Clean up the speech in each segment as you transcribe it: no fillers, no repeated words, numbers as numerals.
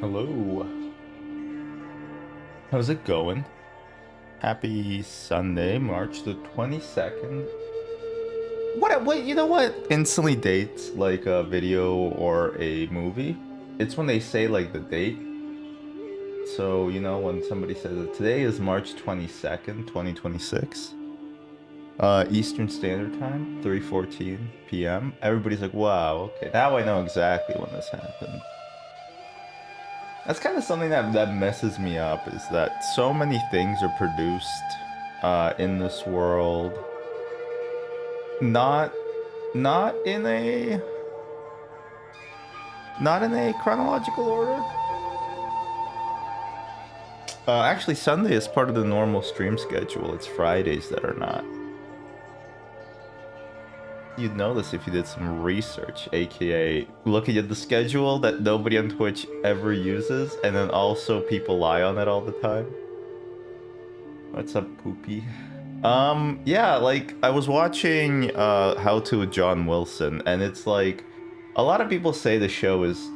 Hello. How's it going? Happy Sunday, March the 22nd. What, you know what instantly dates like a video or a movie? It's when they say like the date. So, when somebody says that today is March 22nd, 2026, Eastern Standard Time, 3:14 p.m. Everybody's like, wow, okay, now I know exactly when this happened. That's kind of something that messes me up, is that so many things are produced in this world, not not in a not in a chronological order. Actually, Sunday is part of the normal stream schedule. It's Fridays that are not. You'd know this if you did some research, aka looking at the schedule that nobody on Twitch ever uses, and then also people lie on it all the time. What's up, Poopy? Yeah, like I was watching How to with John Wilson, and it's like a lot of people say the show is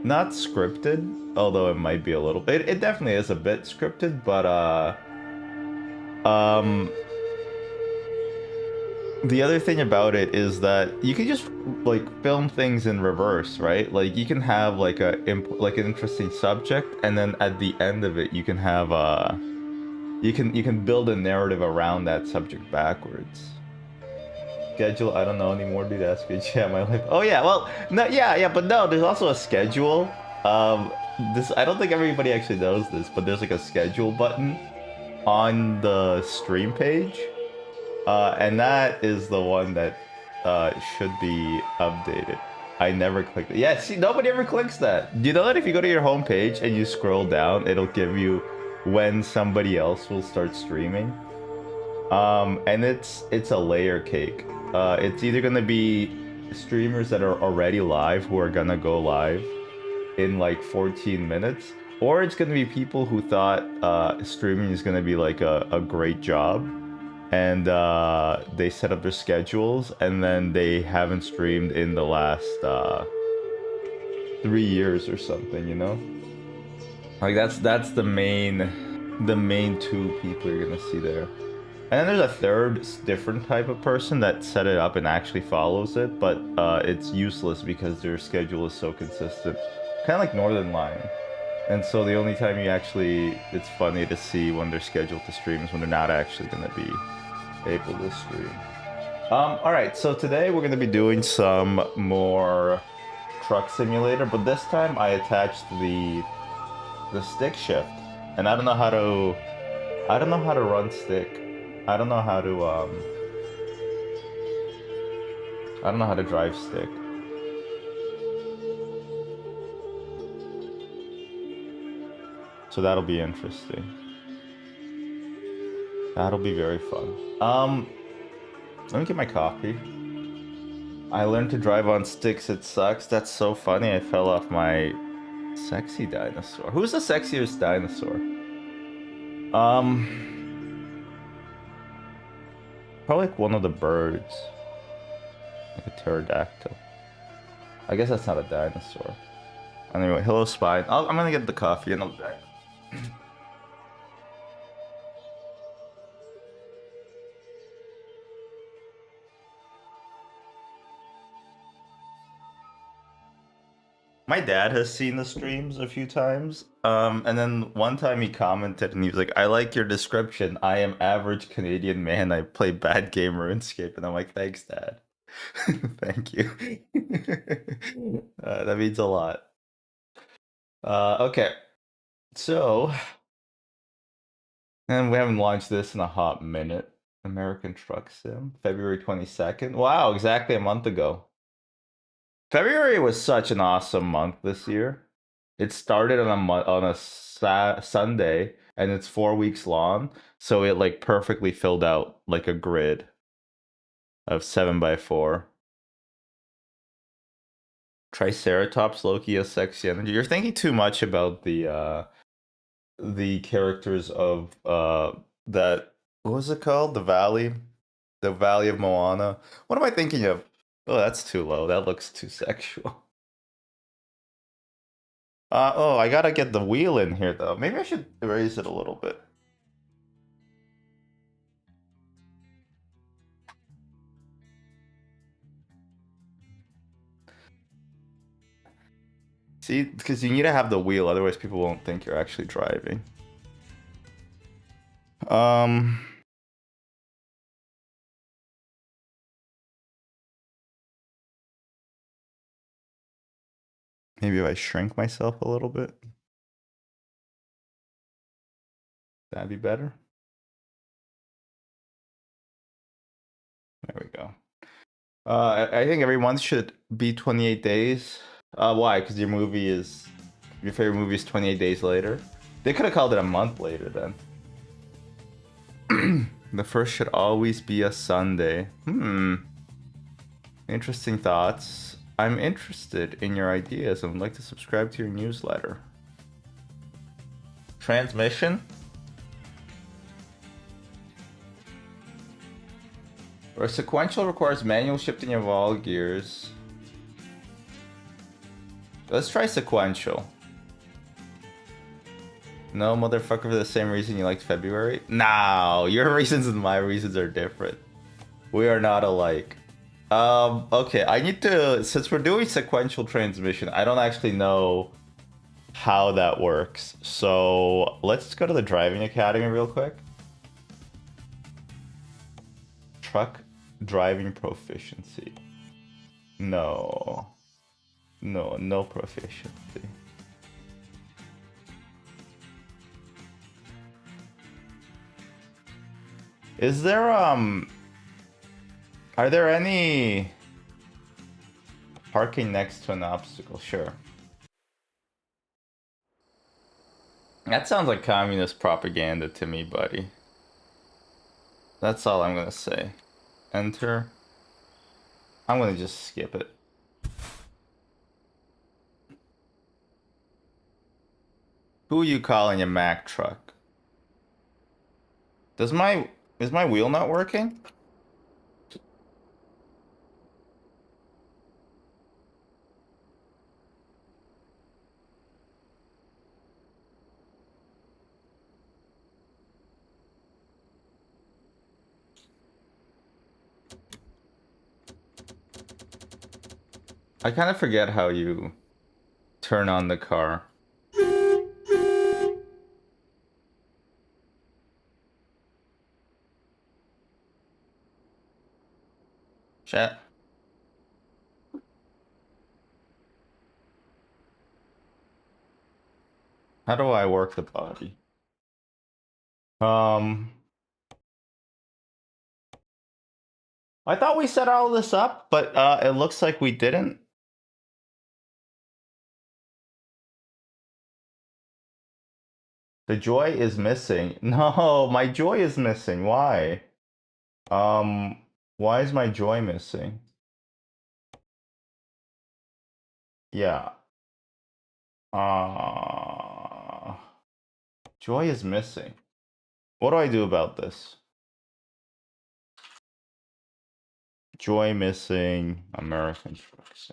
not scripted, although it might be a little bit. It definitely is a bit scripted, but um the other thing about it is that you can just like film things in reverse, right? Like you can have like like an interesting subject, and then at the end of it you can have you can build a narrative around that subject backwards. Schedule, I don't know anymore, dude. Ask me. Yeah, my life. Oh yeah, well, no, yeah, but no, there's also a schedule. This, I don't think everybody actually knows this, but there's like a schedule button on the stream page, and that is the one that should be updated. I never clicked it. Yeah, see, nobody ever clicks that. Do you know that if you go to your home page and you scroll down, it'll give you when somebody else will start streaming? And it's a layer cake. It's either gonna be streamers that are already live who are gonna go live in like 14 minutes, or it's gonna be people who thought streaming is gonna be like a great job, and they set up their schedules, and then they haven't streamed in the last 3 years or something, you know? Like that's the main two people you're gonna see there. And then there's a third different type of person that set it up and actually follows it, but it's useless because their schedule is so consistent. Kind of like Northern Lion. And so the only time it's funny to see when they're scheduled to stream is when they're not actually going to be able to stream. Alright, so today we're going to be doing some more Truck Simulator, but this time I attached the stick shift. And I don't know how to run stick. I don't know how to I don't know how to drive stick. So that'll be interesting. That'll be very fun. Let me get my coffee. I learned to drive on sticks, it sucks. That's so funny. I fell off my sexy dinosaur. Who's the sexiest dinosaur? Probably like one of the birds. Like a pterodactyl. I guess that's not a dinosaur. Anyway, hello, Spine. I'm gonna get the coffee and I'll be back. My dad has seen the streams a few times. And then one time he commented and he was like, I like your description. I am average Canadian man. I play bad game RuneScape. And I'm like, thanks, Dad. Thank you. That means a lot. Okay. So, and we haven't launched this in a hot minute. American Truck Sim, February 22nd. Wow, exactly a month ago. February was such an awesome month this year. It started on a Sunday, and it's 4 weeks long, so it like perfectly filled out like a grid of 7x4. Triceratops, Loki, a sexy energy. You're thinking too much about the characters of that, what was it called? The Valley of Moana. What am I thinking of? Oh, that's too low. That looks too sexual. Oh, I gotta get the wheel in here though. Maybe I should erase it a little bit. See, because you need to have the wheel, otherwise people won't think you're actually driving. Maybe if I shrink myself a little bit, that'd be better. There we go. I think every month should be 28 days. Why? Because your favorite movie is 28 days later. They could have called it a month later then. The first should always be a Sunday. Interesting thoughts. I'm interested in your ideas and would like to subscribe to your newsletter. Transmission? Or sequential requires manual shifting of all gears. Let's try sequential. No, motherfucker, for the same reason you liked February? No, your reasons and my reasons are different. We are not alike. Okay, I need to, since we're doing sequential transmission, I don't actually know how that works. So let's go to the driving academy real quick. Truck driving proficiency. No proficiency. Is there are there any parking next to an obstacle? Sure. That sounds like communist propaganda to me, buddy. That's all I'm gonna say. Enter. I'm gonna just skip it. Who are you calling a Mack truck? Is my wheel not working? I kind of forget how you turn on the car. Chat. How do I work the body? I thought we set all this up, but it looks like we didn't. The joy is missing. No, my joy is missing. Why? Why is my joy missing? Yeah. Joy is missing. What do I do about this? Joy missing, American trucks.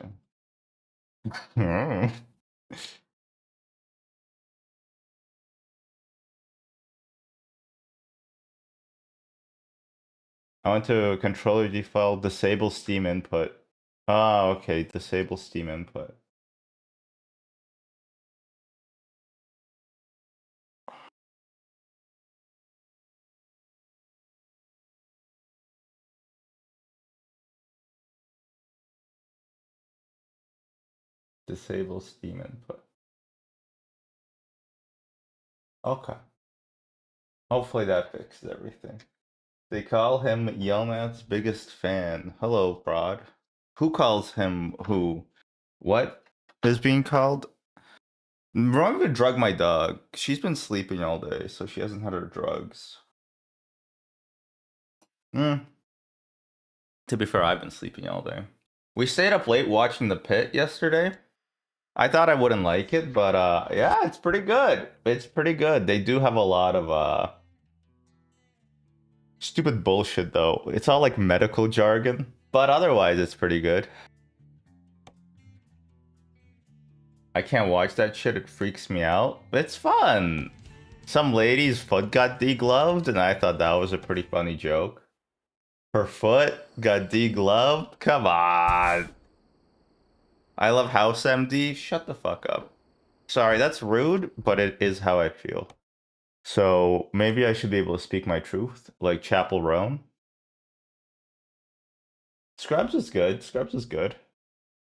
I want to controller default, disable Steam input. Oh, okay, disable Steam input. Disable Steam input. Okay. Hopefully that fixes everything. They call him Yelnats' biggest fan. Hello, Prod. Who calls him who? What is being called? Remember to drug my dog. She's been sleeping all day, so she hasn't had her drugs. To be fair, I've been sleeping all day. We stayed up late watching The Pit yesterday. I thought I wouldn't like it, but yeah, it's pretty good. It's pretty good. They do have a lot of stupid bullshit though. It's all like medical jargon, but otherwise it's pretty good. I can't watch that shit. It freaks me out. It's fun. Some lady's foot got degloved, and I thought that was a pretty funny joke. Her foot got degloved? Come on. I love House MD. Shut the fuck up. Sorry, that's rude, but it is how I feel. So maybe I should be able to speak my truth, like Chapel Roan. Scrubs is good. Scrubs is good.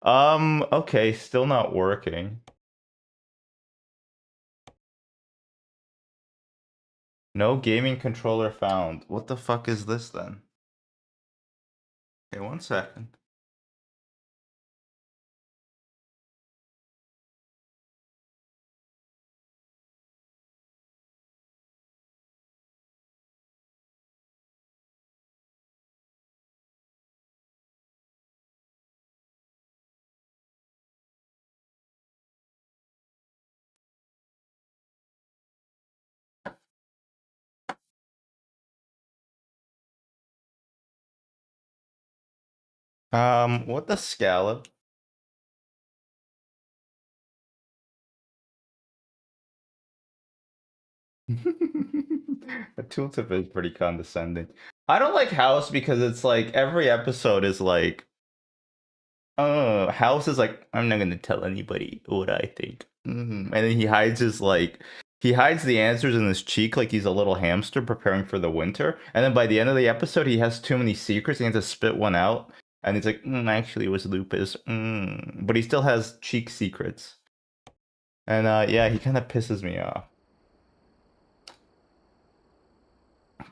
Okay, still not working. No gaming controller found. What the fuck is this then? Okay, 1 second. What the scallop? The tooltip is pretty condescending. I don't like House because it's like every episode is like, oh, House is like, I'm not gonna tell anybody what I think. And then he hides his like, he hides the answers in his cheek like he's a little hamster preparing for the winter. And then by the end of the episode, he has too many secrets. He has to spit one out. And he's like, actually, it was lupus. But he still has cheek secrets. And yeah, he kind of pisses me off.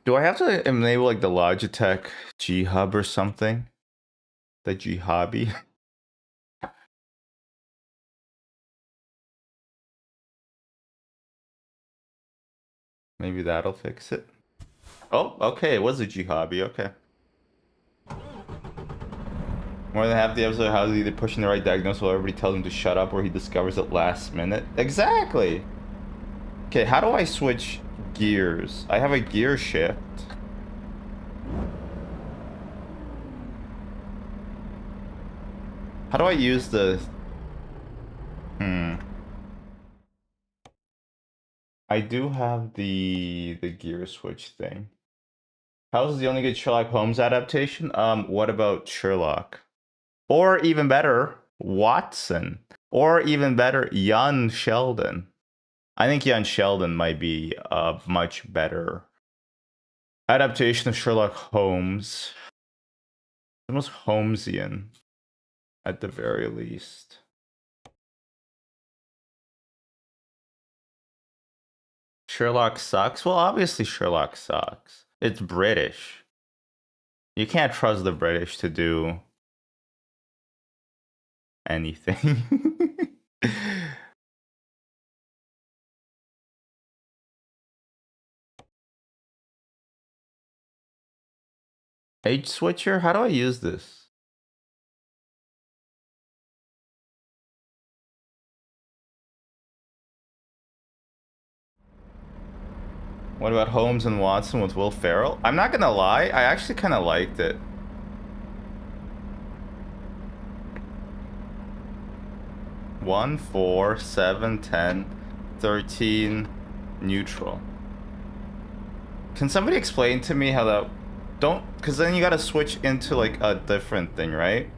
Do I have to enable like the Logitech G Hub or something? The G Hobby? Maybe that'll fix it. Oh, okay, it was a G Hobby, okay. More than half the episode, how is either pushing the right diagnosis while everybody tells him to shut up or he discovers it last minute? Exactly! Okay, how do I switch gears? I have a gear shift. How do I use the... I do have the gear switch thing. How's the only good Sherlock Holmes adaptation? What about Sherlock? Or even better, Watson. Or even better, Young Sheldon. I think Young Sheldon might be a much better adaptation of Sherlock Holmes. The most Holmesian, at the very least. Sherlock sucks? Well, obviously Sherlock sucks. It's British. You can't trust the British to do anything. Age switcher? How do I use this? What about Holmes and Watson with Will Ferrell? I'm not gonna lie, I actually kind of liked it. One, 4, 7, 10, 13, neutral. Can somebody explain to me how that... Don't... Because then you gotta switch into, like, a different thing, right?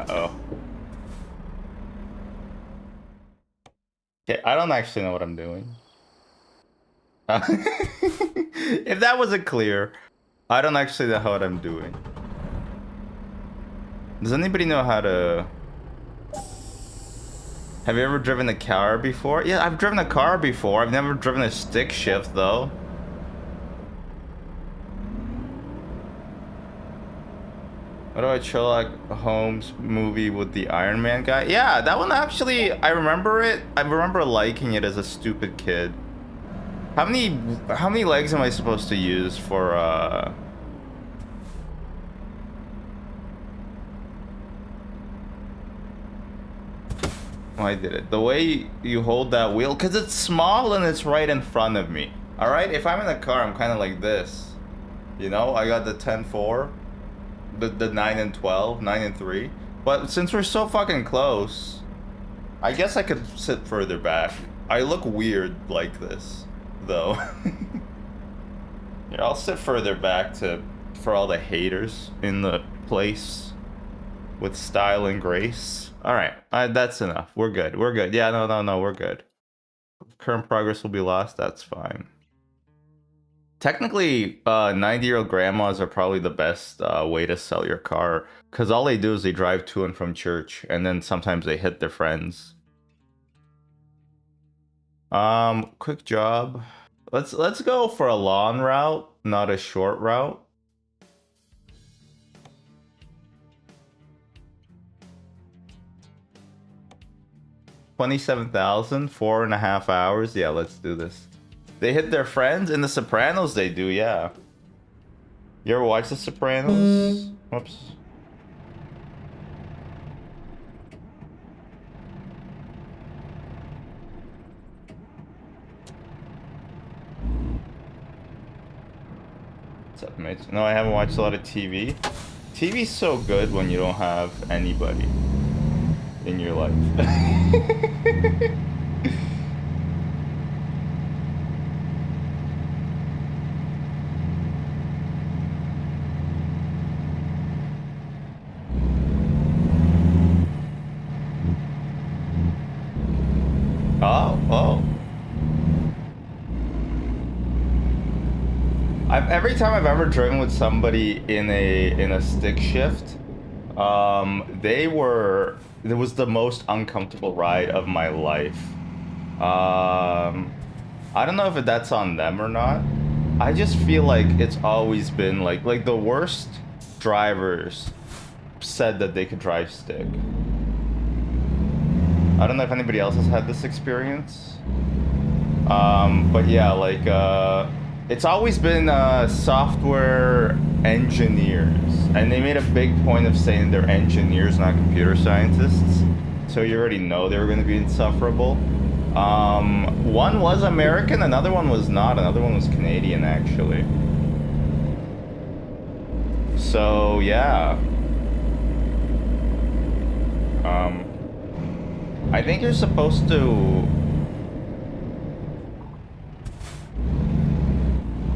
Uh-oh. Okay, I don't actually know what I'm doing. If that wasn't clear, I don't actually know what I'm doing. Does anybody know how to... Have you ever driven a car before? Yeah, I've driven a car before. I've never driven a stick shift, though. What about Sherlock Holmes movie with the Iron Man guy? Yeah, that one actually, I remember it. I remember liking it as a stupid kid. How many legs am I supposed to use for Oh, I did it. The way you hold that wheel, because it's small and it's right in front of me. All right, if I'm in a car, I'm kind of like this. You know, I got the 10-4. The 9 and 12, 9 and 3. But since we're so fucking close, I guess I could sit further back. I look weird like this, though. Here, I'll sit further back for all the haters in the place with style and grace. All right, that's enough. We're good. We're good. Yeah, no, we're good. Current progress will be lost. That's fine. Technically, 90-year-old grandmas are probably the best way to sell your car, because all they do is they drive to and from church, and then sometimes they hit their friends. Quick job. Let's go for a long route, not a short route. $27,000, 4.5 hours. Yeah, let's do this. They hit their friends? In The Sopranos, they do, yeah. You ever watch The Sopranos? Whoops. What's up, mates? No, I haven't watched a lot of TV. TV's so good when you don't have anybody in your life. Oh. Every time I've ever driven with somebody in a stick shift, it was the most uncomfortable ride of my life. I don't know if that's on them or not. I just feel like it's always been like the worst drivers said that they could drive stick. I don't know if anybody else has had this experience. But yeah, it's always been software engineers, and they made a big point of saying they're engineers, not computer scientists. So you already know they were going to be insufferable. One was American, another one was not. Another one was Canadian, actually. So yeah. I think you're supposed to...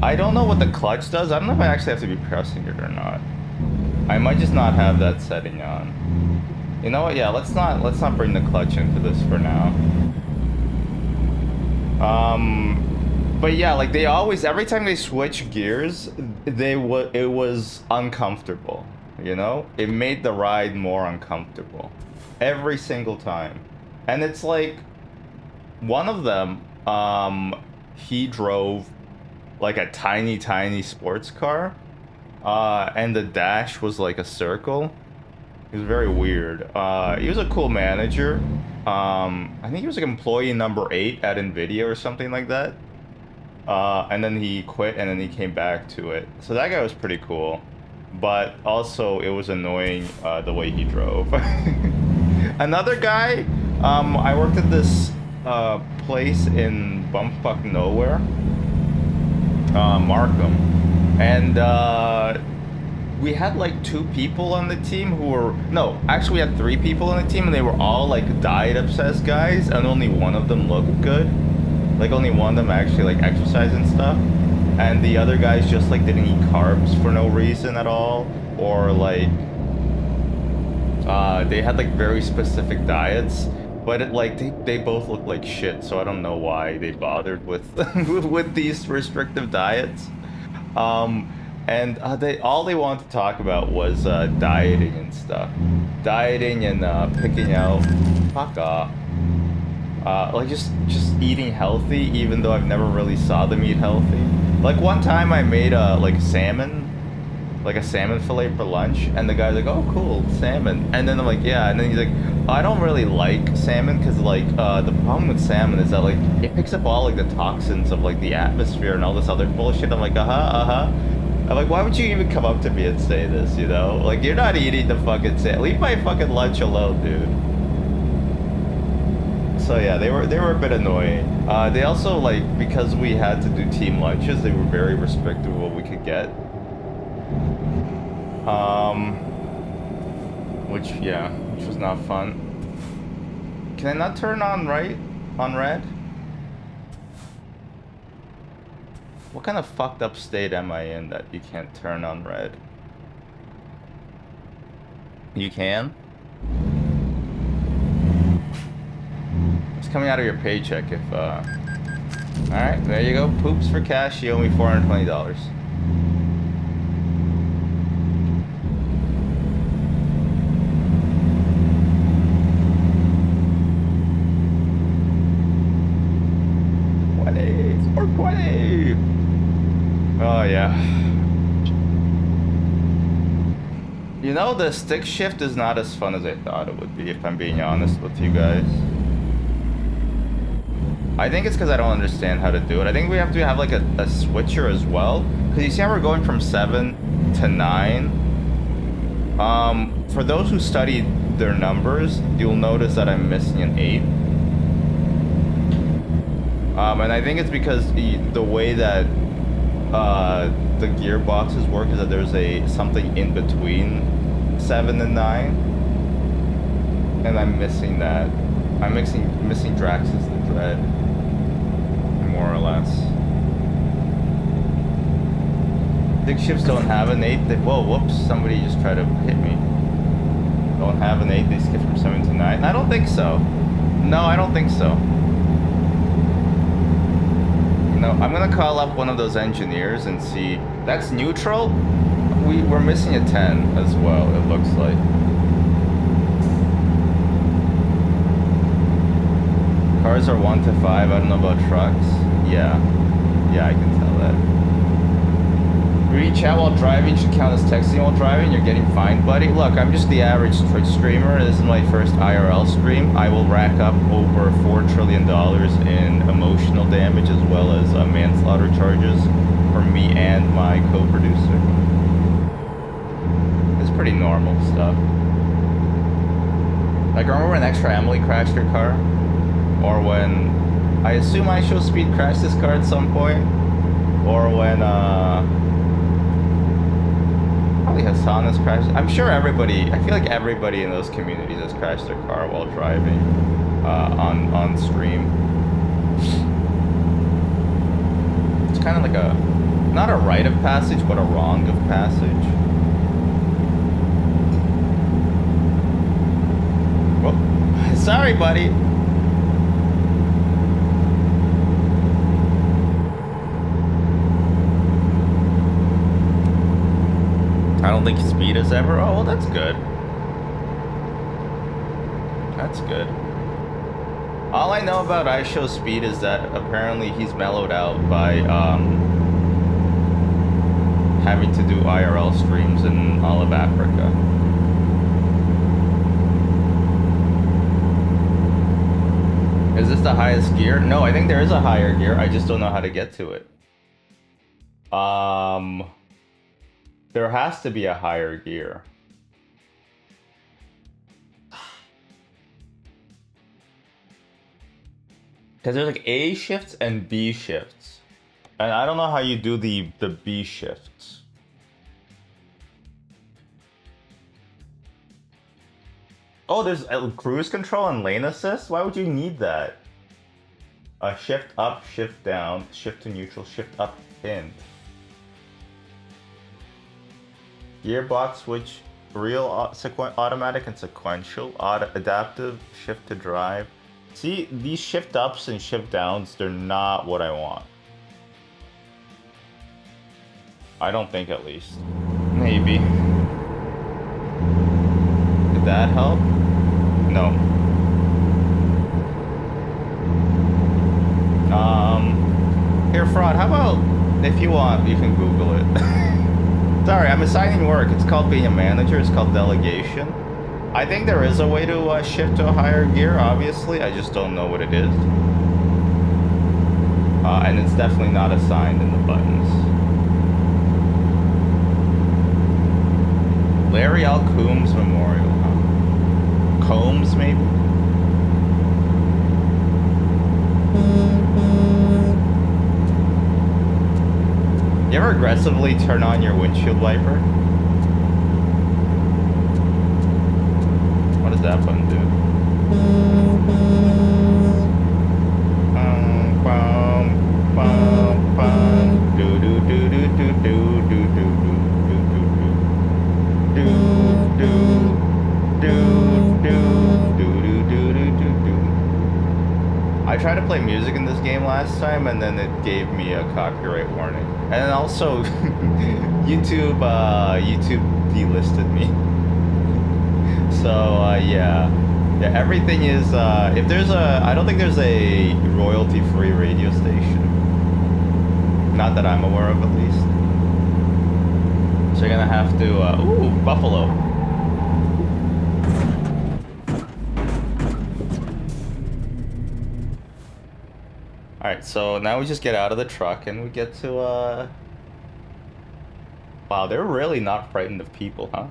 I don't know what the clutch does. I don't know if I actually have to be pressing it or not. I might just not have that setting on. You know what? Yeah, let's not bring the clutch into this for now. But yeah, like they always, every time they switch gears, it was uncomfortable. You know, it made the ride more uncomfortable every single time. And it's like one of them, he drove like a tiny sports car, and the dash was like a circle. It was very weird. He was a cool manager. I think he was like employee number 8 at NVIDIA or something like that. And then he quit and then he came back to it. So that guy was pretty cool. But also it was annoying the way he drove. Another guy, I worked at this place in bumfuck nowhere. Markham. And we had like 2 people on the team who were... No, actually we had 3 people on the team, and they were all like diet-obsessed guys, and only one of them looked good. Like only one of them actually like exercised and stuff. And the other guys just like didn't eat carbs for no reason at all. Or like... they had like very specific diets. But they both look like shit, so I don't know why they bothered with with these restrictive diets. And all they wanted to talk about was dieting and stuff, dieting and picking out, fuck off, like just eating healthy, even though I've never really saw them eat healthy. Like one time I made like salmon, like a salmon fillet for lunch, and the guy's like, "Oh, cool, salmon." And then I'm like, "Yeah," and then he's like, "I don't really like salmon because like the problem with salmon is that like it picks up all like the toxins of like the atmosphere and all this other bullshit." I'm like, I'm like, why would you even come up to me and say this? You know, like you're not eating the fucking salmon. Leave my fucking lunch alone, dude. So yeah, they were a bit annoying. They also like because we had to do team lunches, they were very restrictive of what we could get. Which was not fun. Can I not turn on red? What kind of fucked up state am I in that you can't turn on red? You can? It's coming out of your paycheck if, Alright, there you go. Poops for cash, you owe me $420. Oh yeah. You know, the stick shift is not as fun as I thought it would be, if I'm being honest with you guys. I think it's because I don't understand how to do it. I think we have to have like a switcher as well. Because you see how we're going from 7 to 9? For those who studied their numbers, you'll notice that I'm missing an 8. And I think it's because the way that the gearboxes work is that there's something in between 7 and 9, and I'm missing that. I'm missing Drax's the Dread, more or less. Stick shifts don't have an 8. Whoa, whoops! Somebody just tried to hit me. Don't have an 8. They skip from 7 to 9. I don't think so. No, I don't think so. No, I'm gonna call up one of those engineers and see. That's neutral? We're missing a 10 as well, it looks like. Cars are 1 to 5, I don't know about trucks. Yeah, I can tell that. Reading chat while driving should count as texting while driving. You're getting fined, buddy. Look, I'm just the average Twitch streamer. This is my first IRL stream. I will rack up over $4 trillion in emotional damage as well as manslaughter charges for me and my co-producer. It's pretty normal stuff. Like, remember when Extra Emily crashed your car? Or when, I assume I Show Speed crashed this car at some point? Or when, probably Hassan has crashed. I'm sure everybody, I feel like everybody in those communities has crashed their car while driving, on stream. It's kind of like not a rite of passage, but a wrong of passage. Well, sorry, buddy. I don't think speed is ever. Oh, well, that's good. That's good. All I know about I Show Speed is that apparently he's mellowed out by having to do IRL streams in all of Africa. Is this the highest gear? No, I think there is a higher gear. I just don't know how to get to it. There has to be a higher gear. Because there's like A shifts and B shifts. And I don't know how you do the B shifts. Oh, there's cruise control and lane assist? Why would you need that? Shift up, shift down, shift to neutral, shift up, hint. Gearbox switch, real automatic and sequential, adaptive, shift to drive. See, these shift ups and shift downs, they're not what I want. I don't think, at least. Maybe. Did that help? No. Here, Fraud, how about, if you want, you can Google it. Sorry, I'm assigning work. It's called being a manager. It's called delegation. I think there is a way to shift to a higher gear, obviously. I just don't know what it is. And it's definitely not assigned in the buttons. Larry L. Coombs Memorial, huh? Combs, maybe? You ever aggressively turn on your windshield wiper? What does that button do? Do do do do do do do do do do. I tried to play music in this game last time, and then it gave me a copyright warning. And also, YouTube delisted me. So yeah, everything is. If there's I don't think there's a royalty-free radio station. Not that I'm aware of, at least. So you're gonna have to. Ooh, buffalo. All right, so now we just get out of the truck and we get to. Wow, they're really not frightened of people, huh?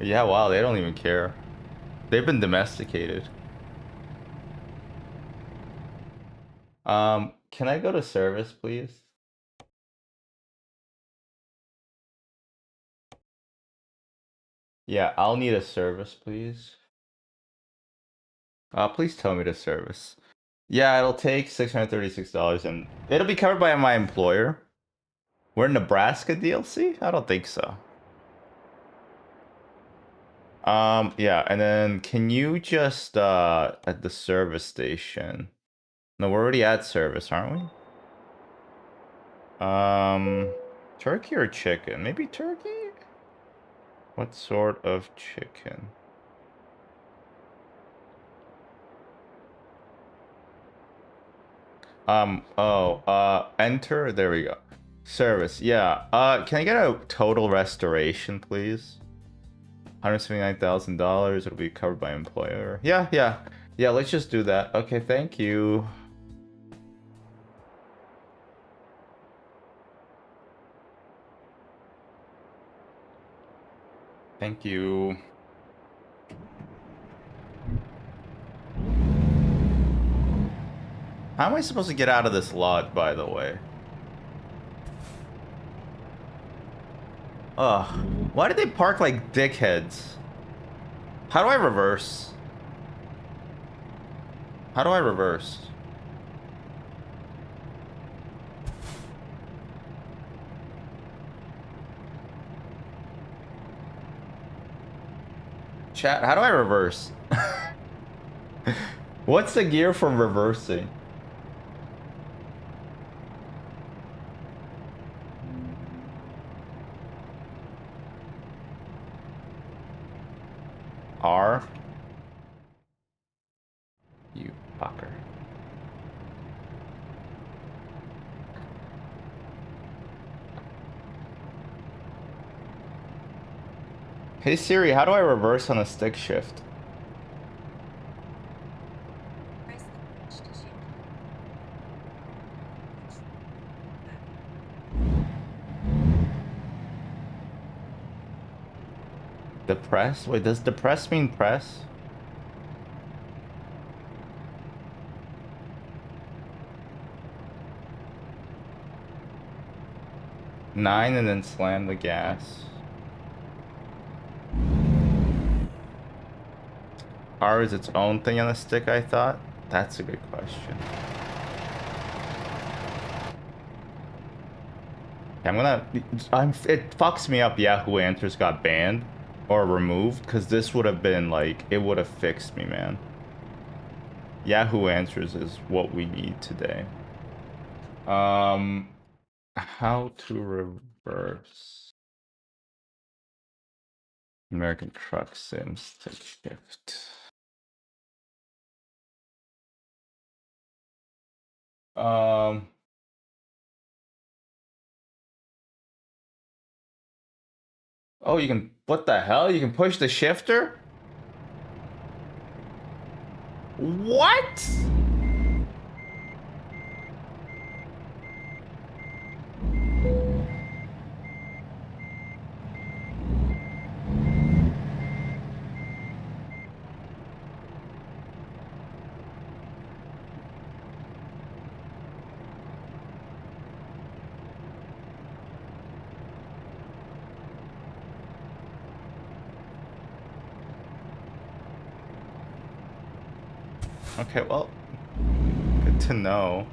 Yeah, wow, they don't even care. They've been domesticated. Can I go to service, please? Yeah, I'll need a service, please. Please tell me to service. Yeah, it'll take $636 and it'll be covered by my employer. We're Nebraska DLC? I don't think so. Yeah, and then can you just at the service station? No, we're already at service, aren't we? Turkey or chicken? Maybe turkey? What sort of chicken? Enter. There we go. Service. Yeah. Can I get a total restoration, please? $179,000. It'll be covered by employer. Yeah, yeah. Yeah, let's just do that. Okay, thank you. Thank you. How am I supposed to get out of this lot, by the way? Ugh. Why did they park like dickheads? How do I reverse? How do I reverse? Chat, how do I reverse? What's the gear for reversing? R? You fucker. Hey Siri, how do I reverse on a stick shift? Depress? Wait, does depress mean press? Nine and then slam the gas. R is its own thing on the stick, I thought? That's a good question. It fucks me up Yahoo Answers got banned or removed, because this would have been like, it would have fixed me, man. Yahoo Answers is what we need today. How to reverse American Truck Sim stick shift. Oh, you can... What the hell? You can push the shifter? What? Okay, well, good to know.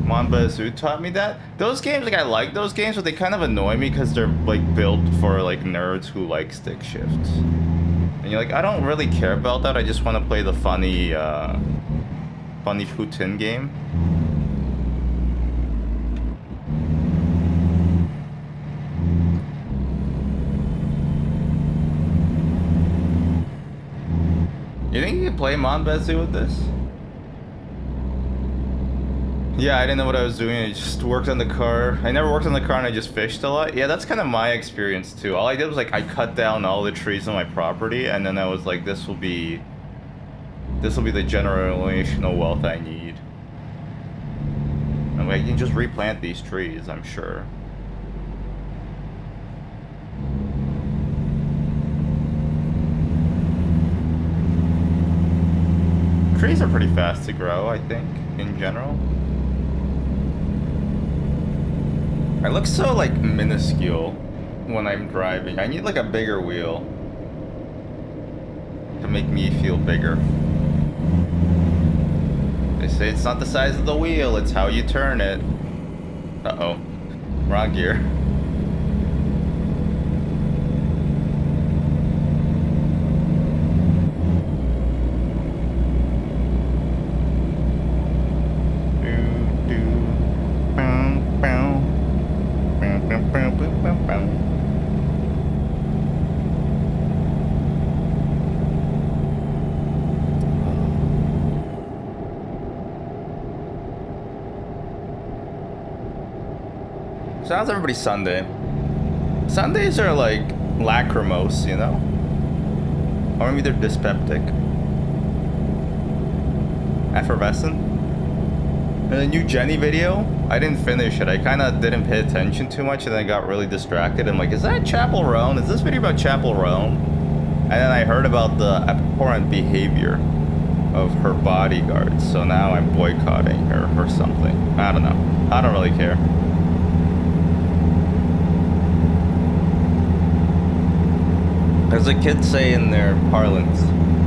Mamba Zoo taught me that. Those games, like, I like those games, but they kind of annoy me because they're, like, built for, like, nerds who like stick shifts. And you're like, I don't really care about that, I just want to play the funny Putin game. You think you can play Monbezu with this? Yeah, I didn't know what I was doing. I just worked on the car. I never worked on the car and I just fished a lot. Yeah, that's kind of my experience too. All I did was like, I cut down all the trees on my property and then I was like, this will be the generational wealth I need. And I can just replant these trees, I'm sure. Trees are pretty fast to grow, I think, in general. I look so, like, minuscule when I'm driving. I need, like, a bigger wheel to make me feel bigger. They say it's not the size of the wheel, it's how you turn it. Uh-oh. Wrong gear. So how's everybody's Sunday? Sundays are like lachrymose, you know? Or maybe they're dyspeptic. Effervescent? And the new Jenny video, I didn't finish it. I kind of didn't pay attention too much and then got really distracted. I'm like, is that Chapel Roan? Is this video about Chapel Roan? And then I heard about the abhorrent behavior of her bodyguards. So now I'm boycotting her or something. I don't know. I don't really care. As the kids say in their parlance,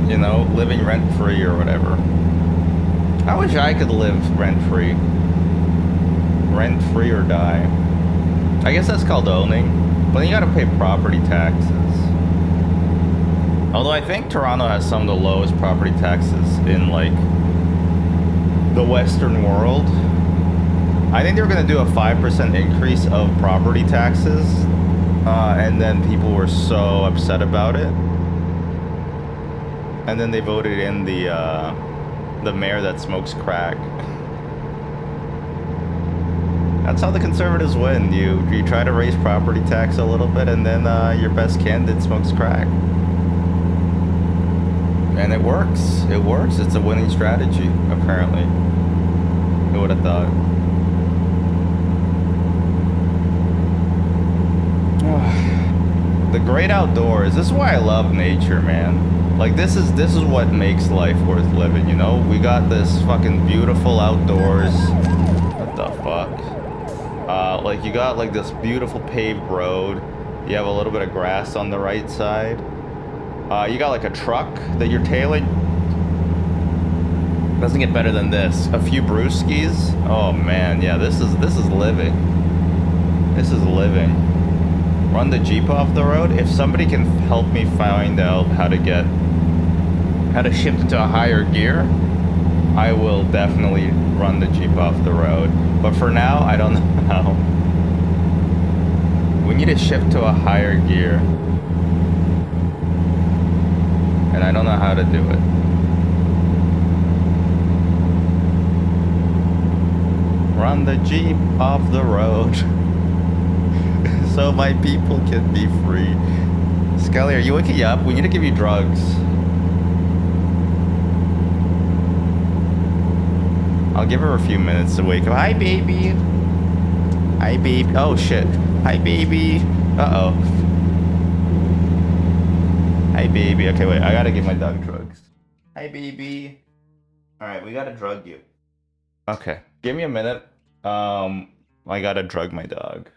you know, living rent-free or whatever. I wish I could live rent-free. Rent-free or die. I guess that's called owning, but then you gotta pay property taxes. Although I think Toronto has some of the lowest property taxes in, like, the Western world. I think they were gonna do a 5% increase of property taxes. And then people were so upset about it. And then they voted in the mayor that smokes crack. That's how the conservatives win. You try to raise property tax a little bit, and then your best candidate smokes crack. And it works. It works. It's a winning strategy, apparently. Who would have thought? The great outdoors. This is why I love nature, man. Like, this is what makes life worth living, you know? We got this fucking beautiful outdoors. What the fuck? Like, you got, like, this beautiful paved road. You have a little bit of grass on the right side. You got, like, a truck that you're tailing. Doesn't get better than this. A few brewskis. Oh, man. Yeah, this is living. This is living. Run the Jeep off the road. If somebody can help me find out how to shift to a higher gear, I will definitely run the Jeep off the road. But for now, I don't know how. We need to shift to a higher gear. And I don't know how to do it. Run the Jeep off the road. so my people can be free. Skelly, are you waking up? We need to give you drugs. I'll give her a few minutes to wake up. Hi, baby. Hi, baby. Oh, shit. Hi, baby. Uh-oh. Hi, baby. Okay, wait. I gotta give my dog drugs. Hi, baby. All right, we gotta drug you. Okay, give me a minute. I gotta drug my dog.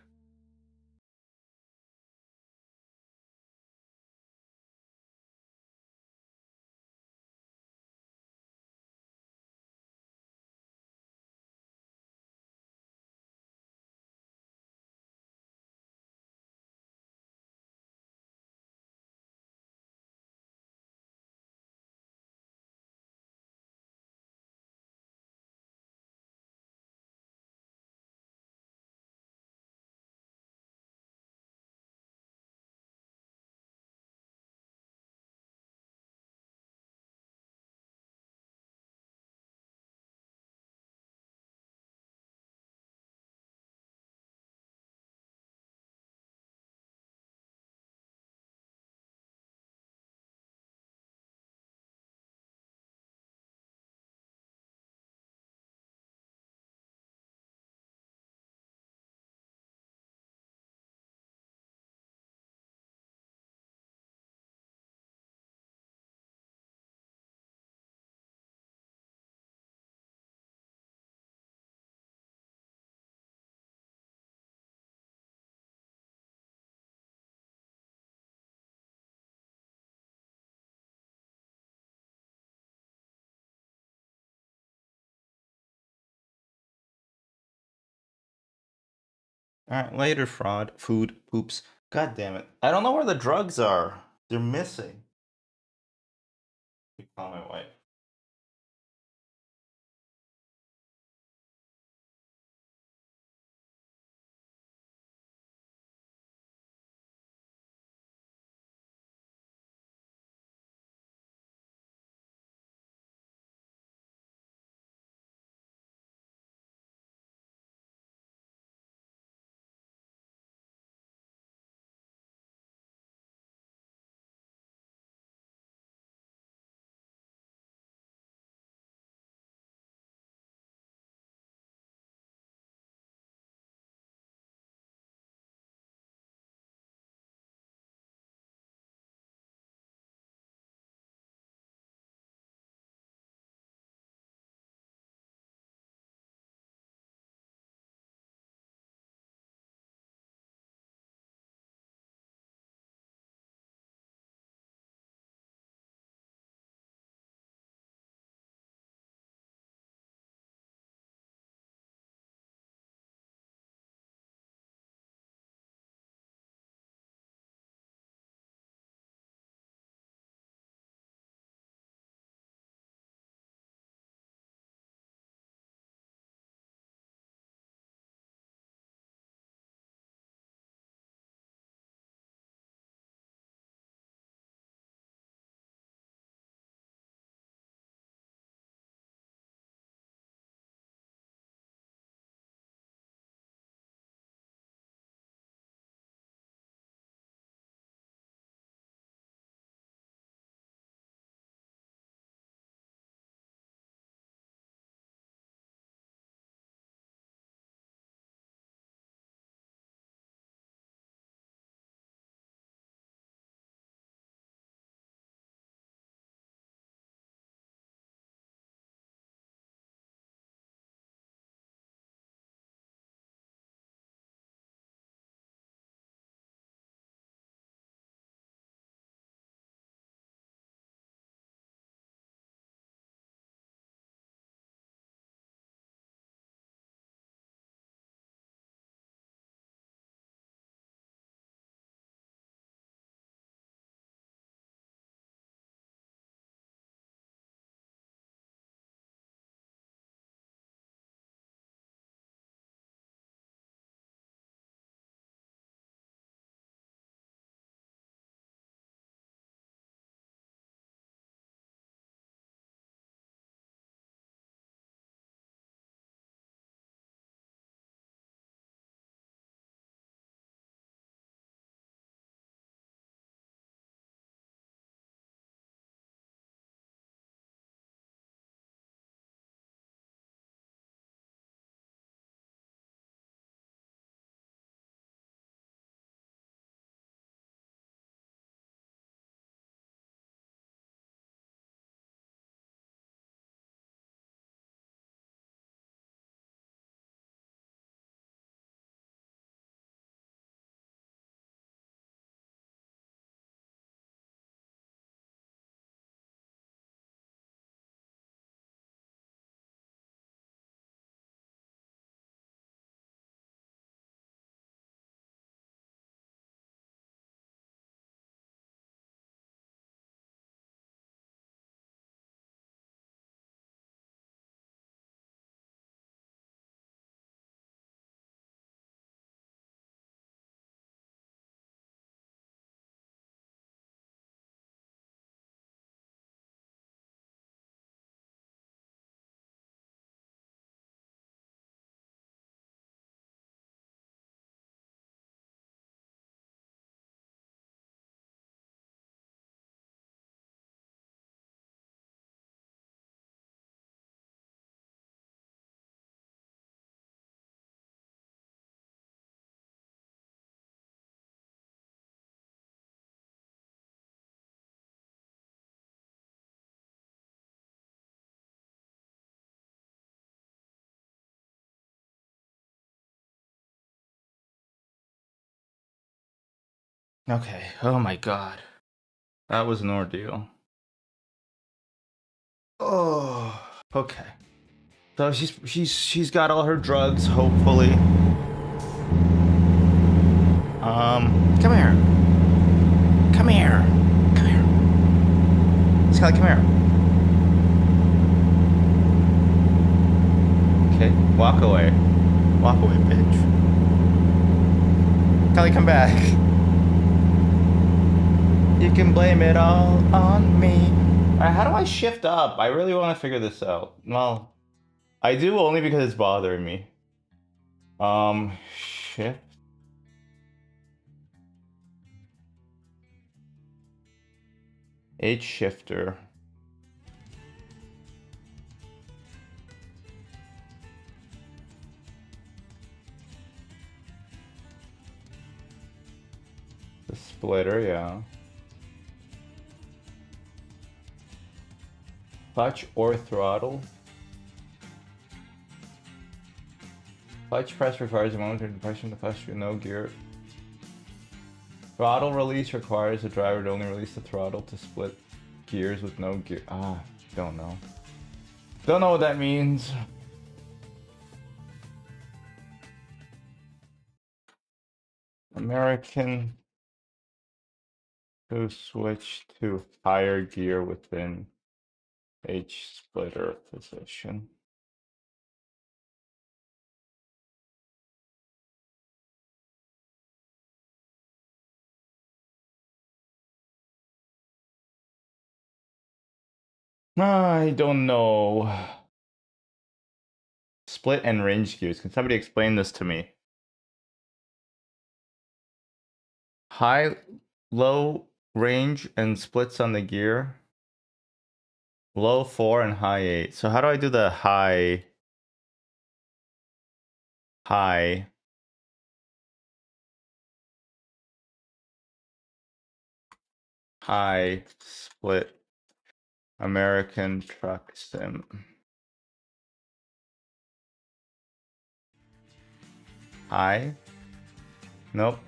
All right, later, fraud, food, poops. God damn it. I don't know where the drugs are. They're missing. Call my wife. Okay. Oh my god. That was an ordeal. Oh. Okay. So she's got all her drugs, hopefully. Come here. Come here. Come here. Skelly, come here. Okay, walk away. Walk away, bitch. Kelly, come back. You can blame it all on me. Alright, how do I shift up? I really want to figure this out. Well, I do only because it's bothering me. Shift. H shifter. The splitter, yeah. Clutch or throttle. Clutch press requires a momentary depression of the clutch with no gear. Throttle release requires the driver to only release the throttle to split gears with no gear. Don't know. Don't know what that means. American to switch to higher gear within H splitter position. I don't know. Split and range gears. Can somebody explain this to me? High, low range and splits on the gear. Low 4 and high 8. So how do I do the high split American Truck Sim? High? Nope.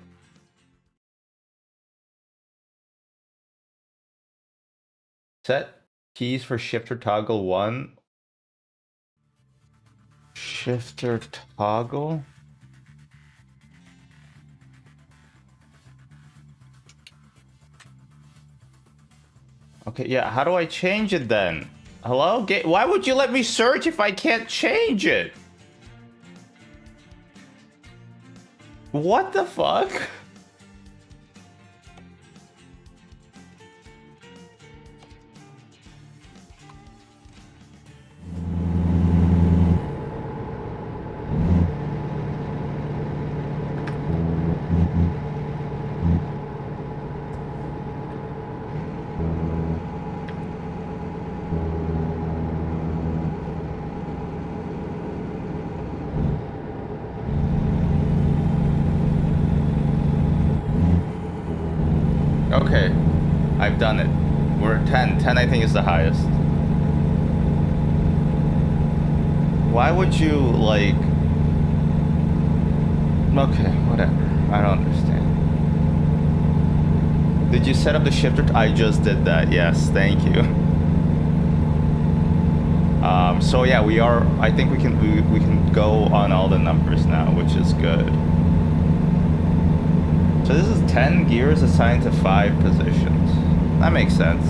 Set keys for shifter toggle 1. Shifter toggle? Okay, yeah, how do I change it then? Hello? Why would you let me search if I can't change it? What the fuck? Okay, I've done it. We're at 10. 10 I think is the highest. Why would you, like... Okay, whatever. I don't understand. Did you set up the shifter? I just did that, yes, thank you. So yeah, we are... I think we can go on all the numbers now, which is good. So this is 10 gears assigned to 5 positions. That makes sense.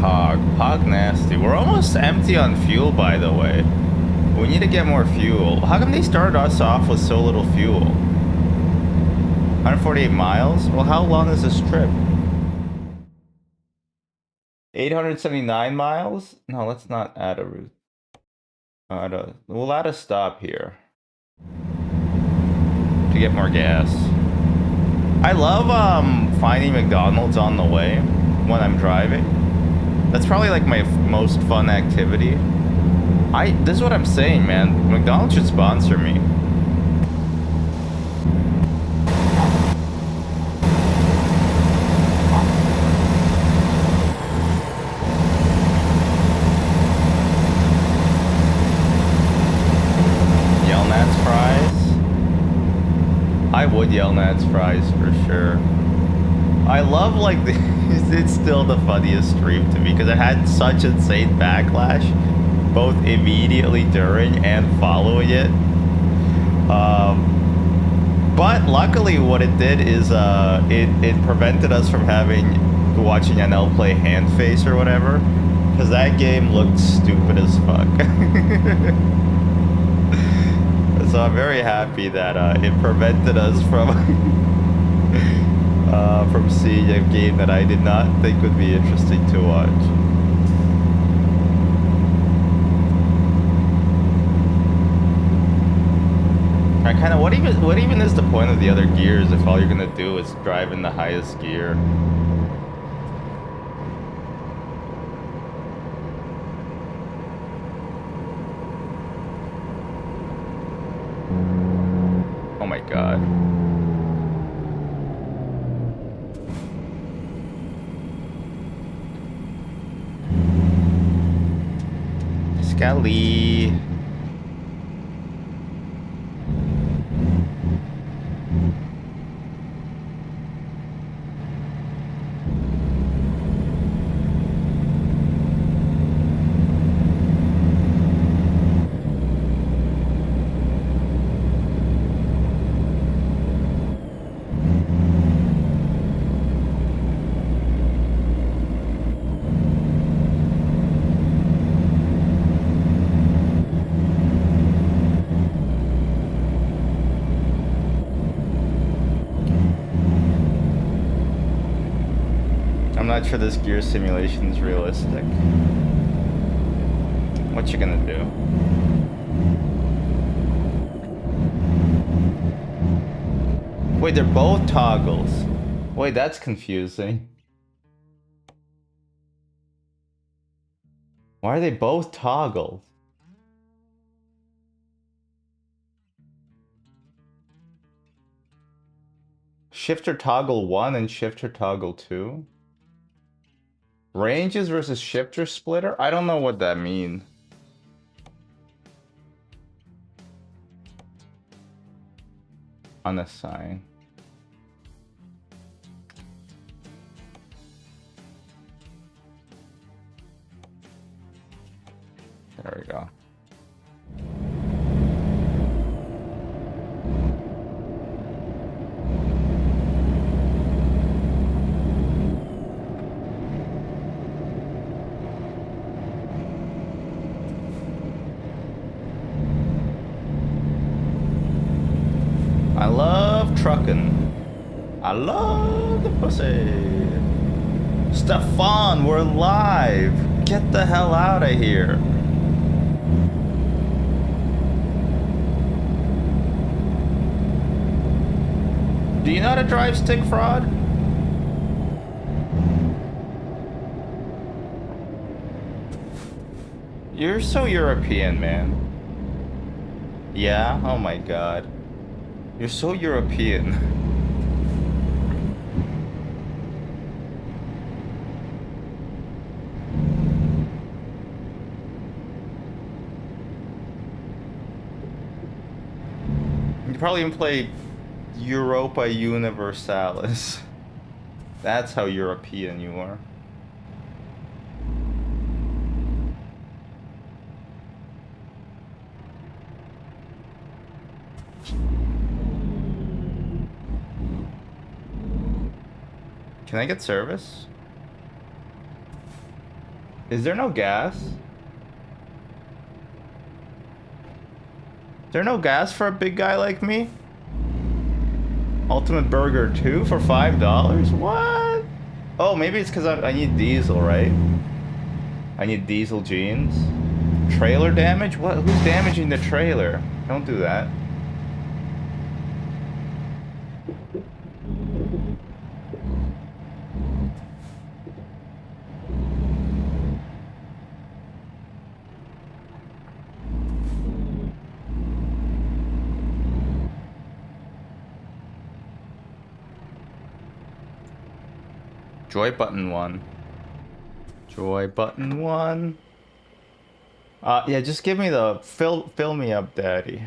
Hog nasty. We're almost empty on fuel, by the way. We need to get more fuel. How come they started us off with so little fuel? 148 miles? Well, how long is this trip? 879 miles? No, let's not add a route. We'll add a stop here to get more gas. I love finding McDonald's on the way when I'm driving. That's probably like my most fun activity. This is what I'm saying, man. McDonald's should sponsor me. with Yelnats fries for sure. I love like it's still the funniest stream to me because it had such insane backlash, both immediately during and following it. But luckily, what it did is it prevented us from watching NL play Handface or whatever, because that game looked stupid as fuck. So I'm very happy that it prevented us from seeing a game that I did not think would be interesting to watch. I kind of what even is the point of the other gears if all you're gonna do is drive in the highest gear? Oh my god. Scully. I'm not sure this gear simulation is realistic. What you gonna do? Wait, they're both toggles. Wait, that's confusing. Why are they both toggles? Shifter toggle 1 and shifter toggle 2? Ranges versus shifter splitter? I don't know what that means. Unassign. There we go. I love trucking. I love the pussy. Stefan, we're live. Get the hell out of here. Do you know how to drive stick fraud? You're so European, man. Yeah? Oh my god. You're so European. You probably even play Europa Universalis. That's how European you are. Can I get service? Is there no gas? Is there no gas for a big guy like me? Ultimate Burger 2 for $5? What? Oh, maybe it's because I need diesel, right? I need diesel jeans. Trailer damage? What? Who's damaging the trailer? Don't do that. Joy button 1. Joy button 1. Yeah, just give me the fill me up, daddy.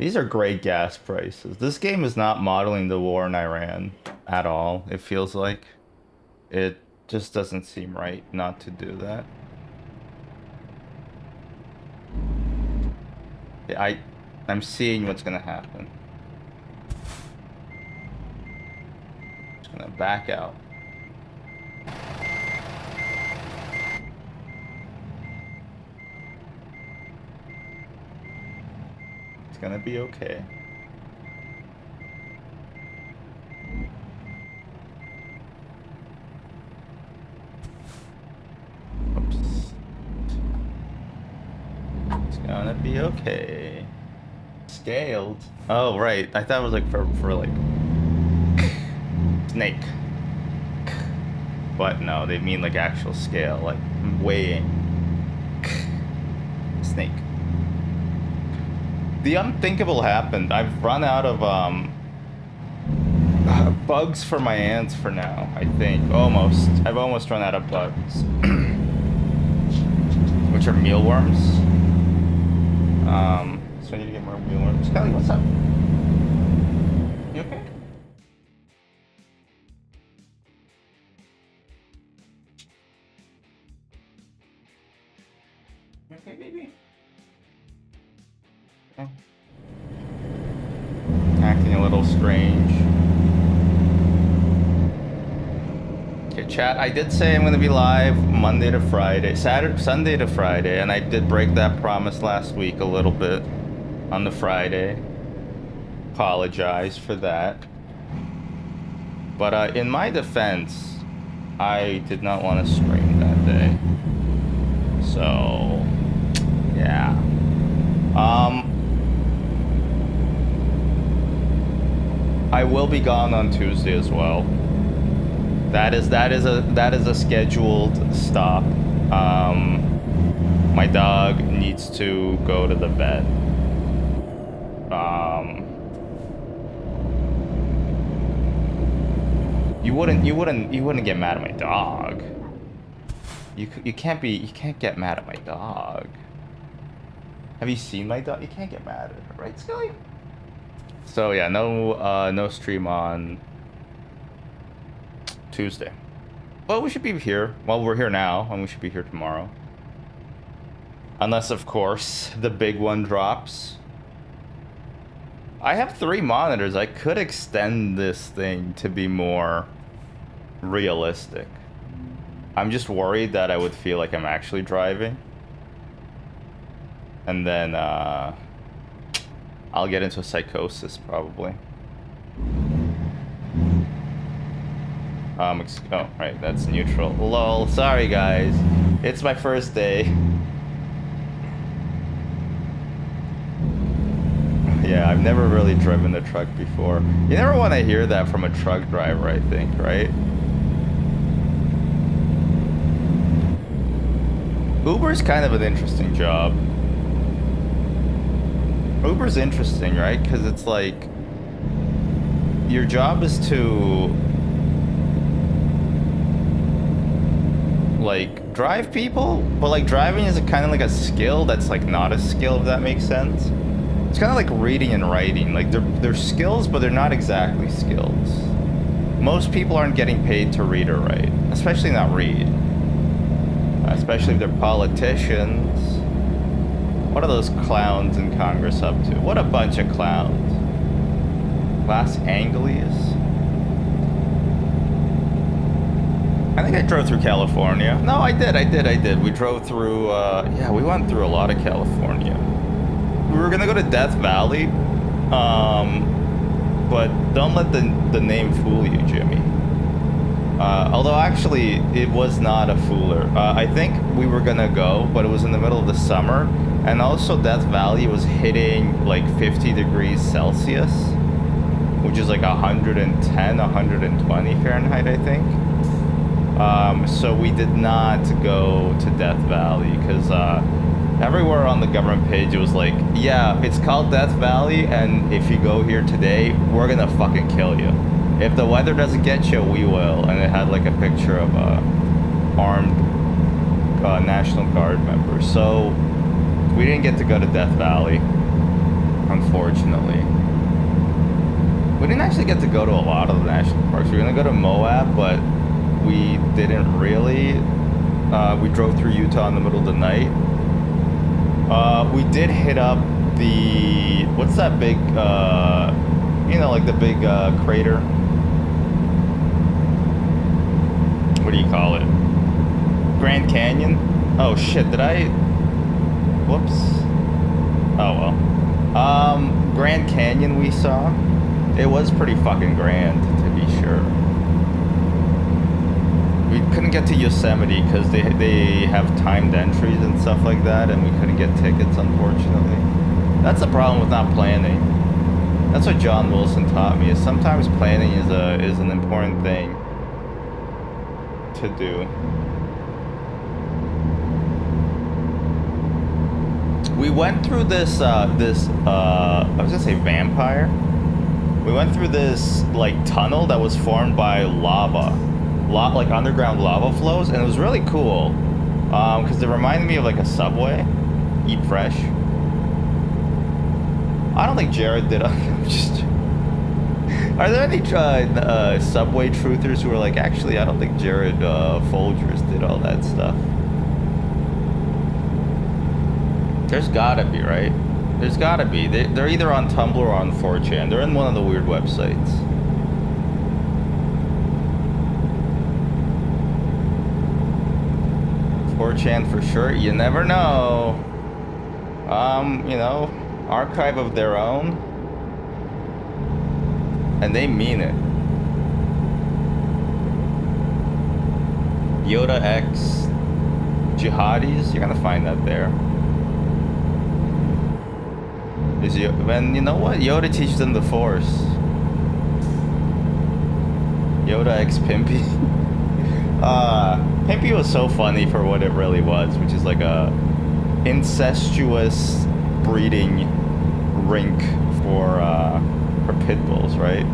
These are great gas prices. This game is not modeling the war in Iran at all, it feels like. It just doesn't seem right not to do that. I'm seeing what's gonna happen. Just gonna back out. It's gonna be okay. Oops. It's gonna be okay. Scaled. Oh right, I thought it was like for like snake. But no, they mean like actual scale, like weighing. Snake. The unthinkable happened. I've run out of bugs for my ants for now, I think. Almost. I've almost run out of bugs. Which are mealworms. So I need to get more mealworms. Kelly, what's up? You okay? You okay, baby? Okay. Acting a little strange. Okay, chat, I did say I'm going to be live Monday to Friday, Sunday to Friday, and I did break that promise last week a little bit on the Friday. Apologize for that. But in my defense, I did not want to stream that day. So, yeah. I will be gone on Tuesday as well. That is a scheduled stop. My dog needs to go to the vet. You wouldn't get mad at my dog. You can't get mad at my dog. Have you seen my dog? You can't get mad at her, right, Scully? So yeah, no stream on Tuesday. Well, we should be here. Well, we're here now, and we should be here tomorrow. Unless, of course, the big one drops. I have 3 monitors. I could extend this thing to be more realistic. I'm just worried that I would feel like I'm actually driving. And then, I'll get into a psychosis, probably. Oh, right, that's neutral. Lol, sorry guys. It's my first day. Yeah, I've never really driven a truck before. You never want to hear that from a truck driver, I think, right? Uber's kind of an interesting job. Uber's interesting, right? Because it's like, your job is to like drive people, but like driving is kind of like a skill that's like not a skill, if that makes sense. It's kind of like reading and writing. Like they're skills, but they're not exactly skills. Most people aren't getting paid to read or write, especially not read. Especially if they're politicians. What are those clowns in Congress up to? What a bunch of clowns. Los Angeles? I think I drove through California. No, I did. We drove through, yeah, we went through a lot of California. We were gonna go to Death Valley, but don't let the name fool you, Jimmy. Although actually, it was not a fooler. I think we were gonna go, but it was in the middle of the summer, and also Death Valley was hitting like 50 degrees Celsius, which is like 110, 120 Fahrenheit, I think. So we did not go to Death Valley because everywhere on the government page it was like, yeah, it's called Death Valley, and if you go here today, we're gonna fucking kill you. If the weather doesn't get you, we will. And it had like a picture of armed National Guard members. So we didn't get to go to Death Valley. unfortunately. We didn't actually get to go to a lot of the national parks. We were gonna go to Moab, but we didn't really. We drove through Utah in the middle of the night. We did hit up the, what's that big, you know, like the big crater? What do you call it? Grand Canyon? Oh shit, did I? Whoops. Oh well. Grand Canyon we saw. It was pretty fucking grand, to be sure. We couldn't get to Yosemite because they have timed entries and stuff like that, and we couldn't get tickets, unfortunately. That's the problem with not planning. That's what John Wilson taught me, is sometimes planning is an important thing to do. We went through this, I was gonna say vampire. We went through this, like, tunnel that was formed by lava. Like, underground lava flows, and it was really cool. Because it reminded me of, like, a Subway. Eat fresh. I don't think Jared did. Just... Are there any Subway truthers who are like, actually, I don't think Jared Folgers did all that stuff? There's gotta be, right? There's gotta be. They're either on Tumblr or on 4chan. They're in one of the weird websites. Chan for sure. You never know. You know, archive of their own. And they mean it. Yoda X Jihadis, you're gonna find that there. Then you know what? Yoda teaches them the Force. Yoda X Pimpy. Pimpy was so funny for what it really was, which is like a incestuous breeding rink for pit bulls, right?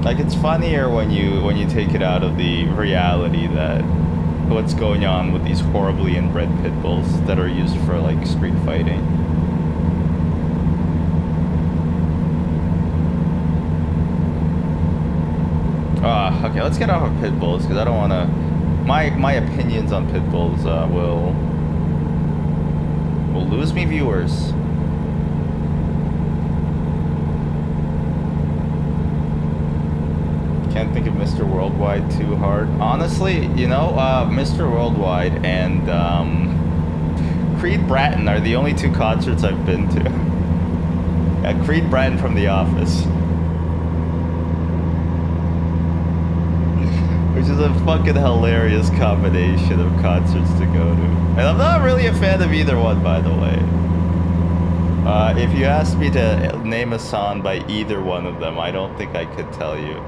Like, it's funnier when you take it out of the reality that what's going on with these horribly inbred pit bulls that are used for, like, street fighting. Okay, let's get off of pit bulls, because I don't want to... My opinions on pit bulls will lose me viewers. Can't think of Mr. Worldwide too hard. Honestly, you know, Mr. Worldwide and Creed Bratton are the only two concerts I've been to. Creed Bratton from The Office. Which is a fucking hilarious combination of concerts to go to. And I'm not really a fan of either one, by the way. If you asked me to name a song by either one of them, I don't think I could tell you.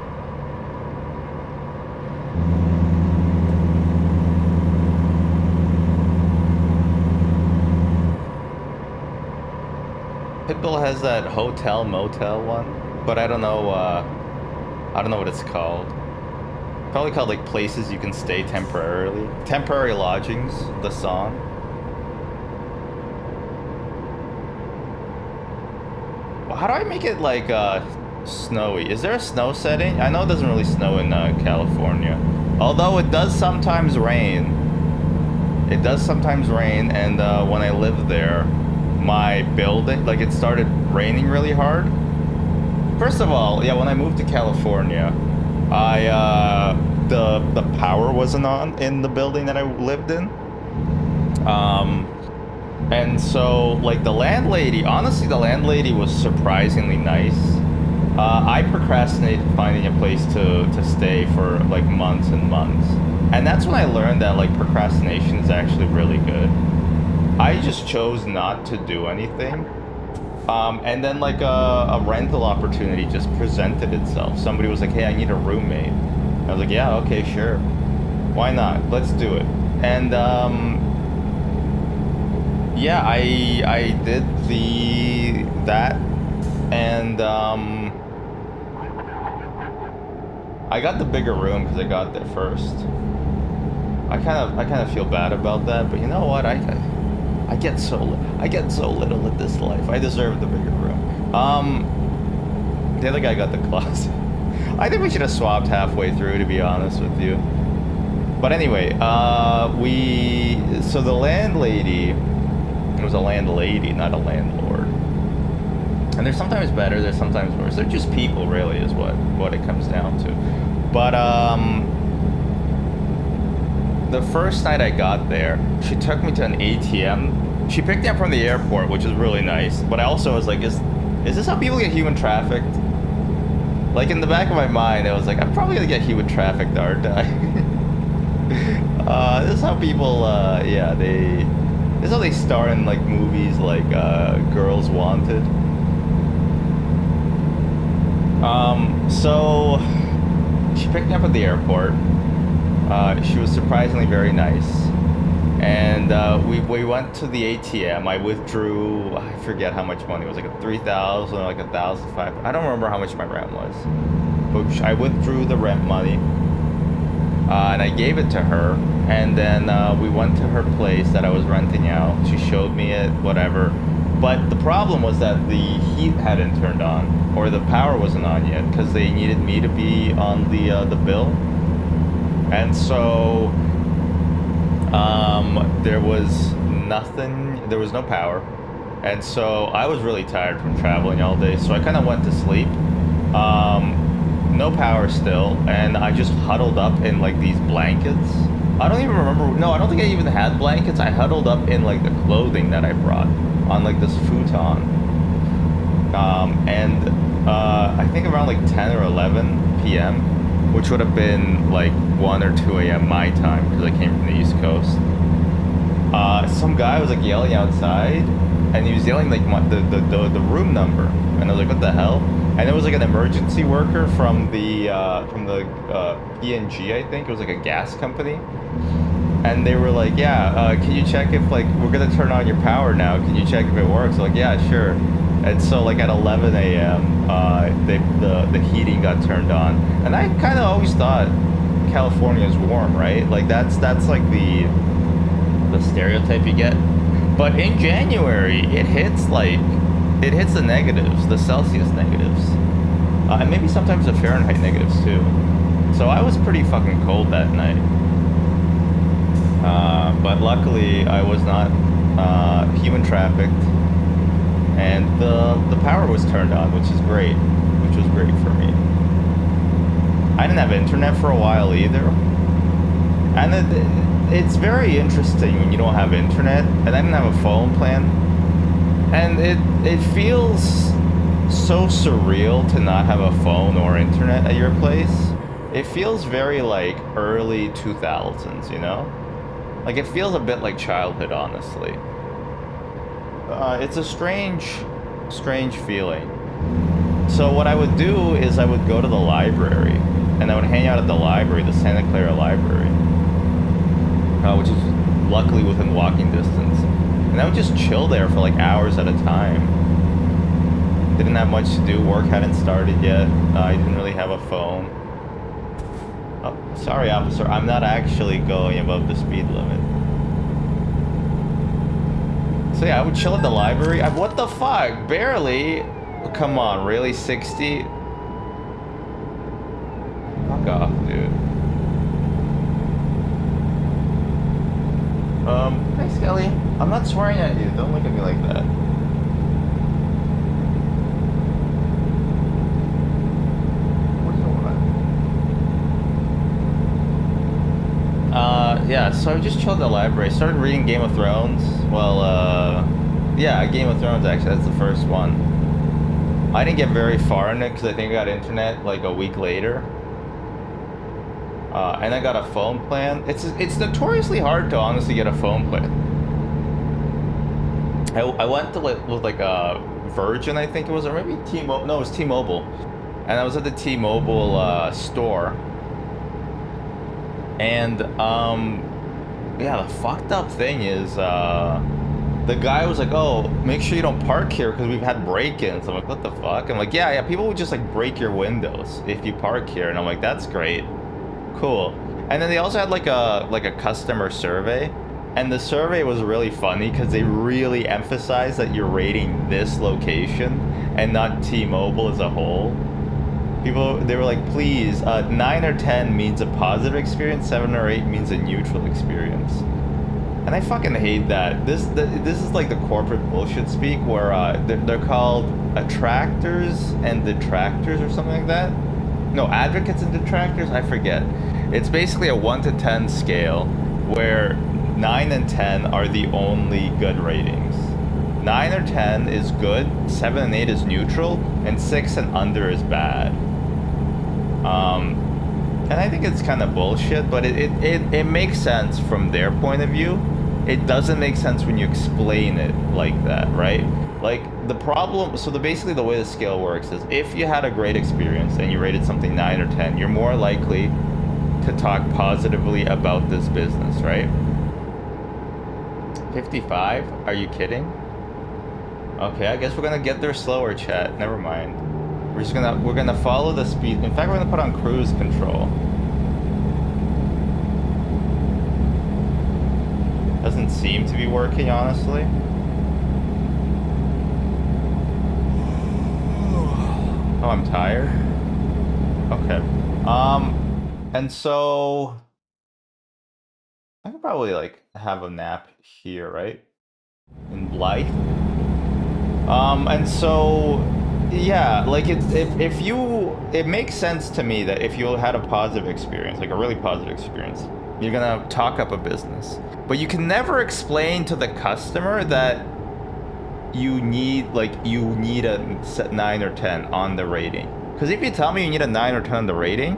Pitbull has that hotel motel one, but I don't know what it's called. Probably called like places you can stay temporarily. Temporary lodgings, the song. How do I make it like snowy? Is there a snow setting? I know it doesn't really snow in California. Although it does sometimes rain. It does sometimes rain, and when I lived there, my building, like, it started raining really hard. First of all, yeah, when I moved to California, the power wasn't on in the building that I lived in. And so, like, the landlady, honestly, the landlady was surprisingly nice. I procrastinated finding a place to stay for, like, months and months. And that's when I learned that, like, procrastination is actually really good. I just chose not to do anything. And then, like, a rental opportunity just presented itself. Somebody was like, hey, I need a roommate. I was like, yeah, okay, sure. Why not? Let's do it. And, yeah, I did that, and, I got the bigger room because I got there first. I kind of feel bad about that, but you know what? I get so little in this life. I deserve the bigger room. The other guy got the closet. I think we should have swapped halfway through, to be honest with you. But anyway, so the landlady, it was a landlady, not a landlord. And they're sometimes better, they're sometimes worse. They're just people, really, is what it comes down to. But the first night I got there, she took me to an ATM. She picked me up from the airport, which was really nice. But I also was like, is this how people get human trafficked? Like, in the back of my mind, I was like, I'm probably gonna get human trafficked, aren't I? This is how people, yeah, this is how they star in, like, movies like, Girls Wanted. So, she picked me up at the airport. She was surprisingly very nice. And, we went to the ATM. I withdrew, I forget how much money. It was like a 3,000 or like 1,500. I don't remember how much my rent was. But I withdrew the rent money. And I gave it to her. And then, we went to her place that I was renting out. She showed me it, whatever. But the problem was that the heat hadn't turned on. Or the power wasn't on yet. Because they needed me to be on the bill. And so... there was nothing, there was no power, and so I was really tired from traveling all day, so I kind of went to sleep. No power still, and I just huddled up in like these blankets. I don't even remember, no, I don't think I even had blankets. I huddled up in like the clothing that I brought on like this futon. I think around like 10 or 11 p.m., which would have been like 1 or 2 a.m. my time, because I came from the East Coast. Some guy was like yelling outside, and he was yelling like the room number, and I was like, what the hell? And it was like an emergency worker from the P&G, I think. It was like a gas company. And they were like, yeah, can you check if, like, we're gonna turn on your power now, can you check if it works? Like, yeah, sure. And so, like, at 11 a.m., the heating got turned on. And I kind of always thought California is warm, right? Like, that's like the stereotype you get. But in January, it hits the negatives, the Celsius negatives. And maybe sometimes the Fahrenheit negatives, too. So I was pretty fucking cold that night. But luckily, I was not human trafficked. And the power was turned on, which is great. Which was great for me. I didn't have internet for a while either. And it's very interesting when you don't have internet. And I didn't have a phone plan. And it feels so surreal to not have a phone or internet at your place. It feels very like early 2000s, you know? Like, it feels a bit like childhood, honestly. It's a strange feeling. So what I would do is I would go to the library, and I would hang out at the library, the Santa Clara Library, which is luckily within walking distance. And I would just chill there for like hours at a time. Didn't have much to do, work hadn't started yet, I didn't really have a phone. Oh, sorry, officer, I'm not actually going above the speed limit. So yeah, I would chill at the library. What the fuck? Barely? Come on, really? 60? Fuck off, dude. Hi, Skelly. I'm not swearing at you. Don't look at me like that. What's going on? Yeah, so I just chilled at the library. I started reading Game of Thrones. Well, yeah, Game of Thrones, actually. That's the first one. I didn't get very far in it because I think I got internet like a week later. And I got a phone plan. It's notoriously hard to honestly get a phone plan. I went to with like a Virgin, I think it was, or maybe T-Mobile. No, it was T-Mobile. And I was at the T-Mobile store. And yeah, the fucked up thing is the guy was like, oh, make sure you don't park here because we've had break-ins. I'm like, what the fuck? I'm like, yeah, people would just like break your windows if you park here. And I'm like, that's great. Cool. And then they also had like a customer survey. And the survey was really funny because they really emphasized that you're rating this location and not T-Mobile as a whole. People, they were like, please, 9 or 10 means a positive experience, 7 or 8 means a neutral experience. And I fucking hate that. This is like the corporate bullshit speak where they're called attractors and detractors or something like that. No, advocates and detractors, I forget. It's basically a 1 to 10 scale where 9 and 10 are the only good ratings. 9 or 10 is good, 7 and 8 is neutral, and 6 and under is bad. And I think it's kind of bullshit, but it makes sense from their point of view. It doesn't make sense when you explain it like that, right? Like, the problem, so basically the way the scale works is if you had a great experience and you rated something 9 or 10, you're more likely to talk positively about this business, right? 55? Are you kidding? Okay, I guess we're gonna get there slower, chat. Never mind. We're gonna follow the speed. In fact, we're gonna put on cruise control. Doesn't seem to be working, honestly. Oh, I'm tired. Okay. And so I could probably like have a nap here, right? In Blythe. And so yeah, like it makes sense to me that if you had a positive experience, like a really positive experience, you're gonna talk up a business. But you can never explain to the customer that you need a 9 or 10 on the rating. Because if you tell me you need a 9 or 10 on the rating,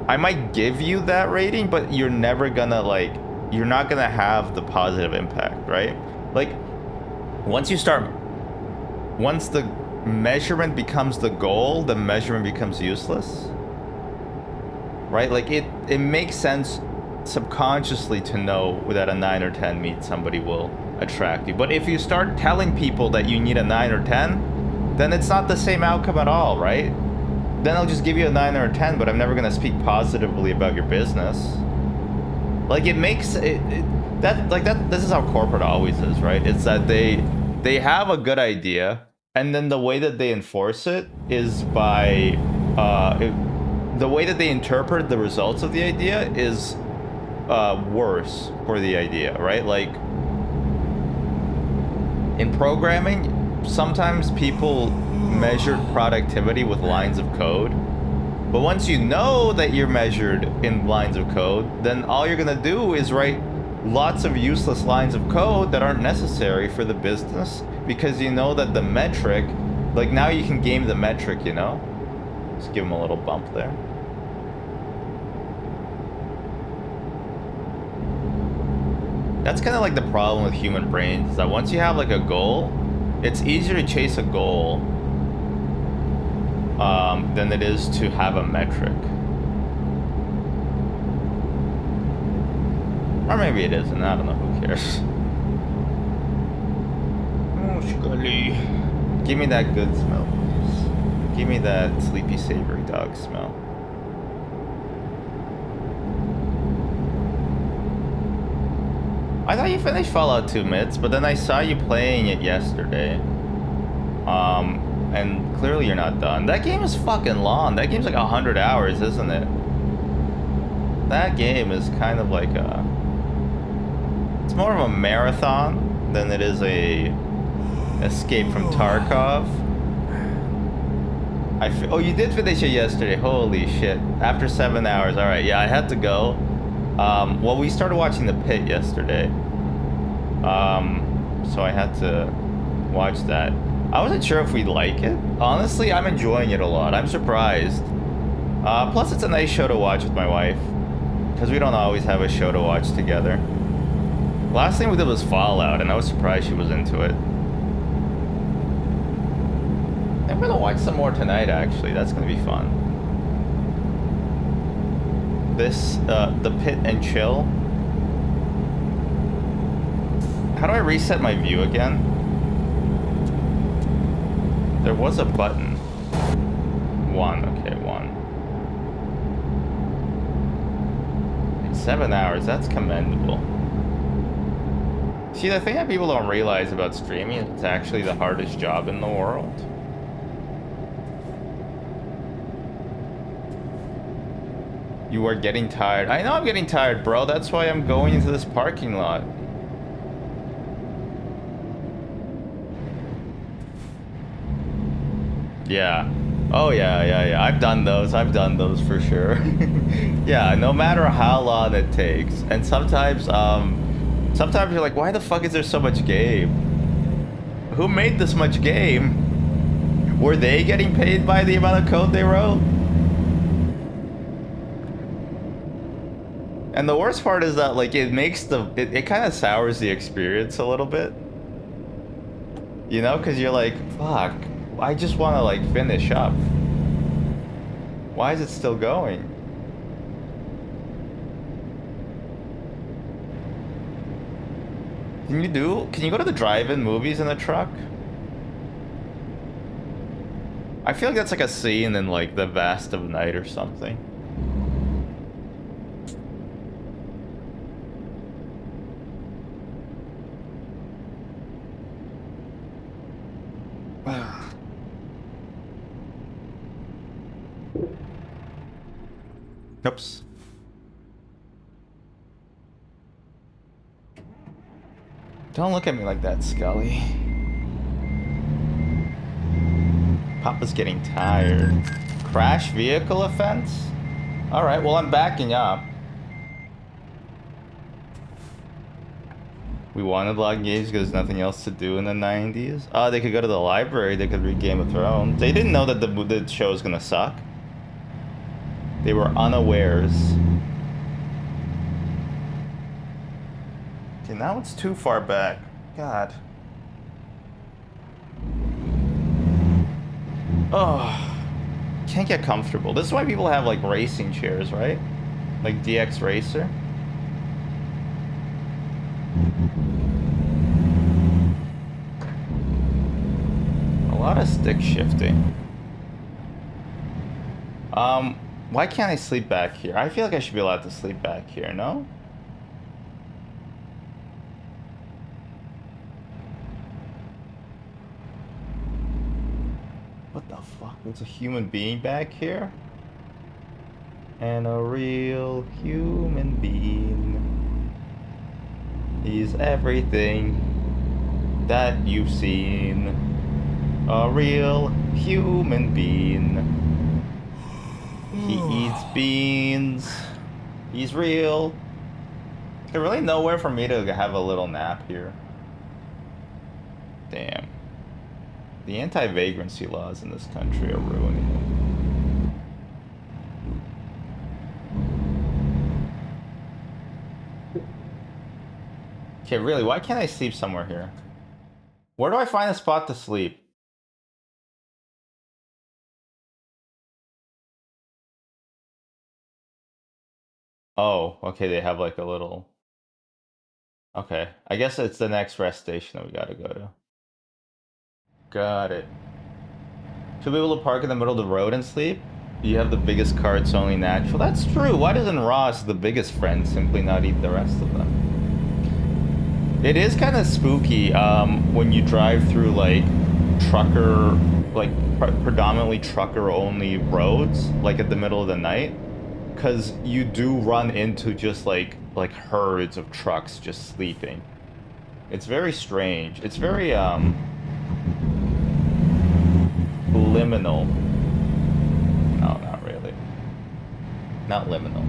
I might give you that rating, but you're never gonna you're not gonna have the positive impact, right? Like, once the measurement becomes the goal, the measurement becomes useless, right? Like, it makes sense subconsciously to know that a 9 or 10 means somebody will attract you. But if you start telling people that you need a 9 or 10, then it's not the same outcome at all, right? Then I'll just give you a 9 or a 10, but I'm never going to speak positively about your business. Like, it makes this is how corporate always is, right? It's that they have a good idea, and then the way that they enforce it is by the way that they interpret the results of the idea is worse for the idea, right? Like, in programming, sometimes people measured productivity with lines of code, but once you know that you're measured in lines of code, then all you're gonna do is write lots of useless lines of code that aren't necessary for the business, because you know that the metric, like, now you can game the metric, you know? Just give them a little bump there. That's kind of like the problem with human brains, is that once you have like a goal, it's easier to chase a goal than it is to have a metric. Or maybe it isn't, I don't know, who cares. Oh, Scully. Give me that good smell, please. Give me that sleepy, savory dog smell. I thought you finished Fallout 2, Mitz, but then I saw you playing it yesterday. And clearly you're not done. That game is fucking long. That game's like 100 hours, isn't it? That game is kind of like a... It's more of a marathon than it is a Escape from Tarkov. Oh, you did finish it yesterday. Holy shit. After 7 hours. Alright, yeah, I had to go. Well, we started watching The Pit yesterday. So I had to watch that. I wasn't sure if we'd like it. Honestly, I'm enjoying it a lot. I'm surprised. Plus, it's a nice show to watch with my wife, because we don't always have a show to watch together. Last thing we did was Fallout, and I was surprised she was into it. I'm gonna watch some more tonight, actually. That's gonna be fun. This, The Pit and Chill. How do I reset my view again? There was a button. 1, okay, 1. In 7 hours, that's commendable. See, the thing that people don't realize about streaming is it's actually the hardest job in the world. You are getting tired. I know I'm getting tired, bro. That's why I'm going into this parking lot. Yeah. Oh, yeah. I've done those. I've done those for sure. Yeah, no matter how long it takes. And sometimes you're like, why the fuck is there so much game? Who made this much game? Were they getting paid by the amount of code they wrote? And the worst part is that, like, it makes it kind of sours the experience a little bit. You know, because you're like, fuck, I just want to, like, finish up. Why is it still going? Can you go to the drive-in movies in the truck? I feel like that's like a scene in, like, The Vast of Night or something. Oops. Don't look at me like that, Scully. Papa's getting tired. Crash vehicle offense? Alright, well, I'm backing up. We wanted log games because there's nothing else to do in the 90s. Oh, they could go to the library. They could read Game of Thrones. They didn't know that the show was gonna suck. They were unawares. Okay, now it's too far back. God. Oh. Can't get comfortable. This is why people have, like, racing chairs, right? Like DX Racer. A lot of stick shifting. Why can't I sleep back here? I feel like I should be allowed to sleep back here, no? What the fuck? There's a human being back here? And a real human being. He's everything that you've seen. A real human being. He eats beans. He's real. There's really nowhere for me to have a little nap here. Damn. The anti-vagrancy laws in this country are ruining it. Okay, really, why can't I sleep somewhere here? Where do I find a spot to sleep? Oh, okay, they have like a little... Okay, I guess it's the next rest station that we gotta go to. Got it. To be able to park in the middle of the road and sleep? You have the biggest car, it's only natural. That's true. Why doesn't Ross, the biggest friend, simply not eat the rest of them? It is kind of spooky when you drive through, like, trucker, like, predominantly trucker-only roads, like, at the middle of the night. Because you do run into just, like herds of trucks just sleeping. It's very strange. It's very, liminal. No, not really. Not liminal.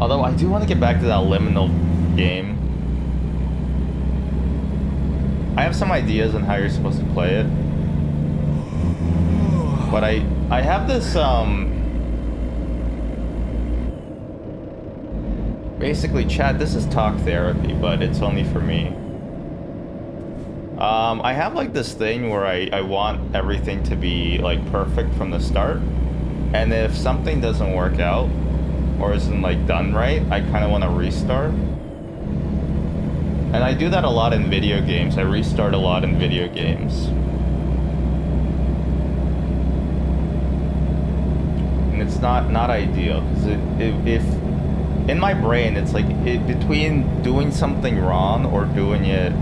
Although I do want to get back to that liminal game. I have some ideas on how you're supposed to play it. But I have this, basically, chat, this is talk therapy, but it's only for me. I have, like, this thing where I want everything to be, like, perfect from the start. And if something doesn't work out, or isn't, like, done right, I kind of want to restart. And I do that a lot in video games. I restart a lot in video games. And it's not ideal, because if in my brain, it's like between doing something wrong or doing it,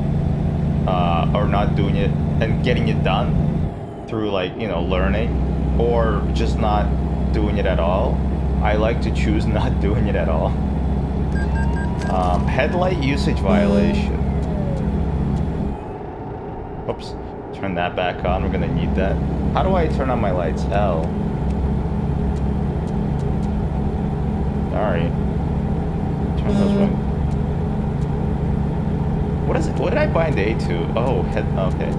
or not doing it and getting it done through, like, you know, learning, or just not doing it at all. I like to choose not doing it at all. Headlight usage violation. Oops. Turn that back on. We're gonna need that. How do I turn on my lights? L. Sorry. Turn those on. What is it? What did I bind A to? Oh, head. Okay.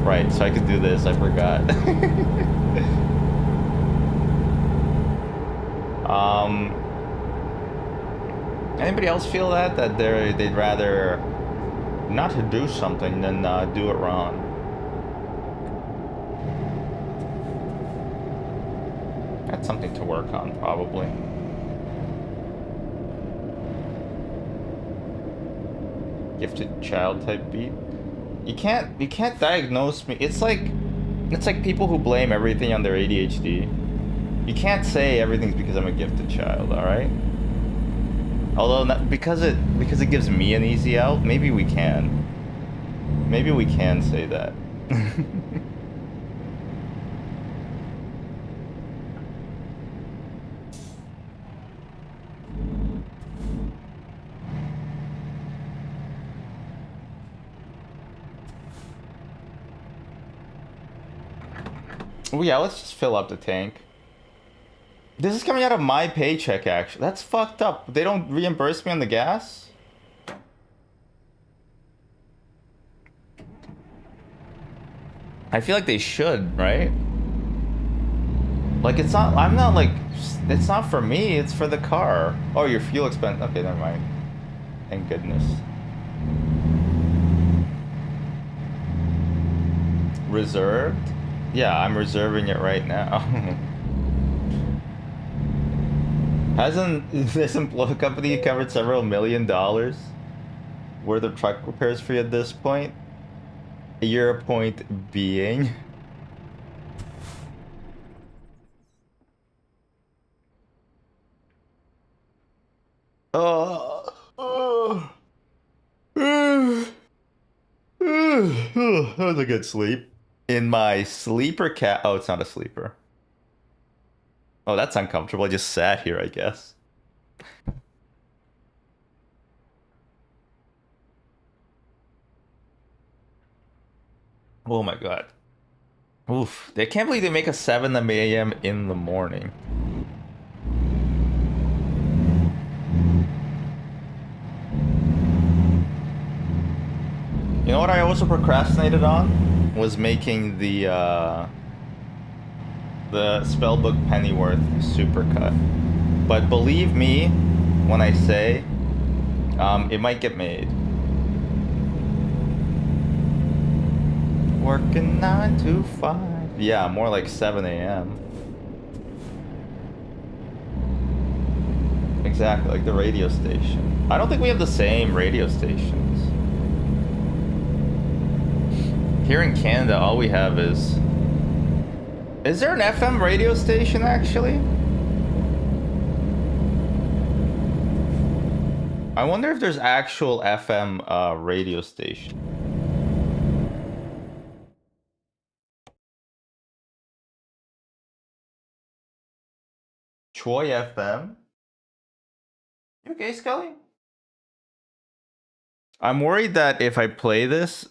Right. So I could do this. I forgot. Anybody else feel that they'd rather not to do something than do it wrong? That's something to work on, probably. Gifted child type beat. You can't diagnose me. It's like people who blame everything on their ADHD. You can't say everything's because I'm a gifted child, all right? Although because it gives me an easy out, maybe we can. Maybe we can say that. Oh yeah, let's just fill up the tank. This is coming out of my paycheck, actually. That's fucked up. They don't reimburse me on the gas? I feel like they should, right? Like, it's not, I'm not like, it's not for me, it's for the car. Oh, your fuel expense. Okay, never mind. Thank goodness. Reserved? Yeah, I'm reserving it right now. Hasn't this employee company covered several $1 million worth of truck repairs for you at this point? Your point being? That was a good sleep. In my sleeper cat. Oh, it's not a sleeper. Oh, that's uncomfortable. I just sat here, I guess. Oh my god. Oof. I can't believe they make a 7 a.m. in the morning. You know what I also procrastinated on? Was making the Spellbook Pennyworth supercut. But believe me when I say, it might get made. Working 9 to 5. Yeah, more like 7 a.m. Exactly, like the radio station. I don't think we have the same radio stations. Here in Canada, all we have is... Is there an FM radio station, actually? I wonder if there's actual FM radio station. Troy FM? You okay, Scully? I'm worried that if I play this,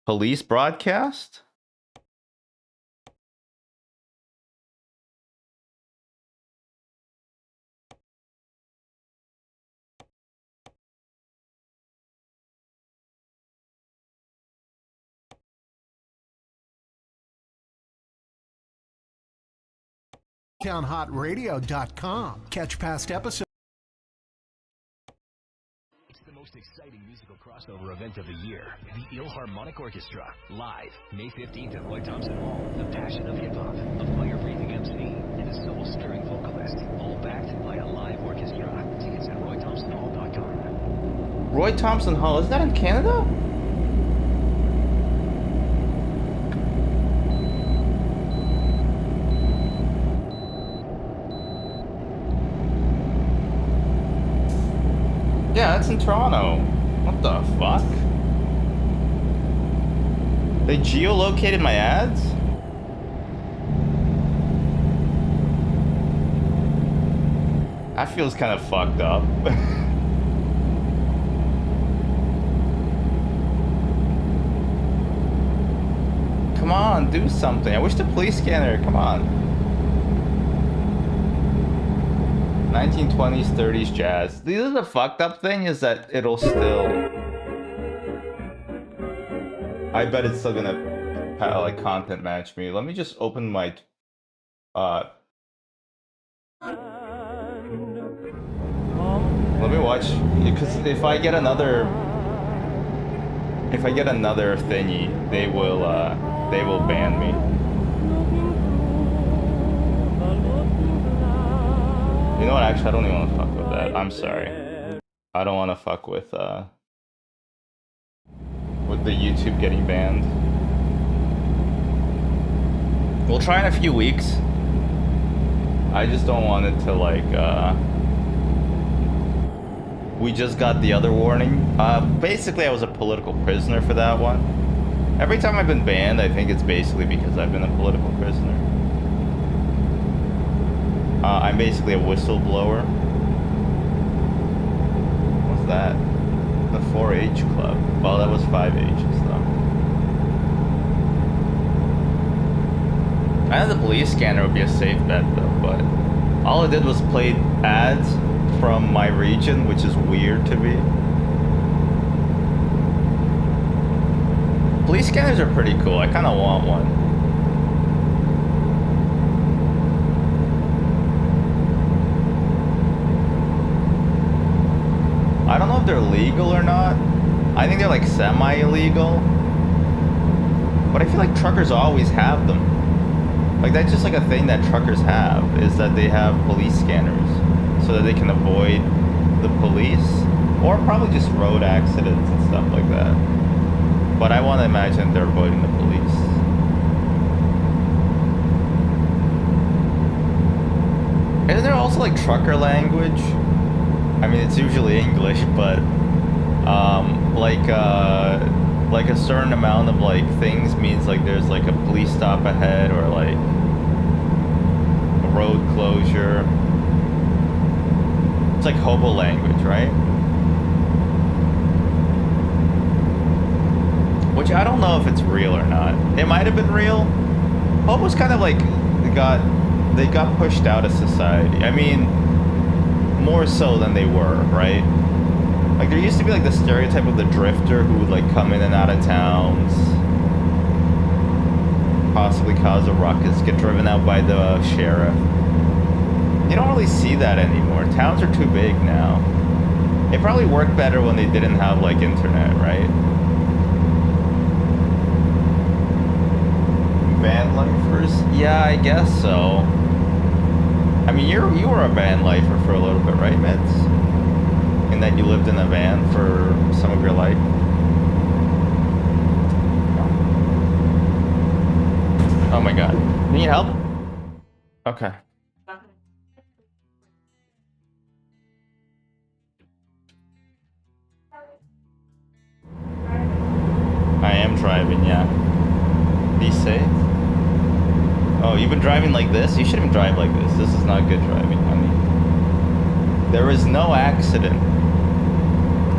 police broadcast? townhotradio.com. Catch past episodes. It's the most exciting musical crossover event of the year. The Philharmonic Orchestra, live, May 15th at Roy Thompson Hall. The passion of hip-hop, a fire-breathing MC, and a soul-stirring vocalist. All backed by a live orchestra. Tickets at RoyThompsonHall.com. Roy Thompson Hall, is that in Canada? Yeah, that's in Toronto. What the fuck? They geolocated my ads? That feels kind of fucked up. Come on, do something. I wish the police scanner, come on. 1920s, 30s jazz. This is the fucked up thing is that it'll still... I bet it's still gonna like content match me. Let me just open my let me watch, because if I get another thingy, they will ban me. You know what, actually I don't even want to fuck with that. I'm sorry. I don't want to fuck with the YouTube getting banned. We'll try in a few weeks. I just don't want it to like we just got the other warning. Basically I was a political prisoner for that one. Every time I've been banned, I think it's basically because I've been a political prisoner. I'm basically a whistleblower. What's that? The 4-H club. Well, that was 5-H's though. I know the police scanner would be a safe bet though, but all it did was play ads from my region, which is weird to me. Police scanners are pretty cool. I kind of want one. I don't know if they're legal or not. I think they're like semi-illegal. But I feel like truckers always have them. Like that's just like a thing that truckers have, is that they have police scanners so that they can avoid the police, or probably just road accidents and stuff like that. But I want to imagine they're avoiding the police. Isn't there also like trucker language? I mean, it's usually English, but like a certain amount of like things means like there's like a police stop ahead, or like a road closure. It's like hobo language, right? Which I don't know if it's real or not. It might have been real. Hobo's kind of like they got pushed out of society. I mean, more so than they were, right? Like there used to be like the stereotype of the drifter who would like come in and out of towns, possibly cause a ruckus, get driven out by the sheriff. You don't really see that anymore. Towns are too big now. It probably worked better when they didn't have like internet, right? Van lifers? Yeah, I guess so. I mean, you were a van lifer for a little bit, right, Mids? In that you lived in a van for some of your life. Oh my god. You need help? Okay. I am driving, yeah. Be safe. Oh, you've been driving like this? You shouldn't drive like this. This is not good driving, honey. There is no accident.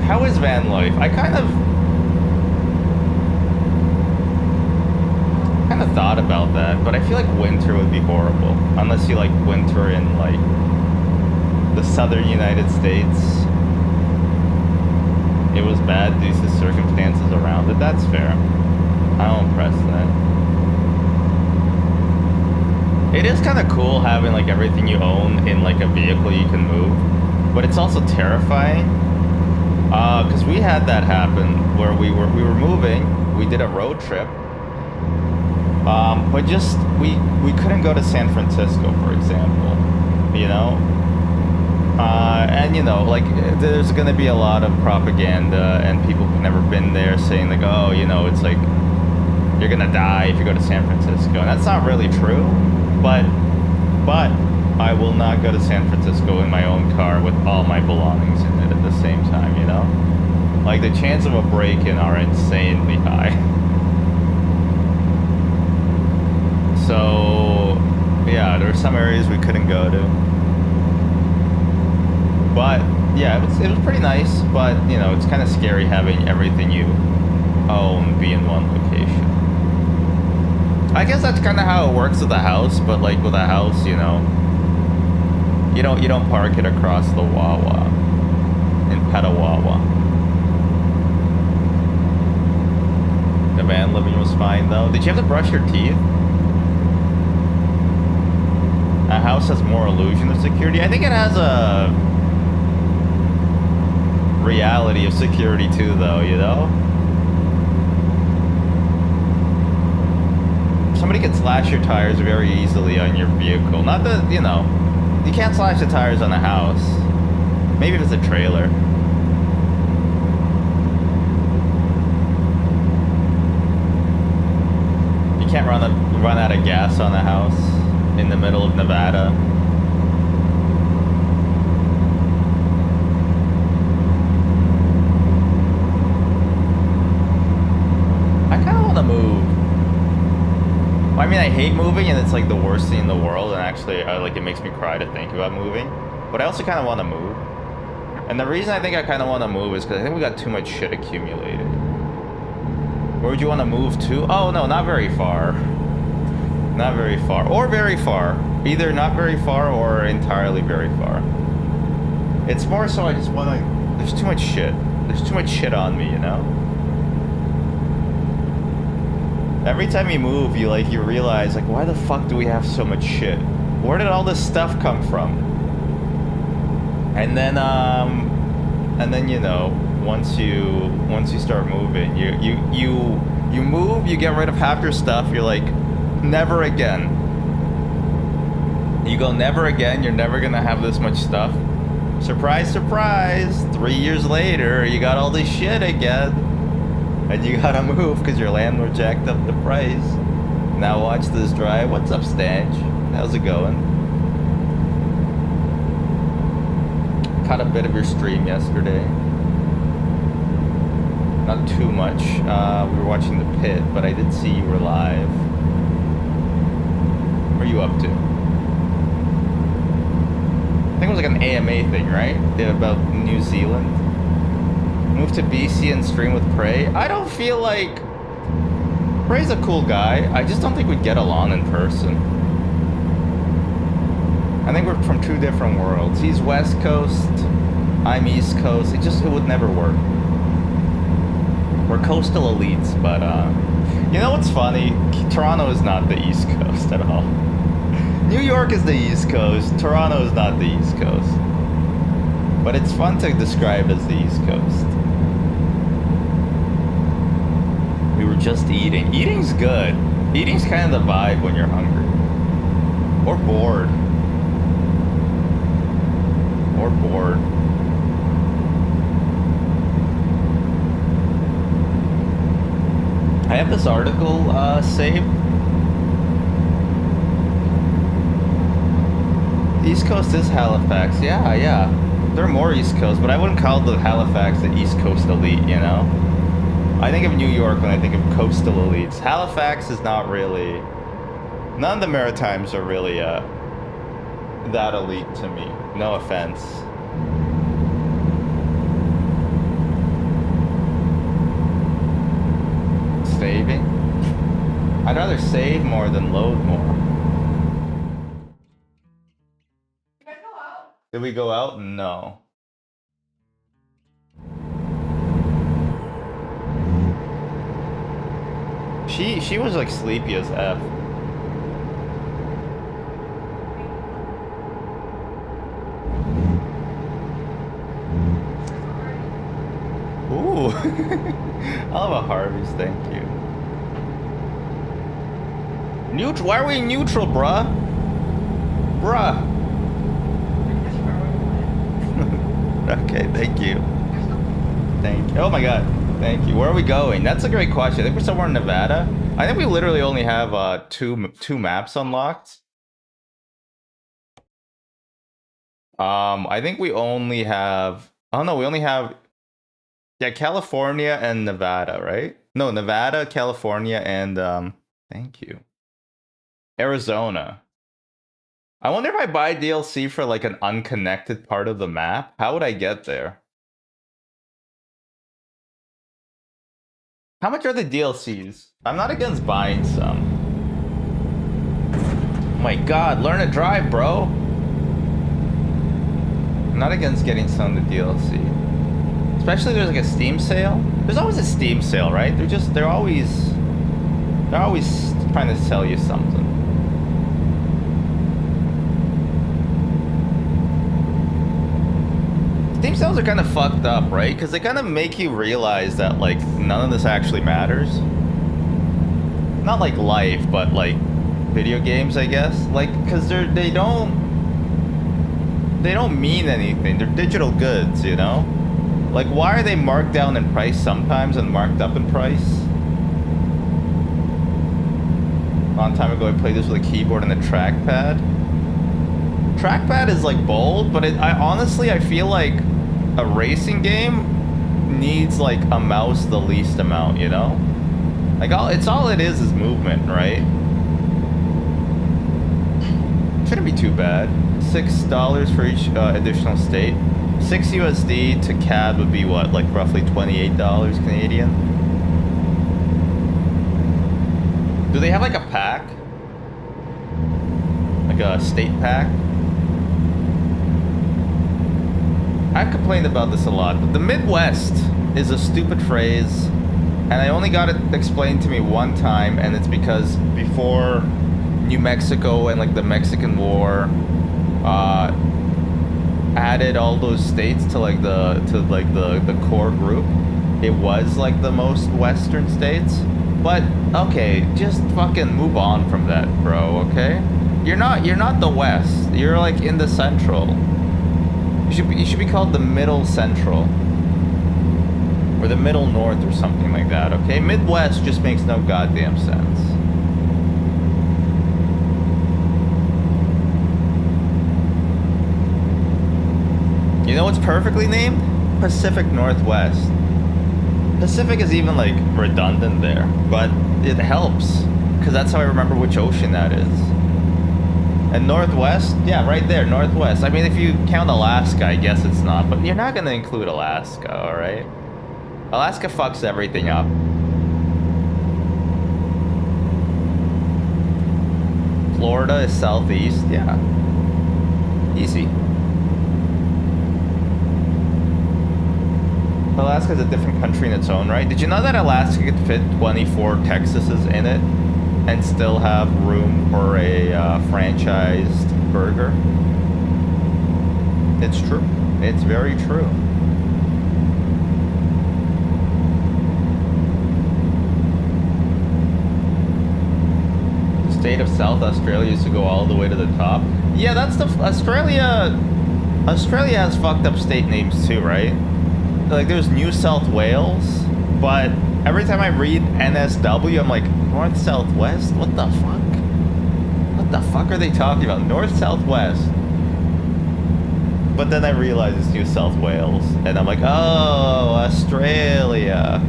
How is van life? I kind of thought about that, but I feel like winter would be horrible. Unless you like winter in like the southern United States. It was bad due to circumstances around it. That's fair. I don't press that. It is kind of cool having like everything you own in like a vehicle you can move, but it's also terrifying. Because we had that happen where we were moving. We did a road trip, but just we couldn't go to San Francisco, for example. You know, and you know, like there's gonna be a lot of propaganda and people who've never been there saying like, oh, you know, it's like you're gonna die if you go to San Francisco, and that's not really true. But But I will not go to San Francisco in my own car with all my belongings in it at the same time, you know? Like, the chance of a break-in are insanely high. So, yeah, there were some areas we couldn't go to. But, yeah, it was pretty nice, but, you know, it's kind of scary having everything you own be in one location. I guess that's kind of how it works with a house, but, like, with a house, you know, you don't park it across the Wawa in Petawawa. The van living was fine, though. Did you have to brush your teeth? A house has more illusion of security. I think it has a reality of security too, though, you know? Somebody could slash your tires very easily on your vehicle. Not that, you know, you can't slash the tires on a house. Maybe if it's a trailer. You can't run out of gas on a house in the middle of Nevada. I kind of want to move. Well, I mean, I hate moving, and it's like the worst thing in the world, and actually, like, it makes me cry to think about moving. But I also kind of want to move. And the reason I think I kind of want to move is because I think we got too much shit accumulated. Where would you want to move to? Oh, no, not very far. Not very far. Or very far. Either not very far or entirely very far. It's more so I just want to... There's too much shit. There's too much shit on me, you know? Every time you move, you realize, like, why the fuck do we have so much shit? Where did all this stuff come from? And then, you know, once you start moving, you move, you get rid of half your stuff, you're like, never again. You go, never again, you're never gonna have this much stuff. Surprise, surprise, 3 years later, you got all this shit again. And you gotta move because your landlord jacked up the price. Now watch this drive. What's up, Stanch? How's it going? Caught a bit of your stream yesterday. Not too much. We were watching The Pit, but I did see you were live. What are you up to? I think it was like an AMA thing, right? About New Zealand. Move to BC and stream with Prey. I don't feel like... Prey's a cool guy. I just don't think we'd get along in person. I think we're from two different worlds. He's West Coast. I'm East Coast. It would never work. We're coastal elites, but, you know what's funny? Toronto is not the East Coast at all. New York is the East Coast. Toronto is not the East Coast. But it's fun to describe as the East Coast. We were just eating. Eating's good. Eating's kind of the vibe when you're hungry. Or bored. Or bored. I have this article saved. East Coast is Halifax. Yeah. They're more East Coast, but I wouldn't call the Halifax the East Coast elite, you know? I think of New York when I think of coastal elites. Halifax is not really... None of the Maritimes are really that elite to me. No offense. Saving? I'd rather save more than load more. Did we go out? No. She was like sleepy as F. Ooh. I'll have a Harvey's, thank you. Neutral? Why are we neutral, bruh? Bruh. Okay, thank you. Thank you. Oh my god. Thank you. Where are we going? That's a great question. I think we're somewhere in Nevada. I think we literally only have two maps unlocked. I think we only have. Oh no, we only have. Yeah, California and Nevada, right? No, Nevada, California, and thank you. Arizona. I wonder if I buy DLC for like an unconnected part of the map, how would I get there? How much are the DLCs? I'm not against buying some. Oh my god, learn to drive, bro. I'm not against getting some of the DLC. Especially if there's like a Steam sale. There's always a Steam sale, right? They're always trying to sell you something. Steam sales are kind of fucked up, right? Because they kind of make you realize that like none of this actually matters. Not like life, but like video games, I guess. Like, because they don't mean anything. They're digital goods, you know. Like, why are they marked down in price sometimes and marked up in price? A long time ago, I played this with a keyboard and a trackpad. Trackpad is like bold, but I feel like a racing game needs like a mouse the least amount, you know? Like all it is movement, right? Shouldn't be too bad. $6 for each additional state. 6 USD to CAD would be what, like roughly $28 Canadian? Do they have like a pack? Like a state pack? I've complained about this a lot, but the Midwest is a stupid phrase, and I only got it explained to me one time, and it's because before New Mexico and like the Mexican War added all those states to the core group, it was like the most western states. But okay, just fucking move on from that, bro, okay? You're not the West. You're like in the Central. You should be called the Middle Central. Or the Middle North or something like that, okay? Midwest just makes no goddamn sense. You know what's perfectly named? Pacific Northwest. Pacific is even like redundant there, but it helps because that's how I remember which ocean that is. And Northwest, yeah, right there, Northwest. I mean, if you count Alaska, I guess it's not, but you're not gonna include Alaska, all right? Alaska fucks everything up. Florida is southeast, yeah. Easy. Alaska's a different country in its own right. Did you know that Alaska could fit 24 Texases in it and still have room for a franchised burger? It's true. It's very true. The state of South Australia used to go all the way to the top. Yeah, that's the Australia has fucked up state names too, right? Like there's New South Wales, but every time I read NSW, I'm like, North Southwest? What the fuck? What the fuck are they talking about? North Southwest. But then I realize it's New South Wales, and I'm like, oh, Australia.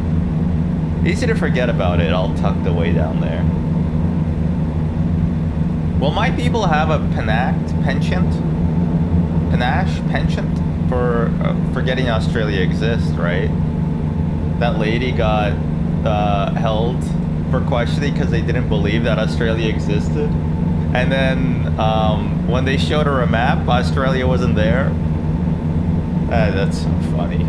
Easy to forget about it, all tucked away down there. Will my people have a penchant for forgetting Australia exists, right? That lady got held for questioning because they didn't believe that Australia existed. And then when they showed her a map, Australia wasn't there. That's so funny.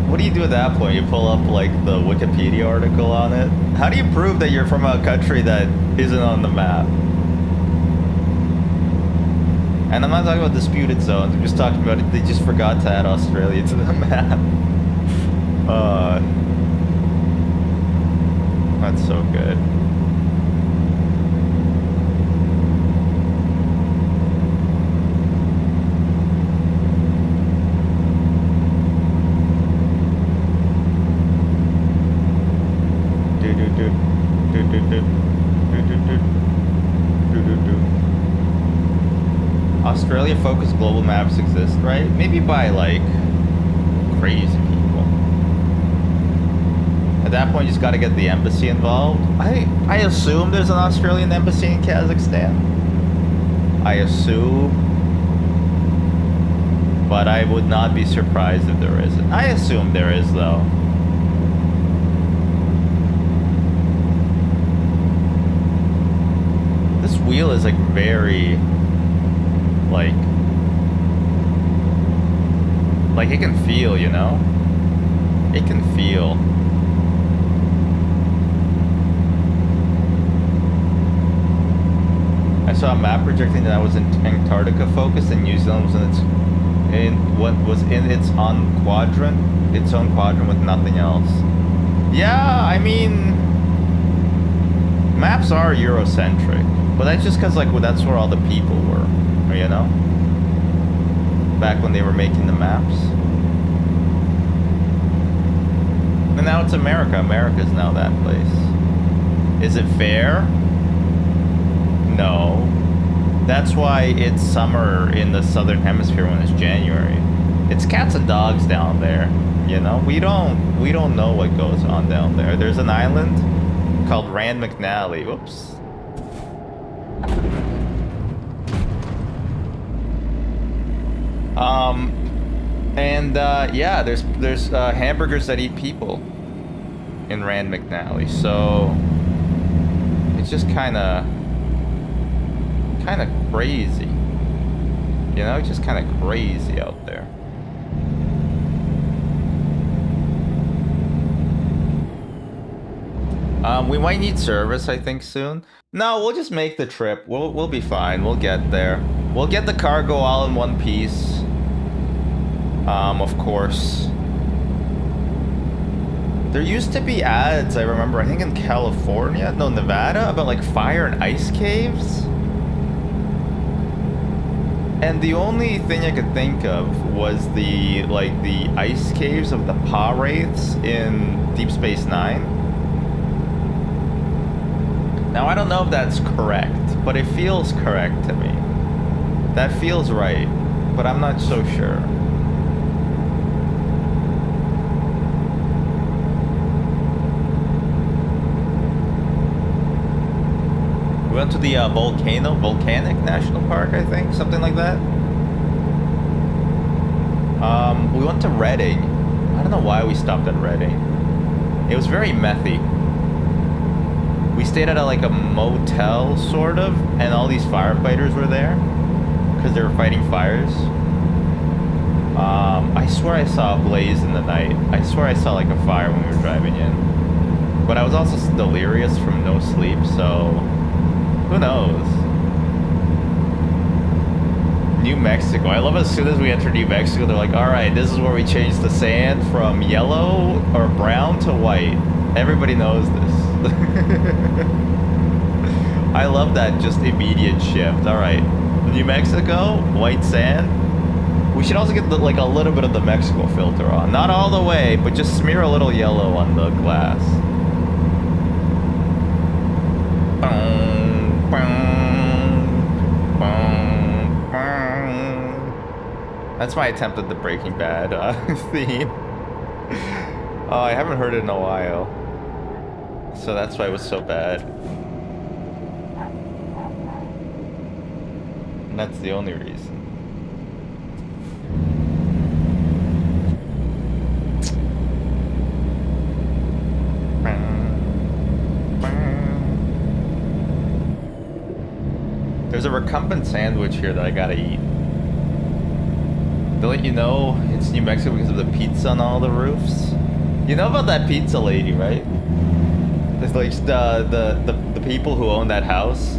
What do you do at that point? You pull up like the Wikipedia article on it? How do you prove that you're from a country that isn't on the map? And I'm not talking about disputed zones, I'm just talking about it. They just forgot to add Australia to the map. That's so good. Do, do, do. Do, do, do. Do, do, do. Australia-focused global maps exist, right? Maybe by, like, crazy people. At that point, you just gotta get the embassy involved. I assume there's an Australian embassy in Kazakhstan. I assume. But I would not be surprised if there isn't. I assume there is, though. This wheel is, like, very... Like it can feel, you know? It can feel. I saw a map projecting that was in Antarctica focused and New Zealand was in its own quadrant with nothing else. Yeah, I mean, maps are Eurocentric, but that's just because like that's where all the people were, you know? Back when they were making the maps. And now it's America. America's now that place. Is it fair? No. That's why it's summer in the southern hemisphere when it's January. It's cats and dogs down there, you know? We don't know what goes on down there. There's an island called Rand McNally. Whoops. Yeah, there's hamburgers that eat people in Rand McNally, so it's just kind of crazy, you know, just kind of crazy out there. We might need service, I think, soon. No, we'll just make the trip. We'll be fine. We'll get there. We'll get the cargo all in one piece. Of course. There used to be ads, I remember, I think in California, no, Nevada, about like fire and ice caves. And the only thing I could think of was the ice caves of the Pa Wraiths in Deep Space Nine. Now, I don't know if that's correct, but it feels correct to me. That feels right, but I'm not so sure. We went to the Volcanic National Park, I think, something like that. We went to Reading. I don't know why we stopped at Reading. It was very methy. We stayed at a motel, sort of, and all these firefighters were there because they were fighting fires. I swear I saw a blaze in the night. I swear I saw a fire when we were driving in. But I was also delirious from no sleep, so who knows? New Mexico. I love as soon as we enter New Mexico, they're like, all right, this is where we change the sand from yellow or brown to white. Everybody knows this. I love that just immediate shift. All right, New Mexico, white sand. We should also get a little bit of the Mexico filter on. Not all the way, but just smear a little yellow on the glass. That's my attempt at the Breaking Bad theme. Oh, I haven't heard it in a while. So that's why it was so bad. And that's the only reason. There's a recumbent sandwich here that I gotta eat. They'll let you know it's New Mexico because of the pizza on all the roofs. You know about that pizza lady, right? It's like the people who own that house.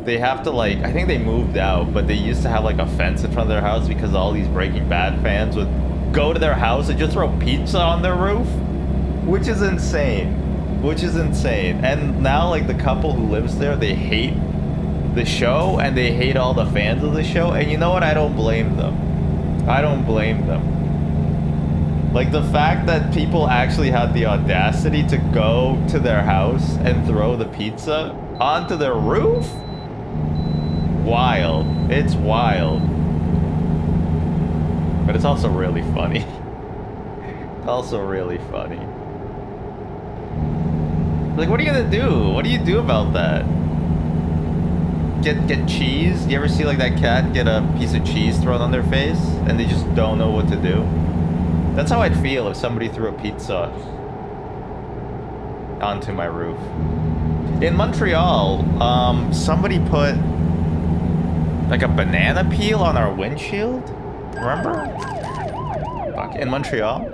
They have to I think they moved out, but they used to have a fence in front of their house because all these Breaking Bad fans would go to their house and just throw pizza on their roof, which is insane. And now the couple who lives there, they hate the show and they hate all the fans of the show. And you know what? I don't blame them. Like, the fact that people actually had the audacity to go to their house and throw the pizza onto their roof? Wild. It's wild. But it's also really funny. It's also really funny. Like, what are you gonna do? What do you do about that? Get cheese? You ever see like that cat get a piece of cheese thrown on their face and they just don't know what to do? That's how I'd feel if somebody threw a pizza onto my roof. In Montreal, somebody put like a banana peel on our windshield. Remember? Fuck. In Montreal?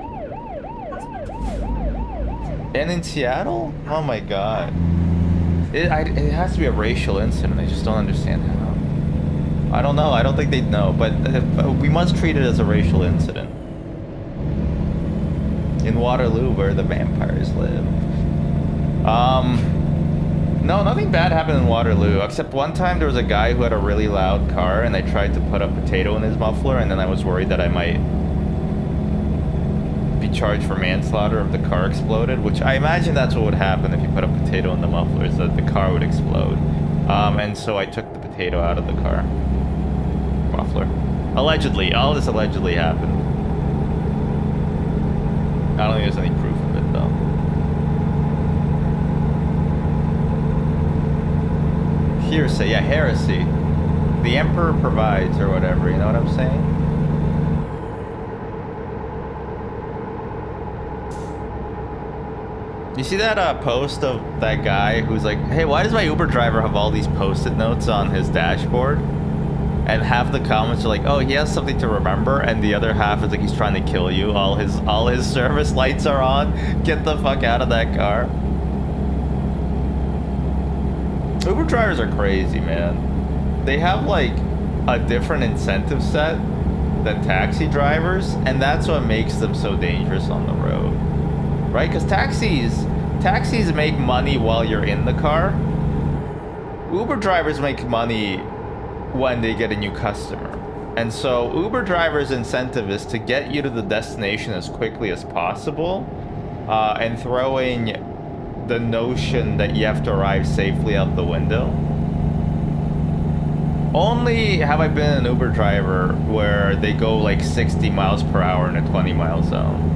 And in Seattle? Oh my god. It has to be a racial incident. I just don't understand how. I don't know. I don't think they'd know. But we must treat it as a racial incident. In Waterloo, where the vampires live. No, nothing bad happened in Waterloo. Except one time there was a guy who had a really loud car and I tried to put a potato in his muffler and then I was worried that I might be charged for manslaughter if the car exploded, which I imagine that's what would happen if you put a potato in the muffler, is that the car would explode. And so I took the potato out of the car muffler. Allegedly. All this allegedly happened. I don't think there's any proof of it, though. Hearsay. Yeah, heresy. The emperor provides, or whatever, you know what I'm saying? You see that post of that guy who's like, hey, why does my Uber driver have all these post-it notes on his dashboard? And half the comments are like, oh, he has something to remember, and the other half is like he's trying to kill you. All his service lights are on. Get the fuck out of that car. Uber drivers are crazy, man. They have like a different incentive set than taxi drivers, and that's what makes them so dangerous on the road. Right? Because taxis make money while you're in the car. Uber drivers make money when they get a new customer. And so Uber drivers' incentive is to get you to the destination as quickly as possible, and throwing the notion that you have to arrive safely out the window. Only have I been an Uber driver where they go like 60 miles per hour in a 20-mile zone.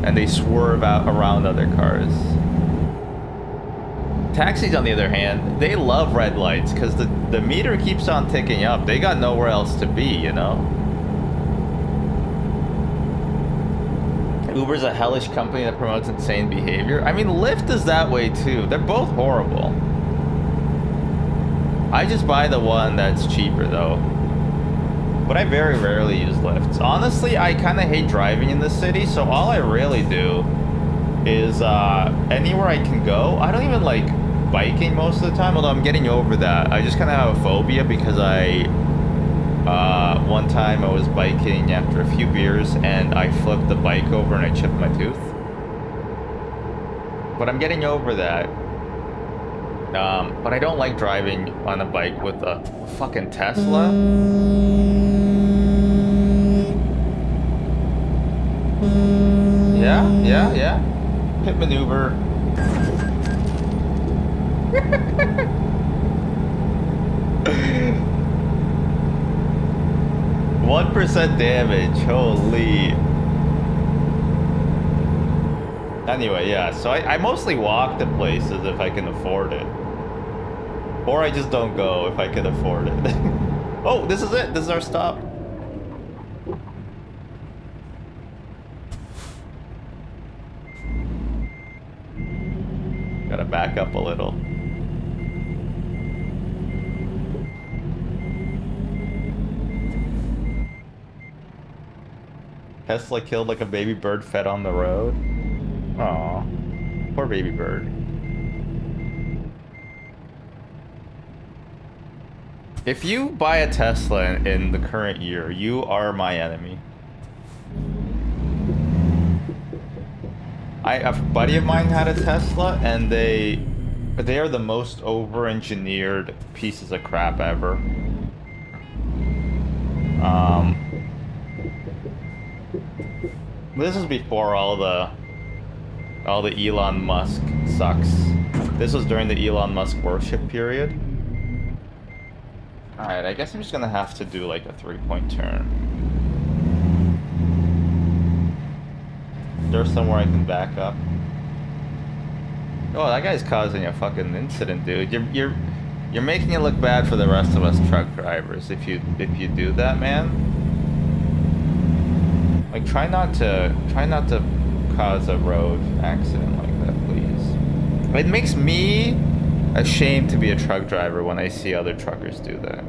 And they swerve out around other cars. Taxis, on the other hand, they love red lights because the meter keeps on ticking up. They got nowhere else to be, you know? Uber's a hellish company that promotes insane behavior. I mean, Lyft is that way too. They're both horrible. I just buy the one that's cheaper though. But I very rarely use Lyft. Honestly, I kind of hate driving in the city, so all I really do is anywhere I can go. I don't even like biking most of the time, although I'm getting over that. I just kind of have a phobia because one time I was biking after a few beers and I flipped the bike over and I chipped my tooth. But I'm getting over that. But I don't like driving on a bike with a fucking Tesla. Yeah. Pit maneuver. 1% damage. Holy. Anyway, yeah. So I mostly walk to places if I can afford it. Or I just don't go if I can afford it. Oh, this is it. This is our stop. Gotta back up a little. Tesla killed like a baby bird fed on the road. Aw, poor baby bird. If you buy a Tesla in the current year, you are my enemy. A buddy of mine had a Tesla, and they are the most over-engineered pieces of crap ever. This is before all the Elon Musk sucks. This was during the Elon Musk worship period. Alright, I guess I'm just gonna have to do like a 3-point turn. There's somewhere I can back up. Oh, that guy's causing a fucking incident, dude. You're making it look bad for the rest of us truck drivers if you do that, man. Like try not to cause a road accident like that, please. It makes me ashamed to be a truck driver when I see other truckers do that.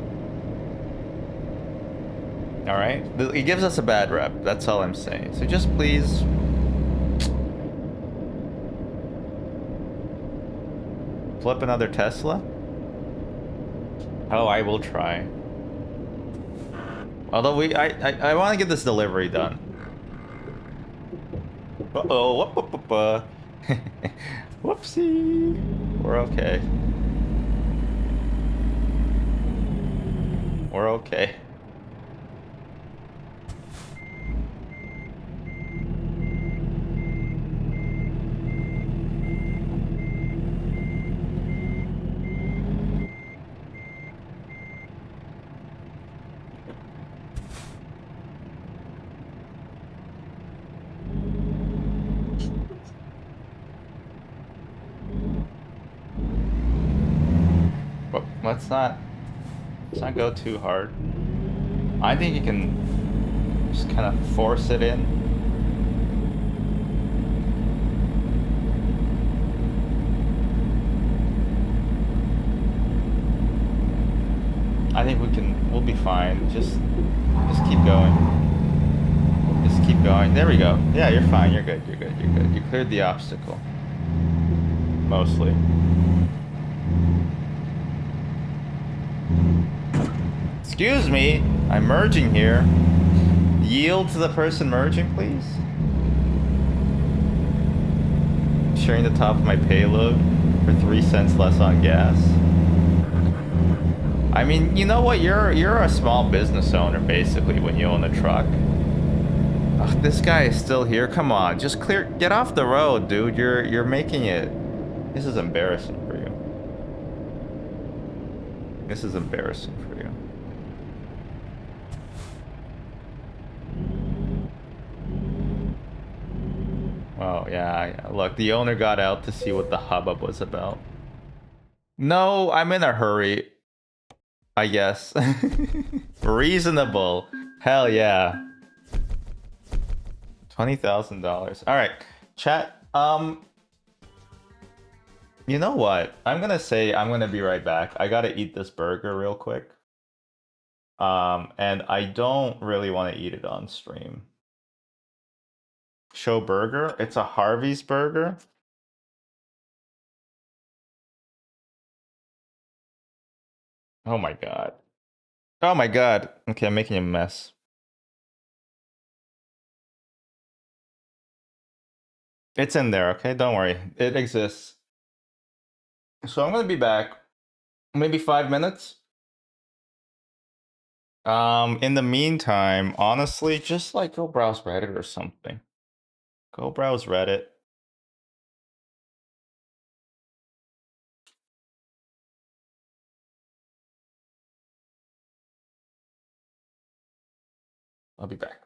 All right? It gives us a bad rep. That's all I'm saying. So just please flip another Tesla. Oh, I will try. Although I want to get this delivery done. Uh-oh. Whoopsie. We're okay. We're okay. But let's not go too hard. I think you can just kind of force it in. I think we'll be fine. Just keep going. Just keep going. There we go. Yeah, you're fine. You're good. You're good. You're good. You cleared the obstacle. Mostly. Excuse me, I'm merging here. Yield to the person merging, please. Sharing the top of my payload for 3 cents less on gas. I mean, you know what? You're a small business owner basically when you own a truck. Ugh, this guy is still here. Come on, just get off the road, dude. You're making it. This is embarrassing for you. This is embarrassing for you. Oh, yeah. Look, the owner got out to see what the hubbub was about. No, I'm in a hurry. I guess. Reasonable. Hell yeah. $20,000. All right. Chat. You know what? I'm going to say I'm going to be right back. I got to eat this burger real quick. And I don't really want to eat it on stream. Show burger. It's a Harvey's burger. Oh my god. Oh my god. Okay, I'm making a mess. It's in there, okay? Don't worry. It exists. So I'm gonna be back. Maybe 5 minutes. In the meantime, honestly, just like go browse Reddit or something. Go browse Reddit. I'll be back.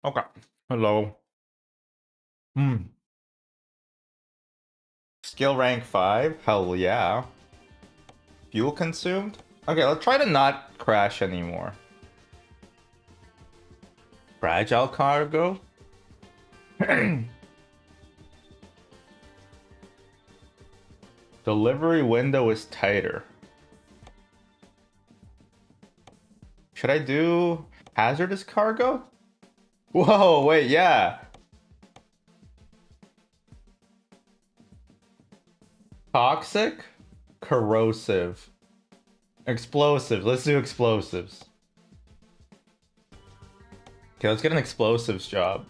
Okay. Hello. Hmm. Skill rank 5? Hell yeah. Fuel consumed? Okay, let's try to not crash anymore. Fragile cargo? Delivery window is tighter. Should I do hazardous cargo? Whoa, wait, yeah. Toxic? Corrosive. Explosives. Let's do explosives. Okay, let's get an explosives job.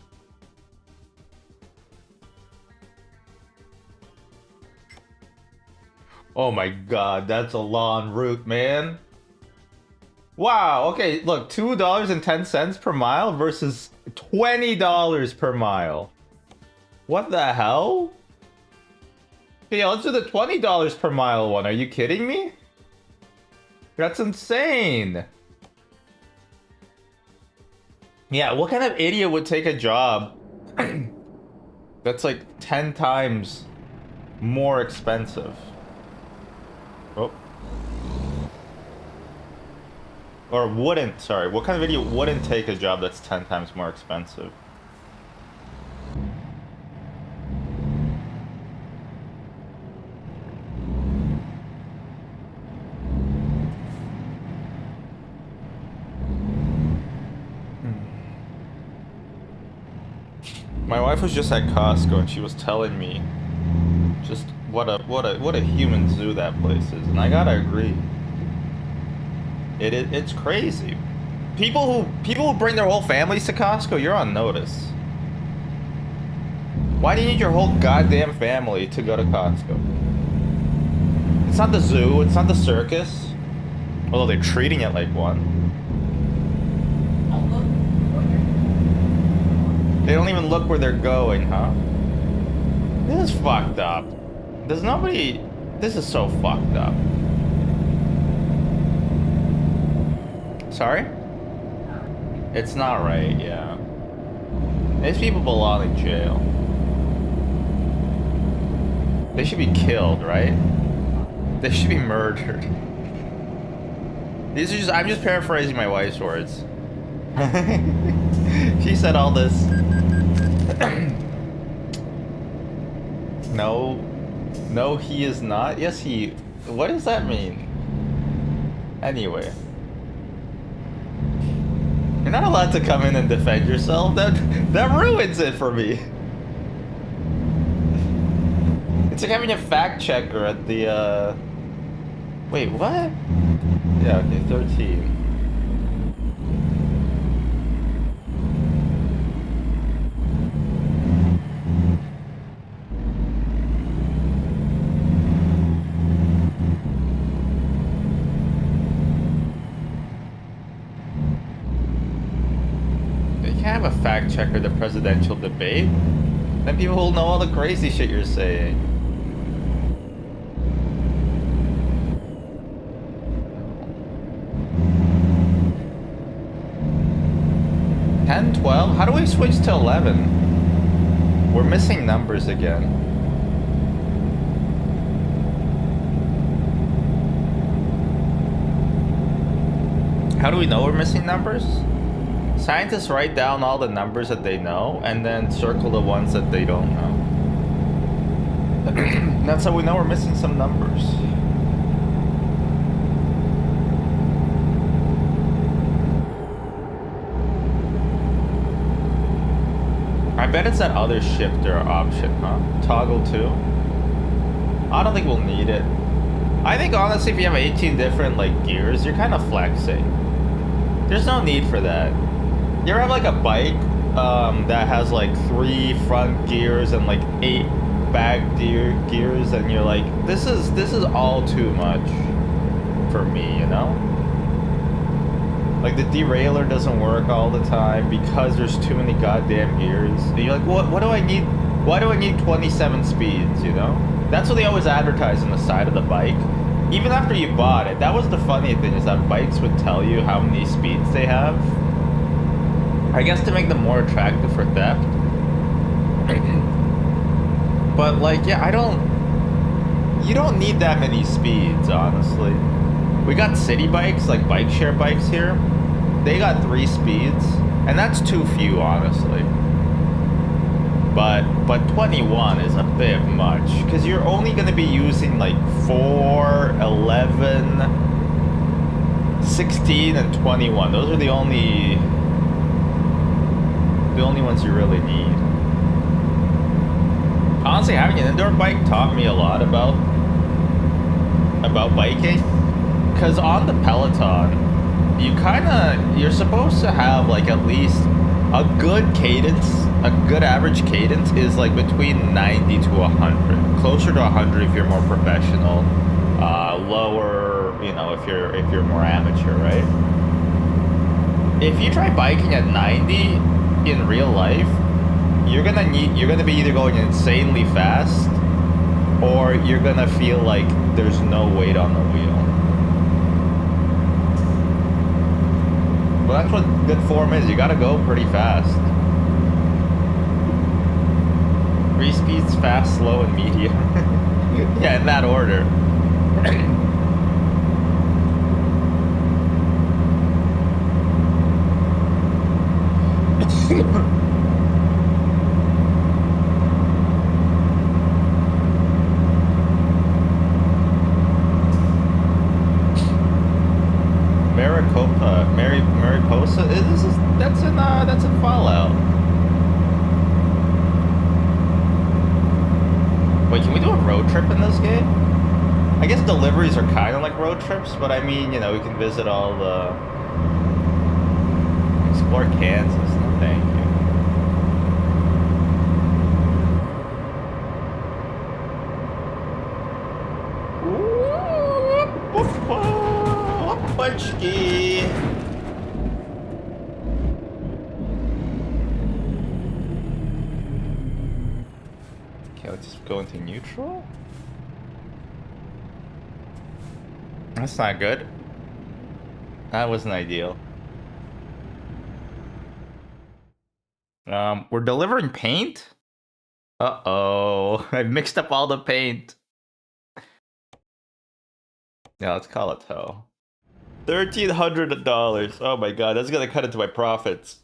Oh my god, that's a long route, man. Wow, okay, look, $2.10 per mile versus $20 per mile. What the hell? Yeah, let's do the $20 per mile one. Are you kidding me? That's insane. Yeah, what kind of idiot would take a job that's like 10 times more expensive? Oh. Or wouldn't, sorry. What kind of idiot wouldn't take a job that's 10 times more expensive? My wife was just at Costco and she was telling me just what a human zoo that place is, and I gotta agree. It's crazy. People who bring their whole families to Costco, you're on notice. Why do you need your whole goddamn family to go to Costco? It's not the zoo, it's not the circus. Although they're treating it like one. They don't even look where they're going, huh? This is fucked up. There's nobody... This is so fucked up. Sorry? It's not right, yeah. These people belong in jail. They should be killed, right? They should be murdered. These are just... I'm just paraphrasing my wife's words. She said all this. No, he is not. Yes, he... What does that mean? Anyway. You're not allowed to come in and defend yourself. That ruins it for me. It's like having a fact checker at the, Wait, what? Yeah, okay, 13. Have a fact checker the presidential debate, then people will know all the crazy shit you're saying. $10, $12? How do we switch to 11? We're missing numbers again. How do we know we're missing numbers? Scientists write down all the numbers that they know and then circle the ones that they don't know. That's how we know we're missing some numbers. I bet it's that other shifter option, huh? Toggle 2. I don't think we'll need it. I think honestly if you have 18 different like gears, you're kind of flexing. There's no need for that. You ever have like a bike that has like 3 front gears and like 8 back gears, and you're like, this is all too much for me, you know? Like the derailleur doesn't work all the time because there's too many goddamn gears. And you're like, what do I need? Why do I need 27 speeds, you know? That's what they always advertise on the side of the bike. Even after you bought it, that was the funny thing, is that bikes would tell you how many speeds they have. I guess to make them more attractive for theft. But like, yeah, you don't need that many speeds, honestly. We got city bikes, like bike share bikes here. They got 3 speeds, and that's too few, honestly. But 21 is a bit much, because you're only going to be using like 4, 11, 16, and 21. Those are the only ones you really need. Honestly, having an indoor bike taught me a lot about biking, because on the Peloton, you're supposed to have like at least a good cadence. A good average cadence is like between 90 to 100, closer to 100 if you're more professional, lower, you know, if you're more amateur, right? If you try biking at 90 in real life, you're gonna be either going insanely fast, or you're gonna feel like there's no weight on the wheel. Well, that's what good form is. You gotta go pretty fast. 3 speeds: fast, slow, and medium. Yeah, in that order. Mariposa? That's in Fallout. Wait, can we do a road trip in this game? I guess deliveries are kind of like road trips, but I mean, you know, we can visit all the... Explore Kansas, no thank you. Punchki! Okay, let's just go into neutral. That's not good. That wasn't ideal. We're delivering paint? Uh-oh. I mixed up all the paint. Yeah, let's call it tow. $1,300. Oh my god, that's gonna cut into my profits.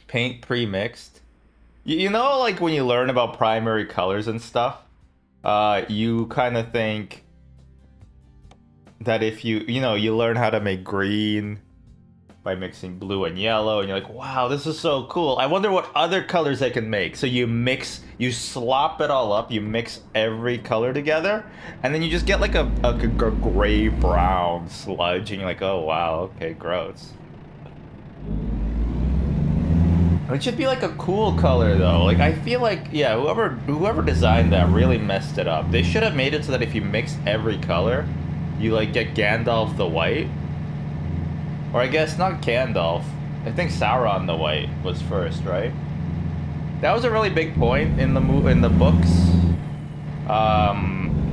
Paint pre-mixed. You know, like when you learn about primary colors and stuff, you kind of think that if you learn how to make green by mixing blue and yellow, and you're like, wow, this is so cool. I wonder what other colors I can make. So you slop it all up, you mix every color together, and then you just get like a gray brown sludge, and you're like, oh wow, okay, gross. It should be like a cool color though. Like I feel like, yeah, whoever designed that really messed it up. They should have made it so that if you mix every color, you like get Gandalf the White. Or I guess not Gandalf. I think Sauron the White was first, right? That was a really big point in the books,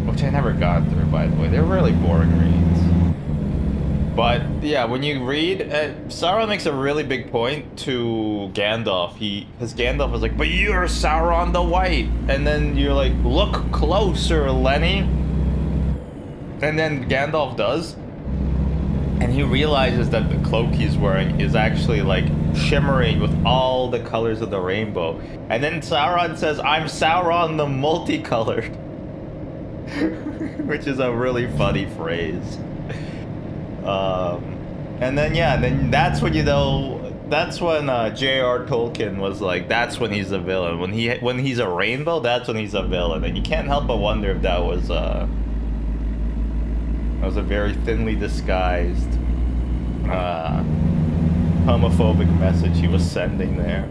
which I never got through, by the way. They're really boring reads. But yeah, when you read, Sauron makes a really big point to Gandalf. Because Gandalf was like, "But you're Sauron the White," and then you're like, "Look closer, Lenny." And then Gandalf does. And he realizes that the cloak he's wearing is actually like shimmering with all the colors of the rainbow. And then Sauron says, "I'm Sauron the multicolored." Which is a really funny phrase. And then yeah, then that's when that's when J.R. Tolkien was like, that's when he's a villain. When he's a rainbow, that's when he's a villain. And you can't help but wonder if that was a very thinly disguised homophobic message he was sending there.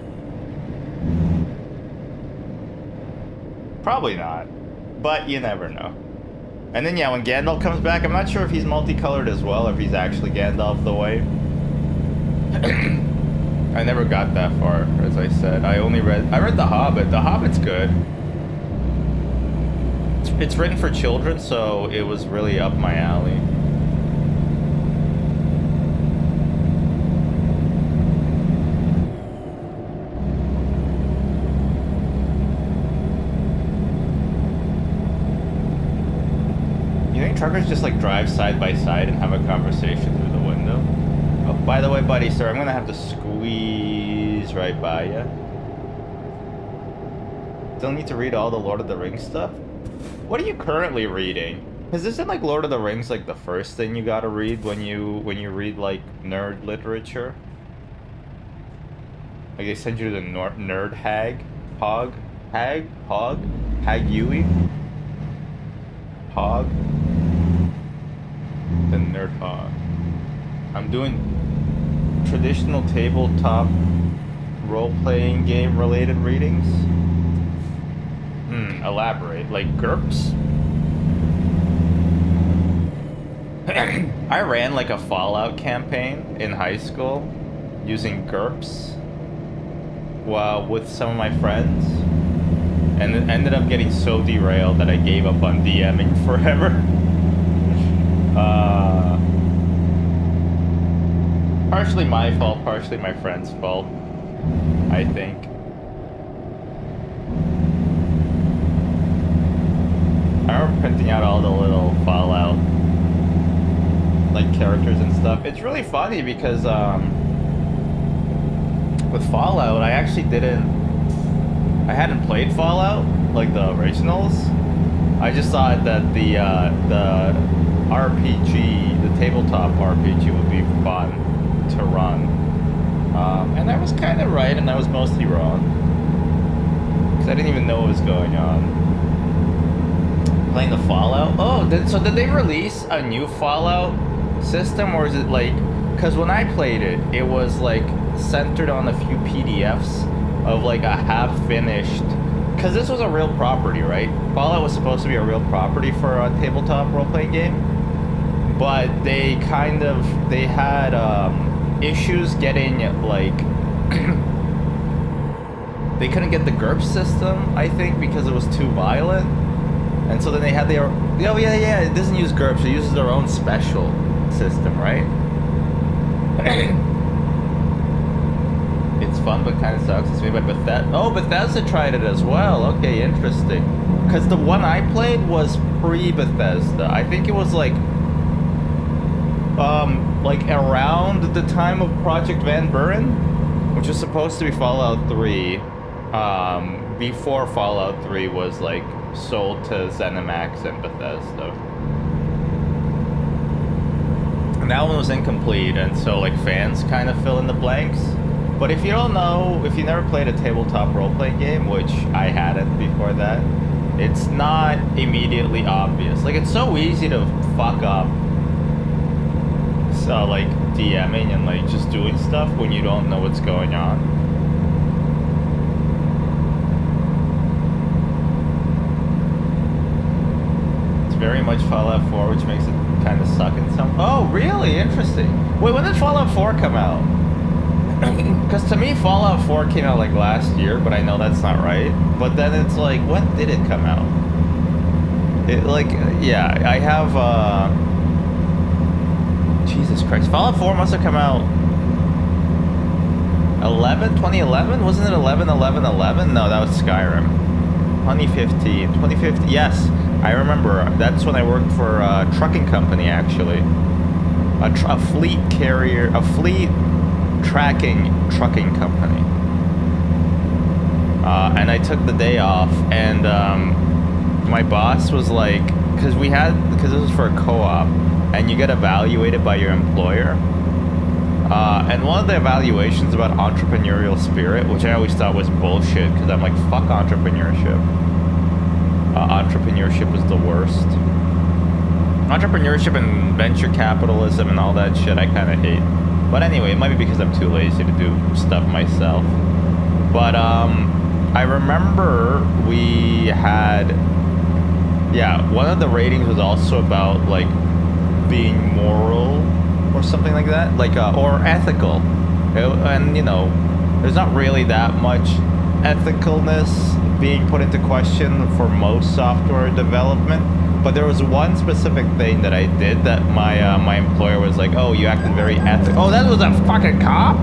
Probably not, but you never know. And then yeah, when Gandalf comes back, I'm not sure if he's multicolored as well, or if he's actually Gandalf the White. I never got that far, as I said. I read The Hobbit. The Hobbit's good. It's written for children, so it was really up my alley. think truckers just like drive side by side and have a conversation through the window. Oh, by the way, buddy, sir, I'm gonna have to squeeze right by you. Still need to read all the Lord of the Rings stuff? What are you currently reading? Because isn't like Lord of the Rings like the first thing you gotta read when you read like nerd literature? Like they send you to the nerd hag? Hog? Hag? Hog? Hag-Yui? Hog? The nerd hog. I'm doing traditional tabletop role-playing game related readings. Elaborate. Like GURPS? I ran like a Fallout campaign in high school using GURPS with some of my friends, and it ended up getting so derailed that I gave up on DMing forever. Partially my fault, partially my friend's fault, I think. I remember printing out all the little Fallout like characters and stuff. It's really funny because with Fallout, I actually hadn't played Fallout like the originals. I just thought that the RPG, the tabletop RPG, would be fun to run, and I was kind of right, and I was mostly wrong because I didn't even know what was going on. Playing the Fallout. Oh, so did they release a new Fallout system, or is it like? Because when I played it, it was like centered on a few PDFs of like a half-finished. Because this was a real property, right? Fallout was supposed to be a real property for a tabletop role-playing game, but they had issues getting like they couldn't get the GURPS system, I think, because it was too violent, and so then they had their it doesn't use GURPS, it uses their own special system, right? It's fun, but kind of sucks. It's made by Bethesda. Oh, Bethesda tried it as well. Okay, interesting. Because the one I played was pre-Bethesda. I think it was like around the time of Project Van Buren, which was supposed to be Fallout 3. Before Fallout 3 was like sold to ZeniMax and Bethesda. And that one was incomplete, and so like fans kind of fill in the blanks. But if you don't know, if you never played a tabletop role-playing game, which I hadn't before that, it's not immediately obvious. Like, it's so easy to fuck up, so like DMing and like just doing stuff when you don't know what's going on. It's very much Fallout 4, which makes it kind of suck in some. Oh, really? Interesting. Wait, when did Fallout 4 come out? Because to me, Fallout 4 came out like last year, but I know that's not right. But then it's like, when did it come out? It like, yeah, I have, Jesus Christ. Fallout 4 must have come out 2011? Wasn't it 11? No, that was Skyrim. 2015, yes. I remember, that's when I worked for a trucking company, actually. A fleet carrier, a fleet tracking trucking company, and I took the day off, and my boss was like, because this was for a co-op, and you get evaluated by your employer, and one of the evaluations about entrepreneurial spirit, which I always thought was bullshit, because I'm like, fuck entrepreneurship. Entrepreneurship is the worst. Entrepreneurship and venture capitalism and all that shit I kind of hate. But anyway, it might be because I'm too lazy to do stuff myself. But I remember we had, one of the ratings was also about like being moral or something like that, like or ethical. And you know, there's not really that much ethicalness being put into question for most software development. But there was one specific thing that I did that my employer was like, "Oh, you acted very ethical." Oh, that was a fucking cop?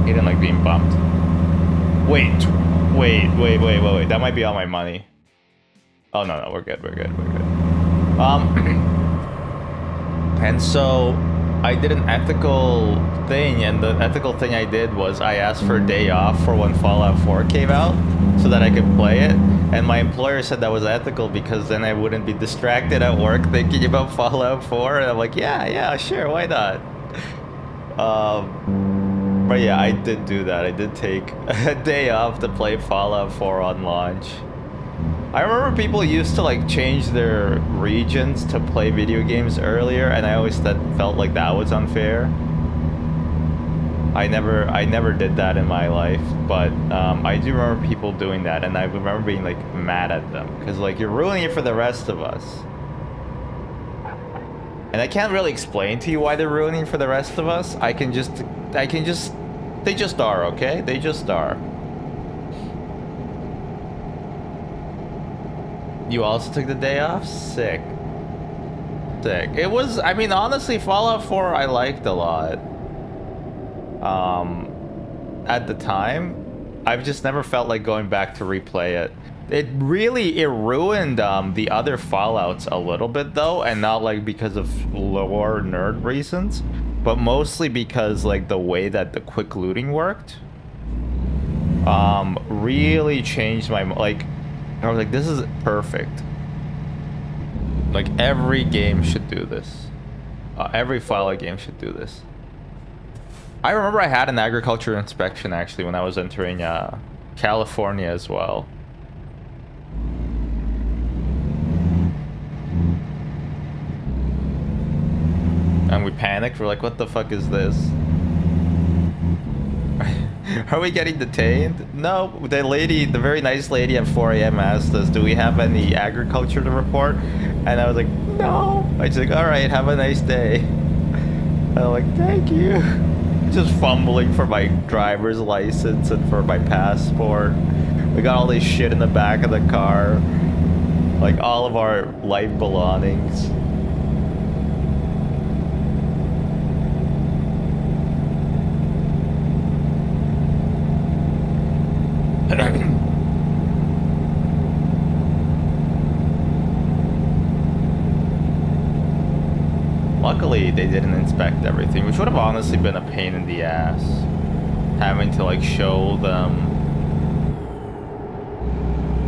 He didn't like being bumped. Wait. That might be all my money. Oh, no, we're good. And so I did an ethical thing, and the ethical thing I did was I asked for a day off for when Fallout 4 came out so that I could play it. And my employer said that was ethical because then I wouldn't be distracted at work thinking about Fallout 4. And I'm like, yeah, sure, why not? But yeah, I did do that. I did take a day off to play Fallout 4 on launch. I remember people used to like change their regions to play video games earlier, and I always felt like that was unfair. I never did that in my life, but I do remember people doing that, and I remember being like mad at them because like you're ruining it for the rest of us. And I can't really explain to you why they're ruining for the rest of us. They just are, okay? They just are. You also took the day off? Sick. It was, I mean, honestly, Fallout 4 I liked a lot. At the time, I've just never felt like going back to replay it. It ruined the other Fallouts a little bit though, and not like because of lore nerd reasons, but mostly because like the way that the quick looting worked really changed my like. I was like, this is perfect. Like every game should do this. Every Fallout game should do this. I remember I had an agriculture inspection actually when I was entering California as well. And we panicked. We're like, what the fuck is this? Are we getting detained? No, the very nice lady at 4 a.m. asked us, do we have any agriculture to report? And I was like, no. I was like, all right, have a nice day. And I'm like, thank you. Just fumbling for my driver's license and for my passport. We got all this shit in the back of the car. Like all of our life belongings. Luckily, they didn't inspect everything, which would have honestly been a pain in the ass. Having to like show them,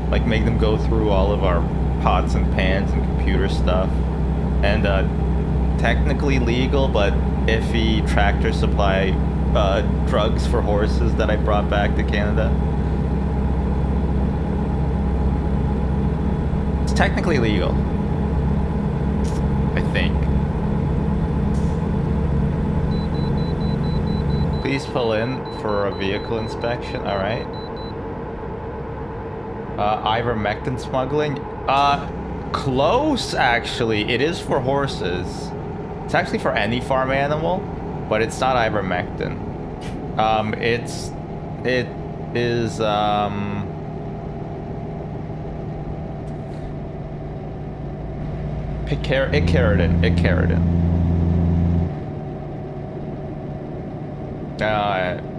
like make them go through all of our pots and pans and computer stuff. And technically legal, but iffy tractor supply drugs for horses that I brought back to Canada. It's technically legal, I think. Please pull in for a vehicle inspection. All right. Ivermectin smuggling. Close actually. It is for horses. It's actually for any farm animal, but it's not ivermectin. It is Icaritin.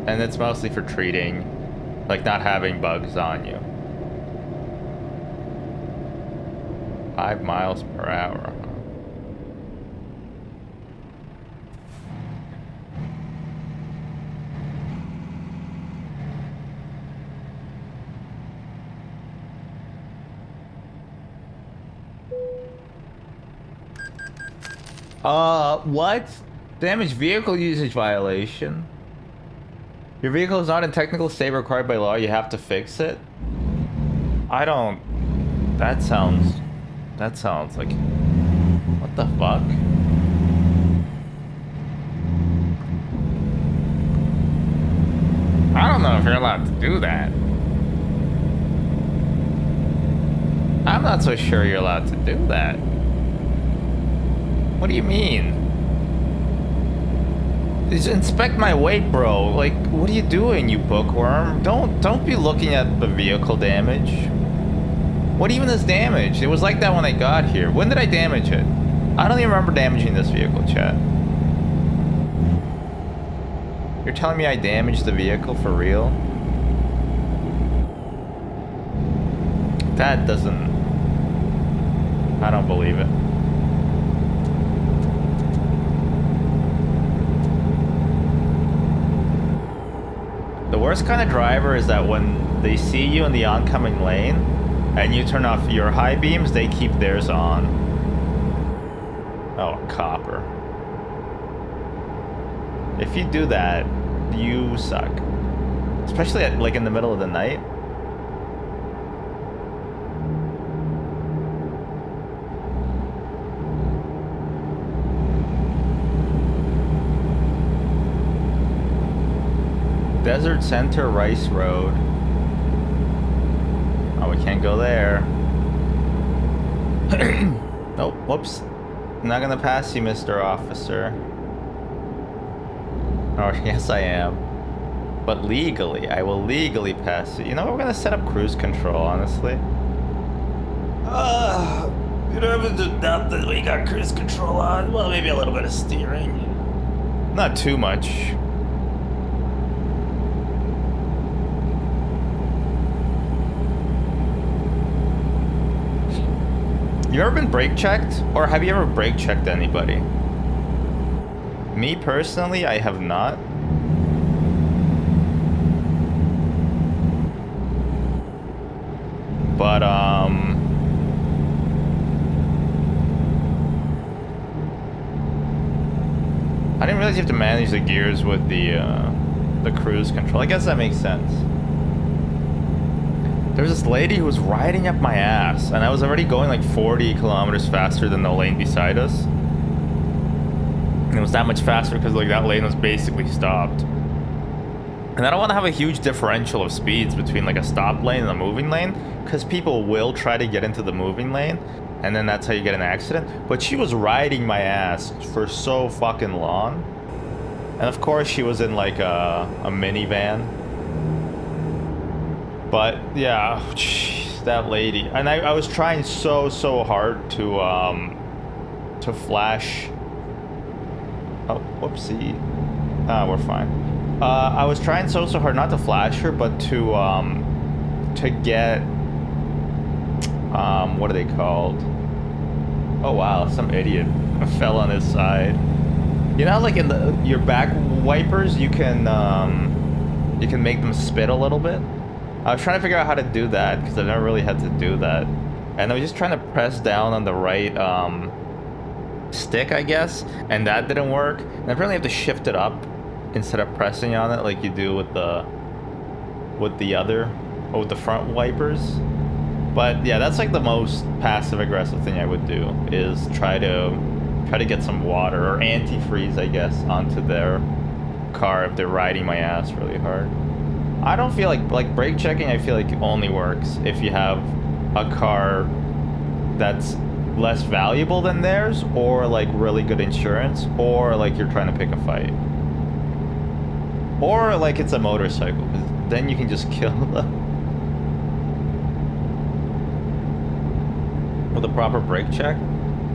And it's mostly for treating, like not having bugs on you. 5 miles per hour. What? Damaged vehicle usage violation. Your vehicle is not in technical state required by law. You have to fix it. I don't. That sounds like. What the fuck? I don't know if you're allowed to do that. I'm not so sure you're allowed to do that. What do you mean? Just inspect my weight, bro. Like, what are you doing, you bookworm? Don't be looking at the vehicle damage. What even is damaged? It was like that when I got here. When did I damage it? I don't even remember damaging this vehicle, chat. You're telling me I damaged the vehicle for real? That doesn't... I don't believe it. The worst kind of driver is that when they see you in the oncoming lane and you turn off your high beams, they keep theirs on. Oh, copper. If you do that, you suck. Especially at, like in the middle of the night. Desert Center Rice Road. Oh, we can't go there. Nope, whoops. I'm not gonna pass you, Mr. Officer. Oh, yes I am. But legally, I will legally pass you. You know, we're gonna set up cruise control, honestly. You don't have to doubt that we got cruise control on. Well, maybe a little bit of steering. Not too much. You ever been brake checked? Or have you ever brake checked anybody? Me personally, I have not. But I didn't realize you have to manage the gears with the cruise control. I guess that makes sense. There was this lady who was riding up my ass, and I was already going like 40 kilometers faster than the lane beside us. And it was that much faster because like that lane was basically stopped. And I don't want to have a huge differential of speeds between like a stop lane and a moving lane, because people will try to get into the moving lane, and then that's how you get an accident. But she was riding my ass for so fucking long. And of course she was in like a minivan. But yeah, geez, that lady. And I was trying so hard to flash. Oh, whoopsie. Ah, we're fine. I was trying so hard not to flash her, but to get what are they called? Oh wow, some idiot fell on his side. You know, like in your back wipers, you can make them spit a little bit. I was trying to figure out how to do that because I've never really had to do that, and I was just trying to press down on the right stick, I guess, and that didn't work. And apparently, you have to shift it up instead of pressing on it like you do with the front wipers. But yeah, that's like the most passive aggressive thing I would do, is try to get some water or antifreeze, I guess, onto their car if they're riding my ass really hard. I don't feel like brake checking, I feel like only works if you have a car that's less valuable than theirs, or like really good insurance, or like you're trying to pick a fight, or like it's a motorcycle, because then you can just kill them with a proper brake check.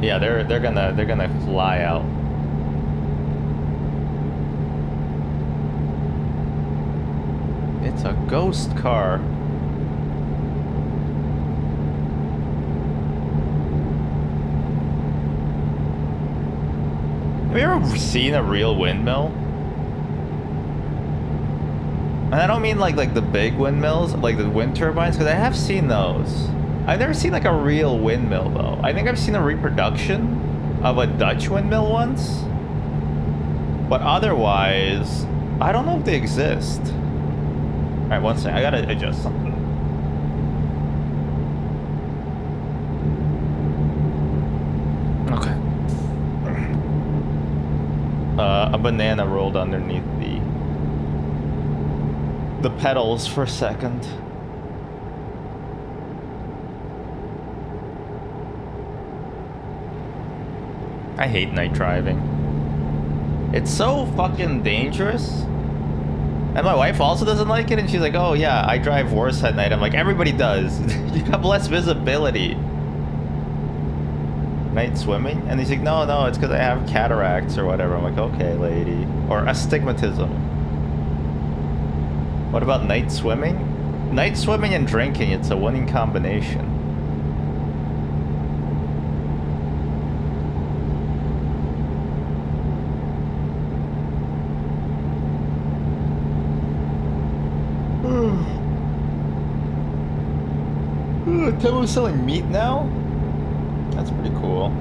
Yeah, they're gonna fly out. It's a ghost car. Have you ever seen a real windmill? And I don't mean like the big windmills, like the wind turbines, because I have seen those. I've never seen like a real windmill though. I think I've seen a reproduction of a Dutch windmill once. But otherwise, I don't know if they exist. Alright, one second. I gotta adjust something. Okay. A banana rolled underneath the pedals for a second. I hate night driving. It's so fucking dangerous. And my wife also doesn't like it, and she's like, oh yeah, I drive worse at night. I'm like, everybody does. You have less visibility. Night swimming? And he's like, no, it's because I have cataracts or whatever. I'm like, okay, lady. Or astigmatism. What about night swimming? Night swimming and drinking, it's a winning combination. Temu's selling meat now? That's pretty cool.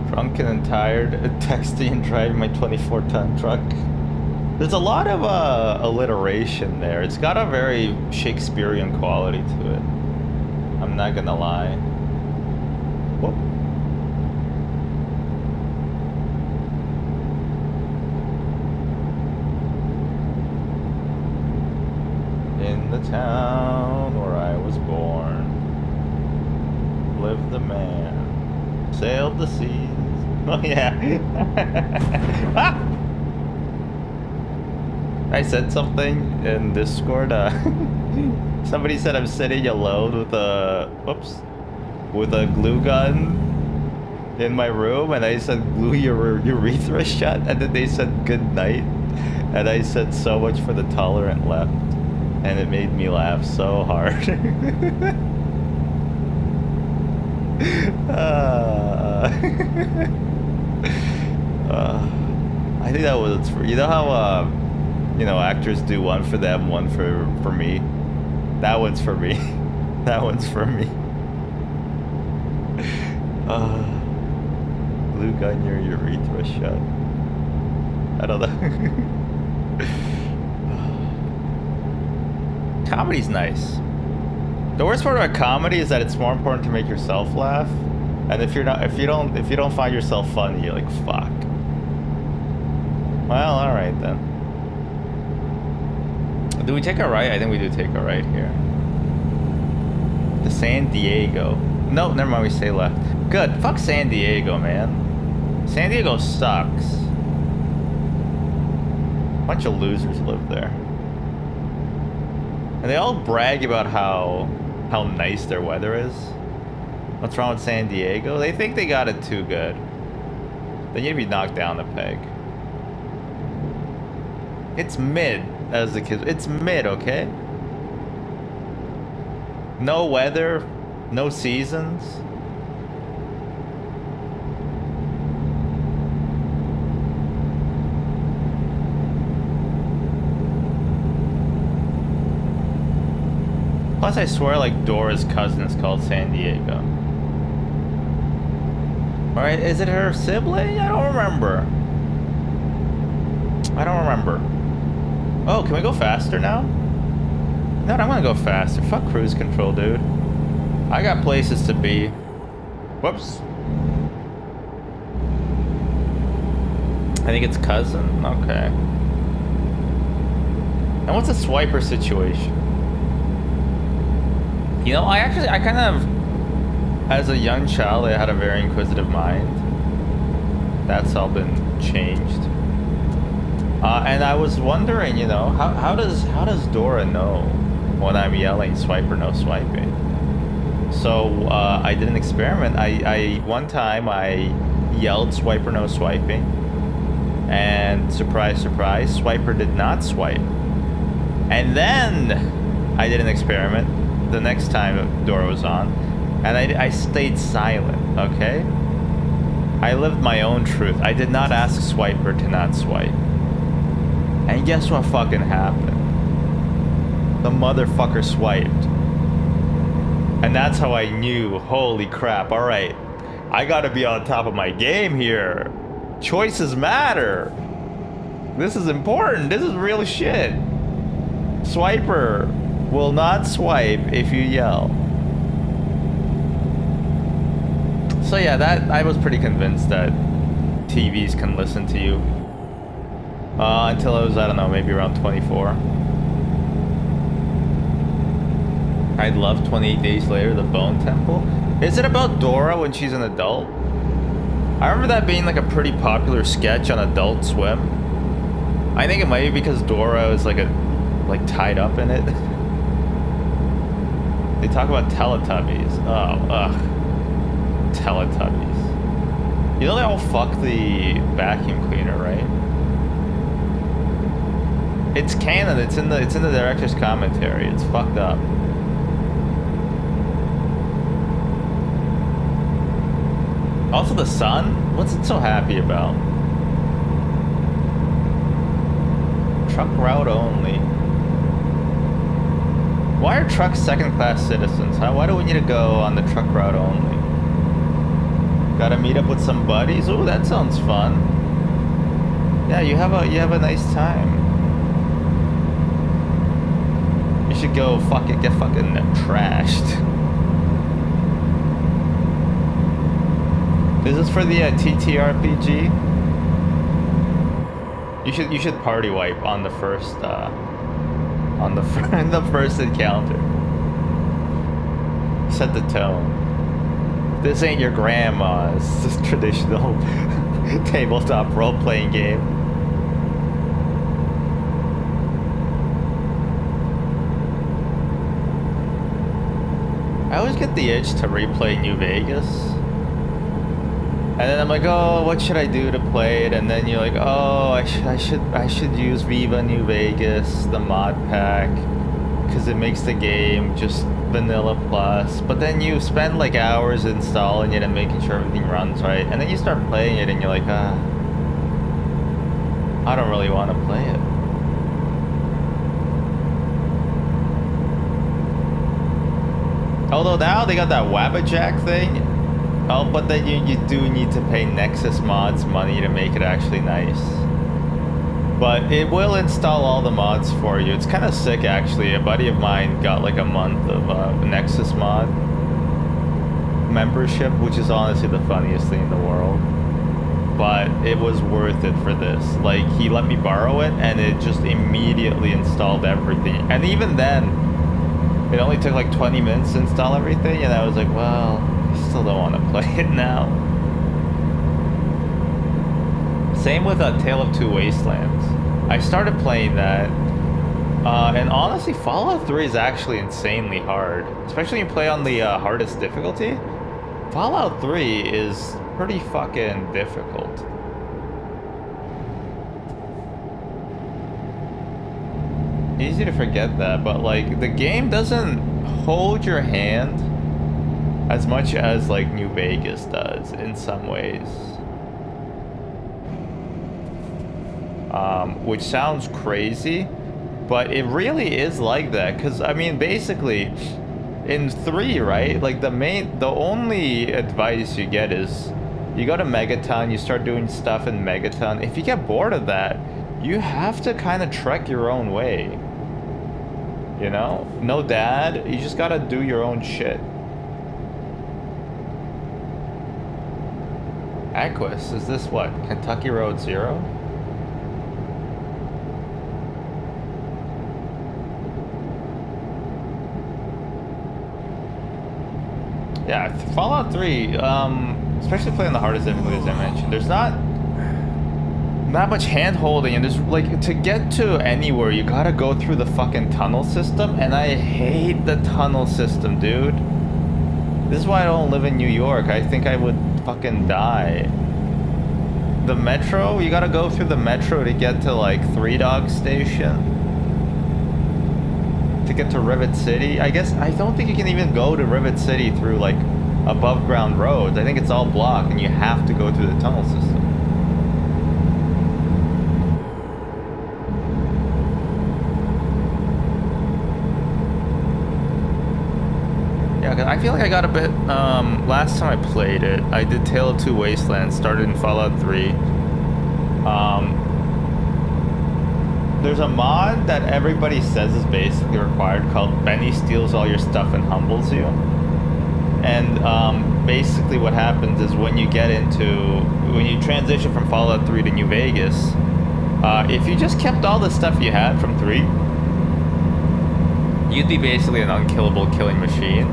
Drunken and tired, texting and driving my 24-ton truck. There's a lot of alliteration there. It's got a very Shakespearean quality to it. I'm not gonna lie. Whoop. In the town where I was born, lived the man, sailed the seas. Oh yeah. Ah! I said something in Discord. Somebody said I'm sitting alone with a with a glue gun in my room, and I said glue your urethra shut, and then they said good night, and I said so much for the tolerant left, and it made me laugh so hard. I think that was, you know how you know, actors do one for them, one for me. That one's for me. That one's for me. Glue gun your urethra shut. I don't know. Comedy's nice. The worst part about comedy is that it's more important to make yourself laugh. And if you don't find yourself funny, you're like, fuck. Well, all right then. Do we take a right? I think we do take a right here. To San Diego. No, never mind, we stay left. Good. Fuck San Diego, man. San Diego sucks. Bunch of losers live there. And they all brag about how nice their weather is. What's wrong with San Diego? They think they got it too good. They need to be knocked down a peg. It's mid, as the kids. It's mid, okay? No weather, no seasons. Plus, I swear, like, Dora's cousin is called San Diego. Alright, is it her sibling? I don't remember. I don't remember. Oh, can we go faster now? No, I'm gonna go faster. Fuck cruise control, dude. I got places to be. Whoops. I think it's cousin. Okay. And what's a swiper situation? You know, I kind of, as a young child, I had a very inquisitive mind. That's all been changed. And I was wondering, you know, how does Dora know when I'm yelling swipe or no swiping? So I did an experiment. One time I yelled swipe or no swiping, and surprise, surprise, swiper did not swipe. And then I did an experiment the next time Dora was on, and I stayed silent. Okay, I lived my own truth. I did not ask swiper to not swipe. And guess what fucking happened? The motherfucker swiped. And that's how I knew, holy crap, alright. I gotta be on top of my game here. Choices matter. This is important. This is real shit. Swiper will not swipe if you yell. So yeah, I was pretty convinced that TVs can listen to you. Until I was, I don't know, maybe around 24. I'd love 28 Days Later, The Bone Temple. Is it about Dora when she's an adult? I remember that being like a pretty popular sketch on Adult Swim. I think it might be because Dora is like tied up in it. They talk about Teletubbies. Oh, ugh. Teletubbies. You know they all fuck the vacuum cleaner, right? It's canon. It's in the director's commentary. It's fucked up. Also, the sun. What's it so happy about? Truck route only. Why are trucks second-class citizens? Huh? Why do we need to go on the truck route only? Gotta meet up with some buddies. Ooh, that sounds fun. Yeah, you have a nice time. You should go get fucking trashed. Is this for the TTRPG? You should party wipe on the first the first encounter. Set the tone. This ain't your grandma's. This is traditional tabletop role-playing game. I always get the itch to replay New Vegas. And then I'm like, oh, what should I do to play it? And then you're like, oh, I should use Viva New Vegas, the mod pack, because it makes the game just vanilla plus. But then you spend like hours installing it and making sure everything runs right, and then you start playing it and you're like, I don't really want to play it. Although now they got that Wabbajack thing. Oh, but then you do need to pay Nexus mods money to make it actually nice. But it will install all the mods for you. It's kind of sick, actually. A buddy of mine got like a month of Nexus mod membership, which is honestly the funniest thing in the world. But it was worth it for this. Like, he let me borrow it, and it just immediately installed everything. And even then, it only took like 20 minutes to install everything, and I was like, well, I still don't want to play it now. Same with Tale of Two Wastelands. I started playing that, and honestly, Fallout 3 is actually insanely hard. Especially when you play on the hardest difficulty. Fallout 3 is pretty fucking difficult. Easy to forget that, but like, the game doesn't hold your hand as much as like New Vegas does in some ways. Which sounds crazy, but it really is like that, because I mean, basically in 3, right, like the only advice you get is you go to Megaton, you start doing stuff in Megaton. If you get bored of that, you have to kind of trek your own way, you know? No dad, you just gotta do your own shit. Aquis, is this what, Kentucky Road Zero? Yeah, Fallout 3, especially playing the hardest difficulty, as I mentioned, there's not much hand-holding, and there's, like, to get to anywhere, you gotta go through the fucking tunnel system, and I hate the tunnel system, dude. This is why I don't live in New York. I think I would fucking die. The metro, you gotta go through the metro to get to, like, Three Dog Station. To get to Rivet City. I guess, I don't think you can even go to Rivet City through, like, above ground roads. I think it's all blocked, and you have to go through the tunnel system. Yeah, 'cause I feel like I got a bit, last time I played it, I did Tale of Two Wastelands, started in Fallout 3. There's a mod that everybody says is basically required called Benny Steals All Your Stuff and Humbles You. And basically what happens is when you transition from Fallout 3 to New Vegas, if you just kept all the stuff you had from 3, you'd be basically an unkillable killing machine.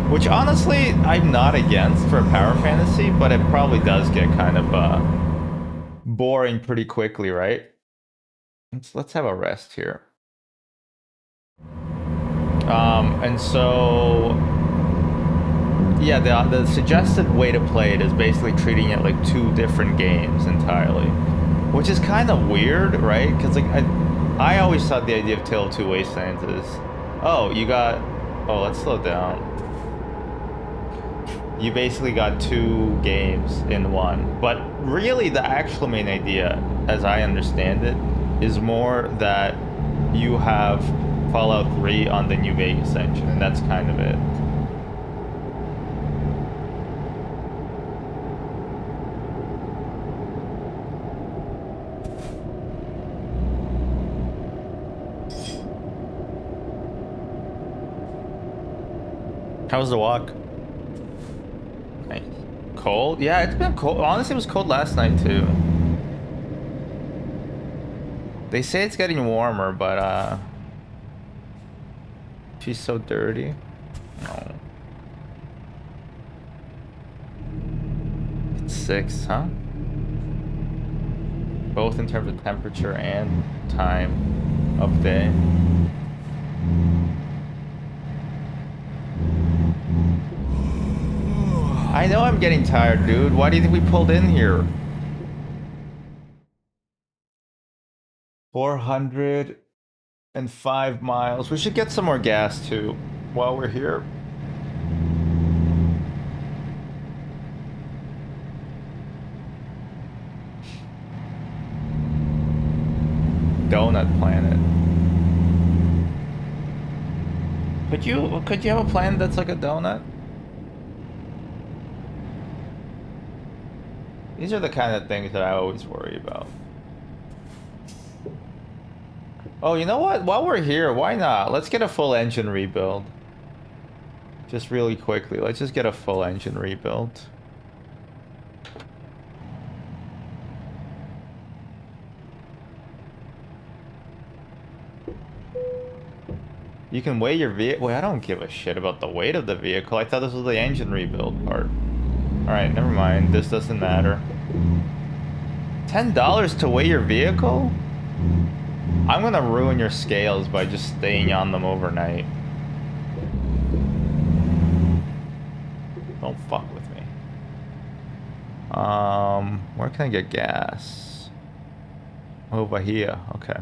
Which honestly, I'm not against for a power fantasy, but it probably does get kind of boring pretty quickly, right? Let's have a rest here. And so, yeah, the suggested way to play it is basically treating it like 2 different games entirely, which is kind of weird, right? Because like I always thought the idea of Tale of Two Wastelands is, oh, you got, oh, let's slow down. You basically got 2 games in one, but really the actual main idea, as I understand it, is more that you have Fallout 3 on the New Vegas engine, and that's kind of it. How was the walk? Nice. Cold? Yeah, it's been cold. Honestly, it was cold last night too. They say it's getting warmer, but she's so dirty. No. It's 6, huh? Both in terms of temperature and time of day. I know I'm getting tired, dude. Why do you think we pulled in here? 405 miles. We should get some more gas too while we're here. Donut Planet. Could you have a planet that's like a donut? These are the kind of things that I always worry about. Oh, you know what? While we're here, why not? Let's get a full engine rebuild. Just really quickly, let's just get a full engine rebuild. You can weigh your vehicle. Wait, I don't give a shit about the weight of the vehicle. I thought this was the engine rebuild part. Alright, never mind. This doesn't matter. $10 to weigh your vehicle? I'm gonna ruin your scales by just staying on them overnight. Don't fuck with me. Where can I get gas? Over here. Okay.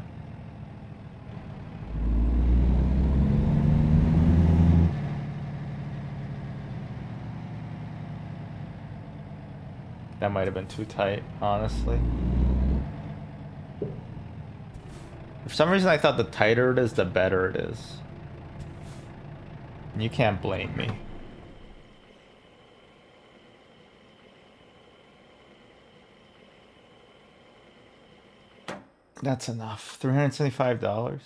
That might have been too tight, honestly. For some reason, I thought the tighter it is, the better it is. You can't blame me. That's enough. $375.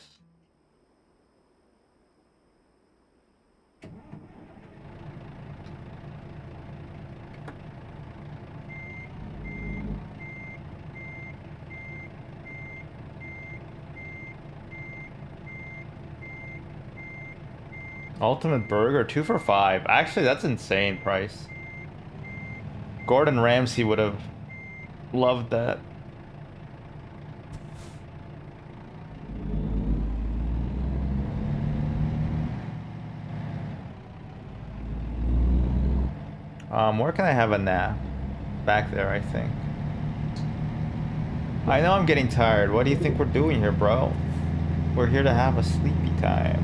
Ultimate burger, 2 for $5. Actually, that's insane price. Gordon Ramsay would have loved that. Where can I have a nap? Back there, I think. I know I'm getting tired. What do you think we're doing here, bro? We're here to have a sleepy time.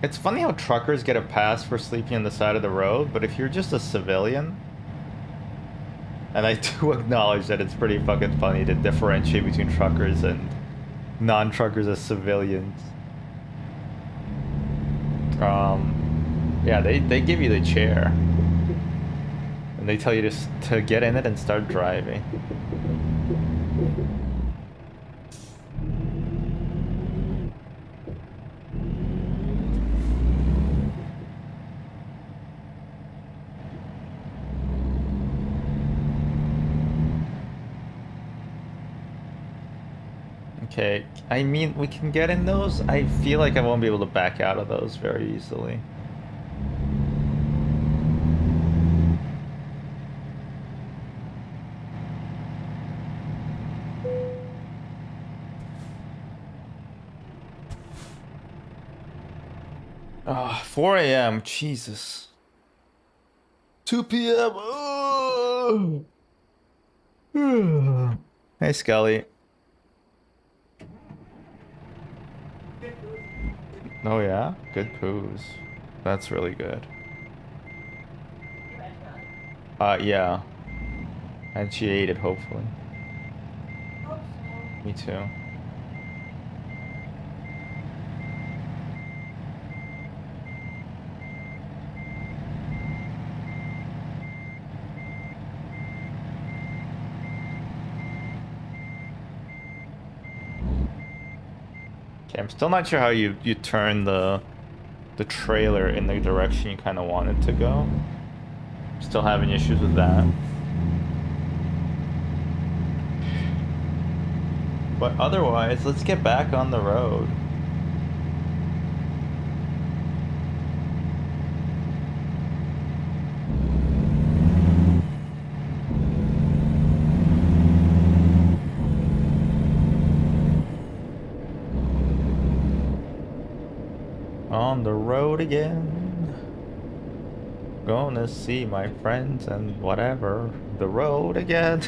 It's funny how truckers get a pass for sleeping on the side of the road, but if you're just a civilian, and I do acknowledge that it's pretty fucking funny to differentiate between truckers and non-truckers as civilians. Yeah, they give you the chair. And they tell you to get in it and start driving. Okay, I mean, we can get in those. I feel like I won't be able to back out of those very easily. Ah, 4 a.m. Jesus. 2 p.m. Oh. Hey, Scully. Oh yeah? Good poos. That's really good. Yeah. And she ate it, hopefully. Me too. Okay, I'm still not sure how you turn the trailer in the direction you kind of want it to go. Still having issues with that. But otherwise, let's get back on the road. On the road again. Gonna see my friends and whatever. The road again.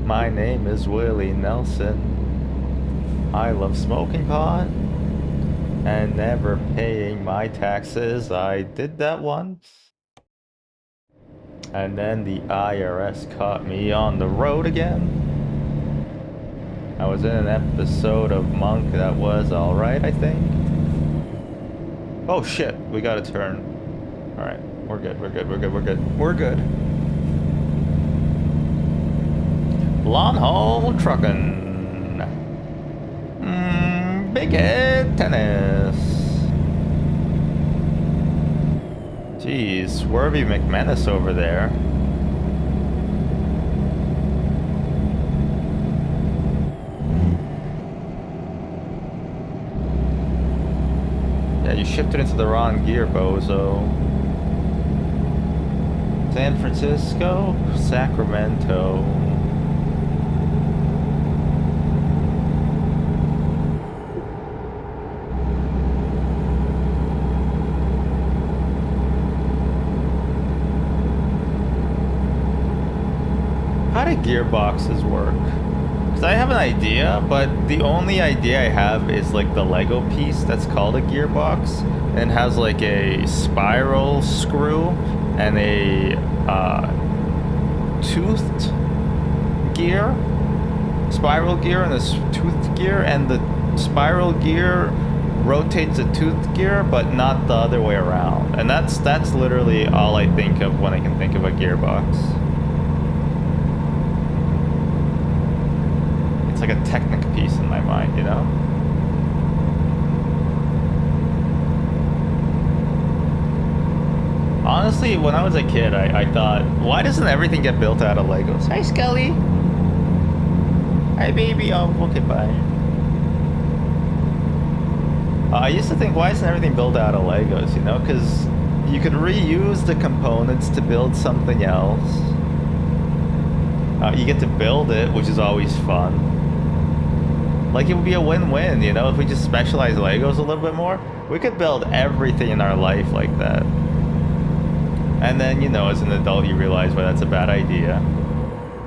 My name is Willie Nelson. I love smoking pot and never paying my taxes. I did that once. And then the IRS caught me on the road again. I was in an episode of Monk that was alright, I think. Oh shit, we gotta turn. Alright, we're good, we're good, we're good, we're good. We're good. Lawn haul trucking. Big head tennis. Jeez, Swervy McManus over there. Yeah, you shifted into the wrong gear, bozo. San Francisco, Sacramento. How do gearboxes work? Because I have an idea, but the only idea I have is like the Lego piece that's called a gearbox and has like a spiral screw and a toothed gear, spiral gear and a toothed gear, and the spiral gear rotates the toothed gear, but not the other way around. And that's literally all I think of when I can think of a gearbox. Like a Technic piece in my mind, you know? Honestly, when I was a kid, I thought, why doesn't everything get built out of Legos? Hi, Scully. Hi, baby. Oh, okay, bye. I used to think, why isn't everything built out of Legos, you know? Because you could reuse the components to build something else. You get to build it, which is always fun. Like, it would be a win-win, you know? If we just specialize Legos a little bit more, we could build everything in our life like that. And then, you know, as an adult, you realize why that's a bad idea.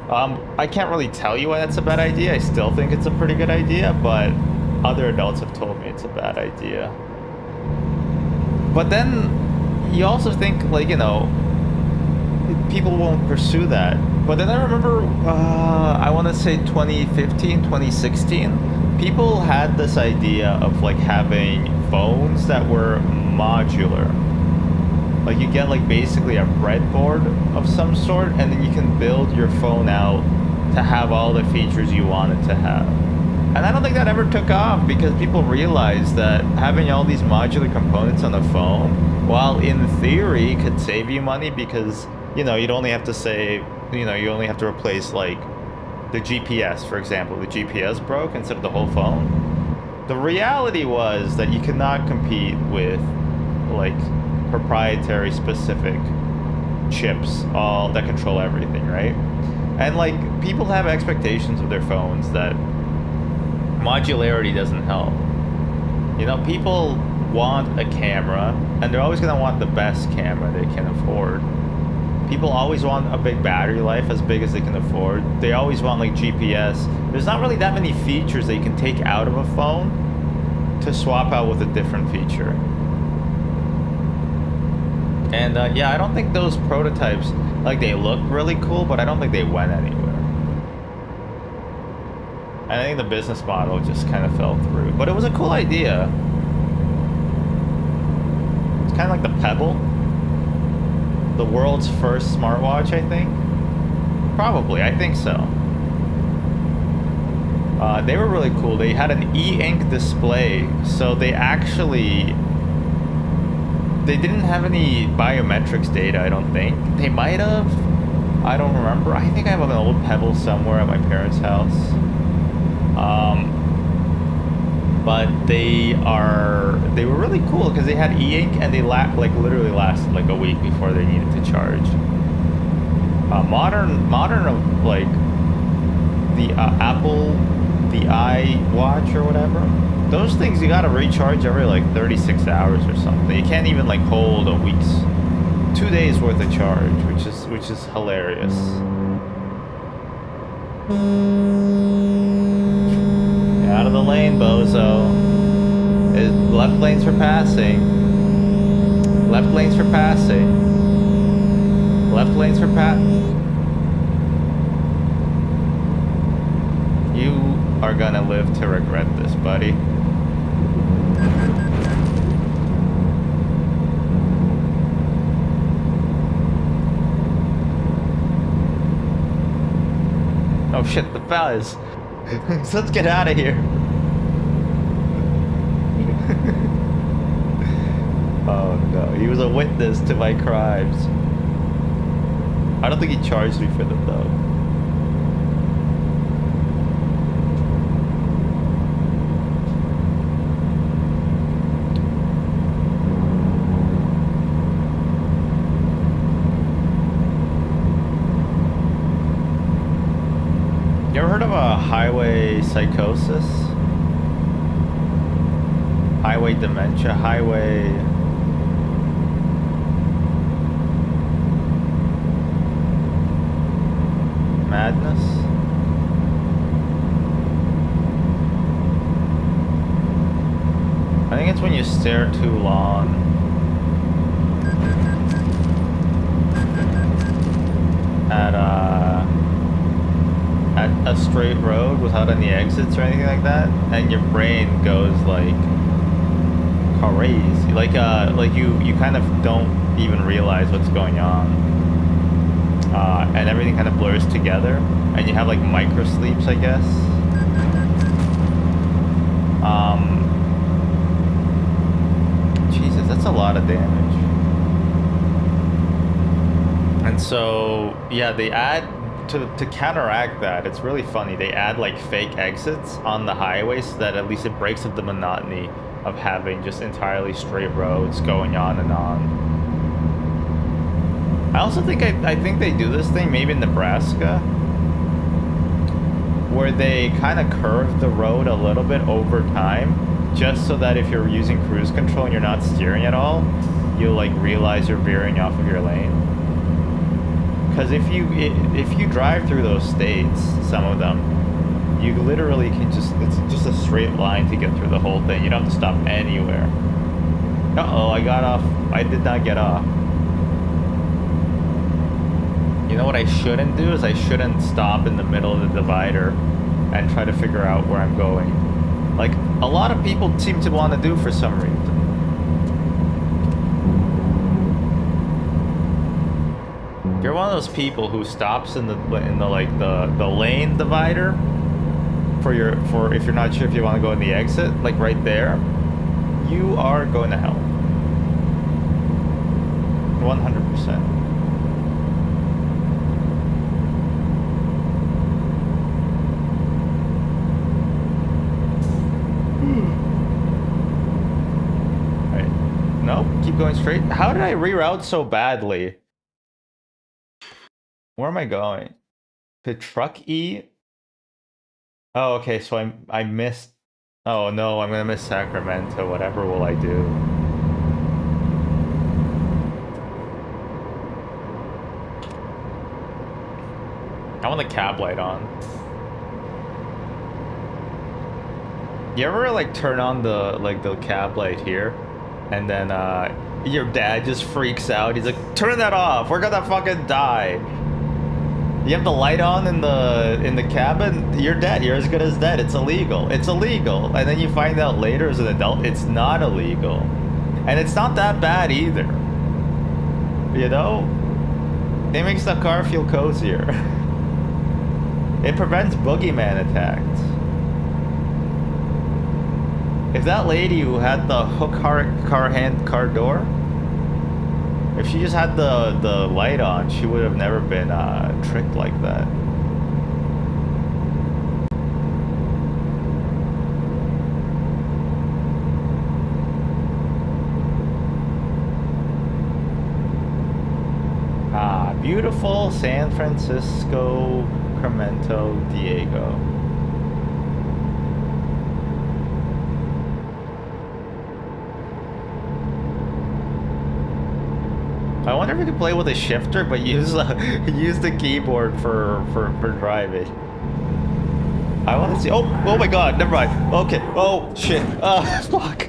I can't really tell you why that's a bad idea. I still think it's a pretty good idea, but other adults have told me it's a bad idea. But then, you also think, like, you know, people won't pursue that. But then I remember, I want to say 2015, 2016, people had this idea of like having phones that were modular. Like you get like basically a breadboard of some sort, and then you can build your phone out to have all the features you want it to have. And I don't think that ever took off because people realized that having all these modular components on a phone, while in theory could save you money because, you know, you'd only have to say, you know, you only have to replace like the GPS, for example. The GPS broke instead of the whole phone. The reality was that you could not compete with like proprietary specific chips all that control everything, right? And like people have expectations of their phones that modularity doesn't help. You know, people want a camera, and they're always gonna want the best camera they can afford. People always want a big battery life, as big as they can afford. They always want like GPS. There's not really that many features that you can take out of a phone to swap out with a different feature. And yeah, I don't think those prototypes, like, they look really cool, but I don't think they went anywhere. I think the business model just kind of fell through. But it was a cool idea. It's kind of like the Pebble. The world's first smartwatch, I think. Probably, I think so. They were really cool. They had an e-ink display, so they actually... They didn't have any biometrics data, I don't think. They might have. I don't remember. I think I have an old Pebble somewhere at my parents' house. But they were really cool because they had e-ink and they literally lasted like a week before they needed to charge. Modern like the Apple, the iWatch or whatever, those things you gotta recharge every like 36 hours or something. You can't even like hold a week's 2 days worth of charge, which is hilarious. Get out of the lane, bozo. Left lanes for passing. Left lanes for passing. Left lanes for You are gonna live to regret this, buddy. Oh shit, the fuzz. So let's get out of here. Oh no, he was a witness to my crimes. I don't think he charged me for them though. You ever heard of a highway psychosis? Highway dementia, highway... madness? I think it's when you stare too long. At a straight road without any exits or anything like that, and your brain goes like crazy. Like you kind of don't even realize what's going on. And everything kind of blurs together, and you have like micro sleeps, I guess. Jesus, that's a lot of damage. And so, yeah, they add to counteract that. It's really funny. They add like fake exits on the highway so that at least it breaks up the monotony of having just entirely straight roads going on and on. I also think I think they do this thing maybe in Nebraska where they kind of curve the road a little bit over time, just so that if you're using cruise control and you're not steering at all, you'll like realize you're veering off of your lane. Because if you drive through those states, some of them, you literally can it's just a straight line to get through the whole thing. You don't have to stop anywhere. Uh-oh, I got off. I did not get off. You know what I shouldn't do is I shouldn't stop in the middle of the divider and try to figure out where I'm going. Like a lot of people seem to want to do for some reason. If you're one of those people who stops in the lane divider for if you're not sure if you want to go in the exit, like right there, you are going to hell. 100%. Nope, keep going straight. How did I reroute so badly? Where am I going? To truck E? Oh, okay, so I missed Oh no, I'm gonna miss Sacramento. Whatever will I do? I want the cab light on. You ever like turn on the cab light here, and then your dad just freaks out. He's like, "Turn that off. We're gonna fucking die." You have the light on in the cabin. You're dead. You're as good as dead. It's illegal. It's illegal. And then you find out later as an adult, it's not illegal, and it's not that bad either. You know, it makes the car feel cozier. It prevents boogeyman attacks. If that lady who had the hook car door, if she just had the light on, she would have never been tricked like that. Ah, beautiful San Francisco, Sacramento, Diego. I wonder if we could play with a shifter, but use use the keyboard for driving. I want to see. Oh my God! Never mind. Okay. Oh shit. Fuck.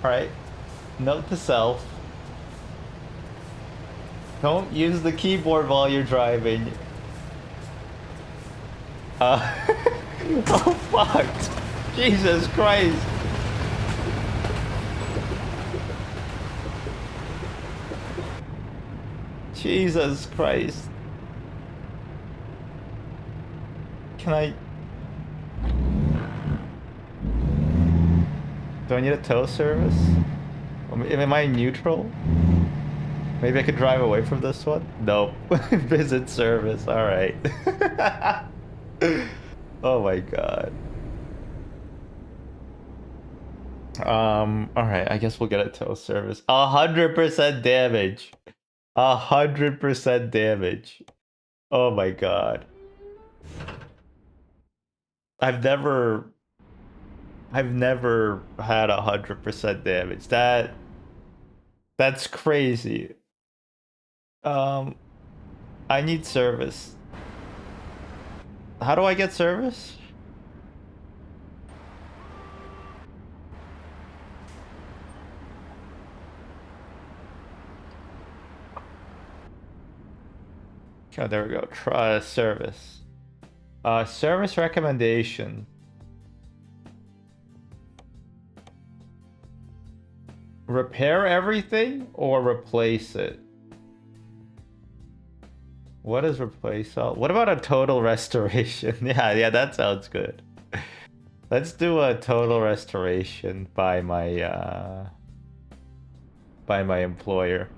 All right. Note to self. Don't use the keyboard while you're driving. Oh fuck! Jesus Christ! Jesus Christ! Can I? Do I need a tow service? Am I neutral? Maybe I could drive away from this one? Nope. Visit service. Alright. Oh my God. Alright, I guess we'll get a tow service. 100% damage. 100% damage. Oh my God. I've never had 100% damage. That's crazy. I need service. How do I get service? Oh, there we go. Try service. Service recommendation. Repair everything or replace it? What is replace all? What about a total restoration? Yeah, that sounds good. Let's do a total restoration by my employer.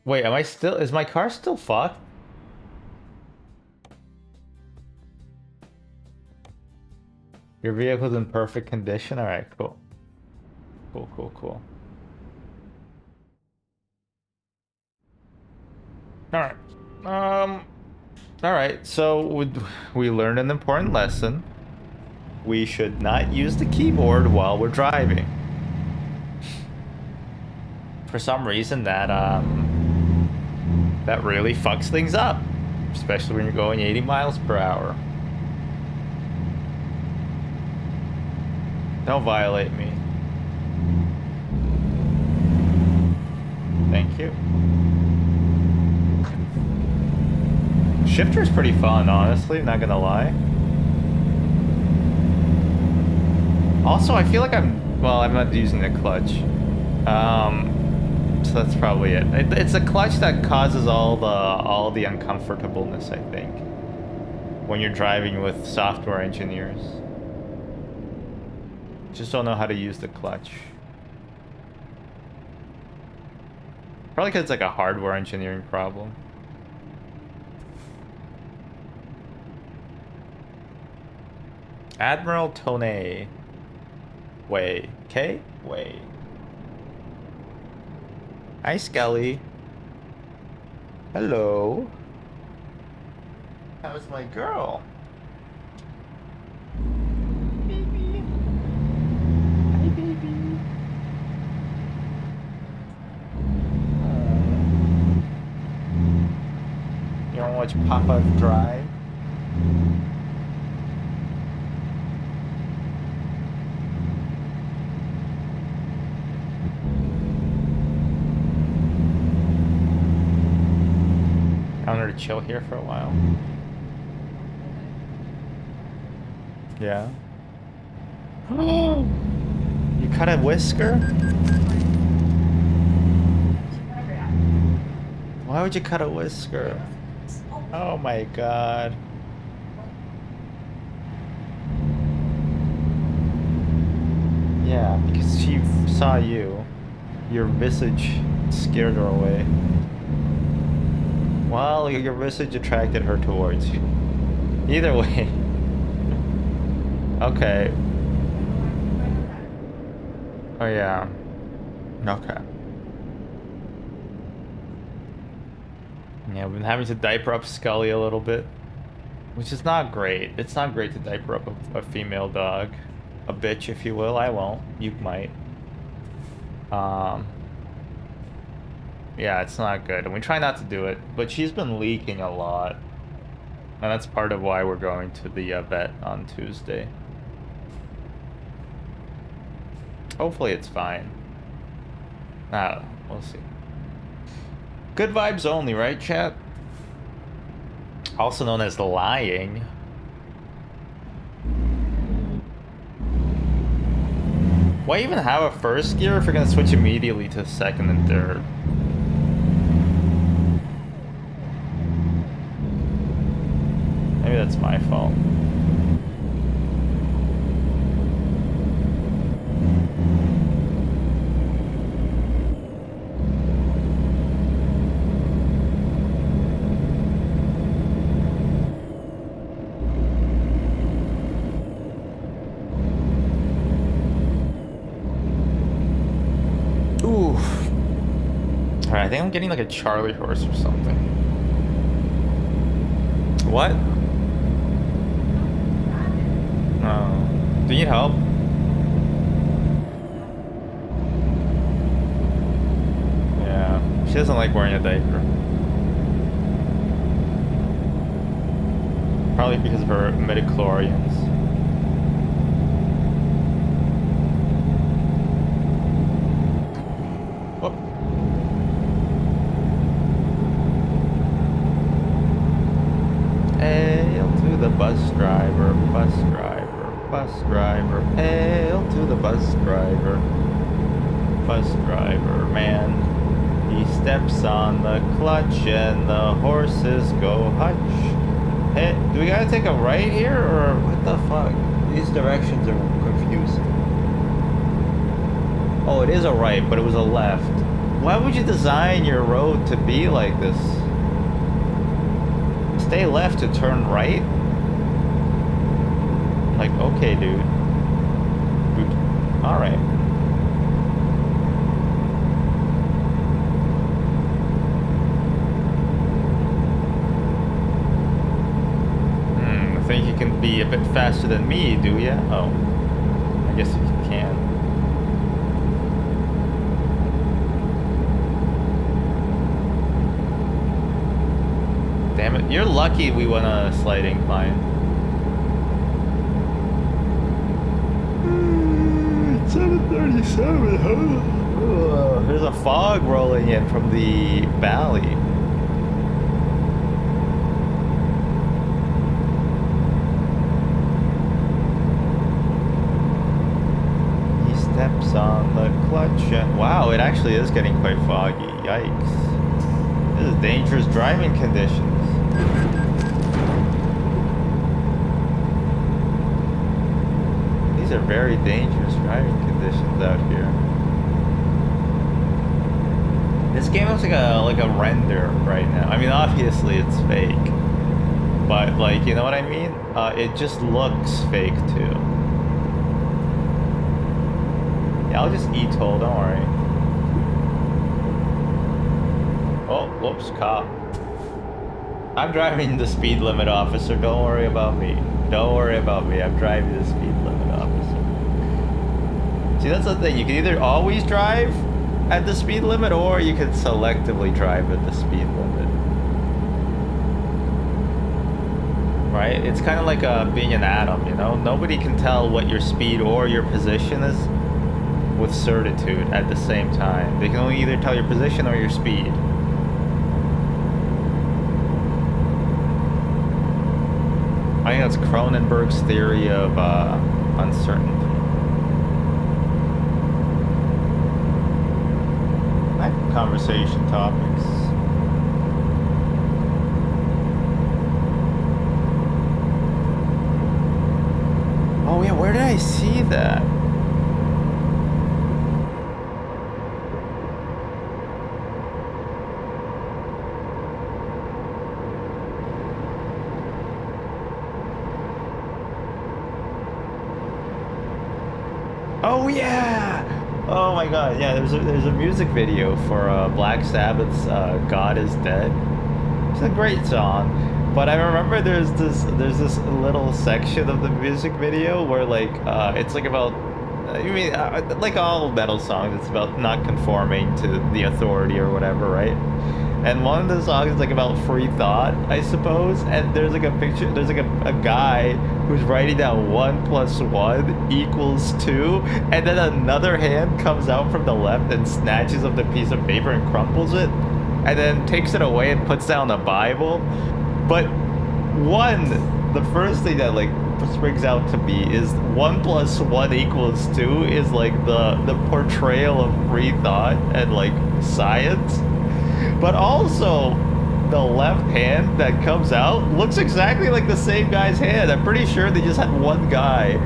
Wait, is my car still fucked? Your vehicle's in perfect condition? Alright, cool. Cool. Alright. Alright, so we learned an important lesson. We should not use the keyboard while we're driving. For some reason that really fucks things up. Especially when you're going 80 miles per hour. Don't violate me. Thank you. Shifter's pretty fun, honestly, not gonna lie. Also, I feel like I'm not using the clutch. So that's probably it. It's a clutch that causes all the uncomfortableness, I think, when you're driving with software engineers. Just don't know how to use the clutch. Probably because it's like a hardware engineering problem. Admiral Tone. Way. K? Way. Hi, Skelly. Hello. That was my girl. Baby. Hi, baby. You wanna watch Papa drive? I wanted to chill here for a while. Yeah. You cut a whisker? Why would you cut a whisker? Oh my god. Yeah, because she saw you. Your visage scared her away. Well, your visage attracted her towards you. Either way. Okay. Oh yeah. Okay. Yeah, we've been having to diaper up Scully a little bit, which is not great. It's not great to diaper up a female dog. A bitch, if you will. I won't. You might. Yeah, it's not good. And we try not to do it, but she's been leaking a lot. And that's part of why we're going to the vet on Tuesday. Hopefully it's fine. I don't know. We'll see. Good vibes only, right, chat? Also known as lying. Why even have a first gear if you're gonna switch immediately to second and third? Maybe that's my fault. Alright, I think I'm getting like a Charlie horse or something. What? Oh. Do you need help? Yeah. She doesn't like wearing a diaper. Probably because of her midichlorians. Bus driver, bus driver, bus driver, hail to the bus driver. Bus driver, man, he steps on the clutch and the horses go hutch. Hey, do we gotta take a right here, or what the fuck? These directions are confusing. Oh, it is a right, but it was a left. Why would you design your road to be like this? Stay left to turn right? Like, okay, dude. Alright. I think you can be a bit faster than me, do ya? Oh. I guess you can. Damn it. You're lucky we went on a slight incline. 737, huh? There's a fog rolling in from the valley. He steps on the clutch and wow, it actually is getting quite foggy. Yikes. This is dangerous driving conditions. These are very dangerous driving conditions out here. This game looks like a render right now. I mean, obviously it's fake. But like, you know what I mean? It just looks fake too. Yeah, I'll just e-toll, don't worry. Oh, whoops, cop. I'm driving the speed limit, officer. Don't worry about me. Don't worry about me. I'm driving the speed limit, officer. See, that's the thing. You can either always drive at the speed limit, or you can selectively drive at the speed limit. Right? It's kind of like being an atom, you know? Nobody can tell what your speed or your position is with certitude at the same time. They can only either tell your position or your speed. I think that's Cronenberg's theory of uncertainty. Conversation topics. Oh yeah, where did I see that? Oh yeah! Oh my god, yeah, there's a music video for Black Sabbath's God Is Dead. It's a great song, but I remember there's this little section of the music video where like it's like about like all metal songs, it's about not conforming to the authority or whatever, right? And one of the songs is like about free thought, I suppose, and there's like a picture, there's like a guy who's writing down 1 + 1 = 2, and then another hand comes out from the left and snatches up the piece of paper and crumples it, and then takes it away and puts down the Bible. But the first thing that like springs out to me is 1 + 1 = 2 is like the portrayal of free thought and like science. But also, the left hand that comes out looks exactly like the same guy's hand. I'm pretty sure they just had one guy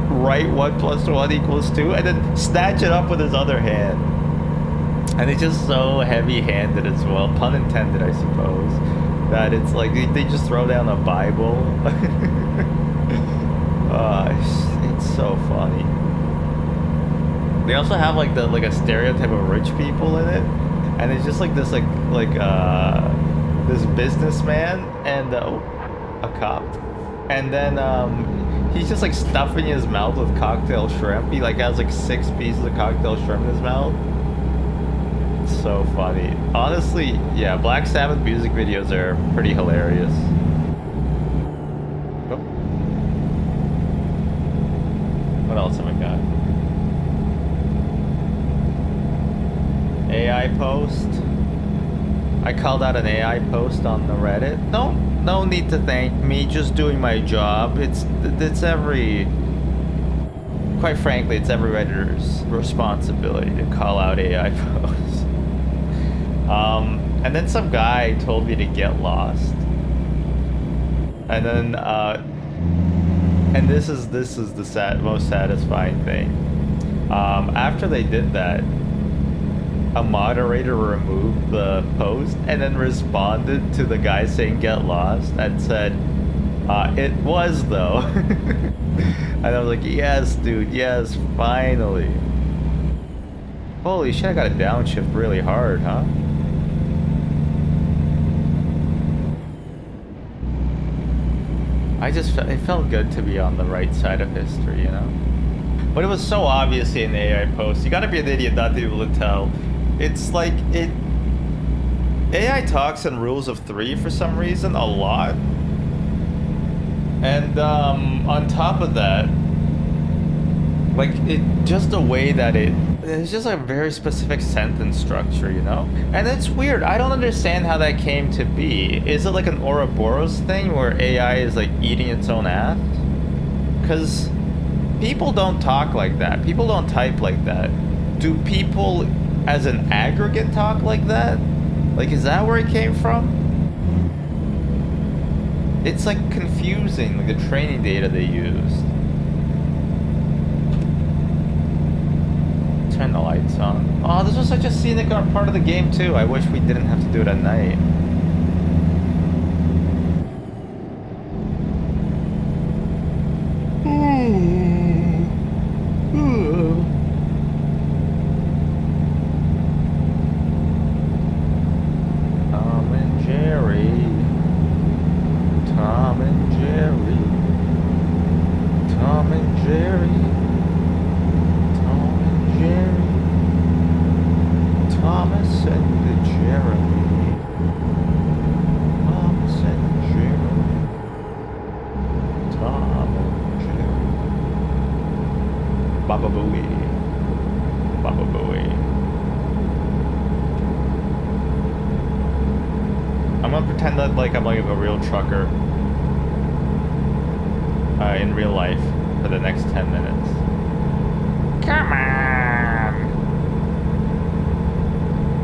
write 1 + 1 = 2 and then snatch it up with his other hand. And it's just so heavy-handed as well, pun intended, I suppose, that it's like they just throw down a Bible. It's so funny. They also have like a stereotype of rich people in it. And it's just like this this businessman and a cop, and then he's just like stuffing his mouth with cocktail shrimp. He like has like 6 pieces of cocktail shrimp in his mouth. It's so funny. Honestly, yeah, Black Sabbath music videos are pretty hilarious. Oh. What else have I got? AI post. I called out an AI post on the Reddit. No need to thank me, just doing my job. It's quite frankly, it's every Redditor's responsibility to call out AI posts. And then some guy told me to get lost. And then and this is the most satisfying thing. After they did that, a moderator removed the post and then responded to the guy saying get lost and said, it was though. And I was like, yes, dude, yes, finally. Holy shit, I got to downshift really hard, huh? It felt good to be on the right side of history, you know? But it was so obviously an AI post. You gotta be an idiot not to be able to tell. It's like AI talks in rules of 3 for some reason a lot, and on top of that, like just the way that it's just a very specific sentence structure, you know. And it's weird. I don't understand how that came to be. Is it like an Ouroboros thing where AI is like eating its own ass? Because people don't talk like that. People don't type like that. Do people as an aggregate talk like that? Like, is that where it came from? It's like confusing, like the training data they used. Turn the lights on. Oh, this was such a scenic part of the game too. I wish we didn't have to do it at night. Baba Booey. I'm gonna pretend that like I'm like a real trucker in real life for the next 10 minutes. Come on!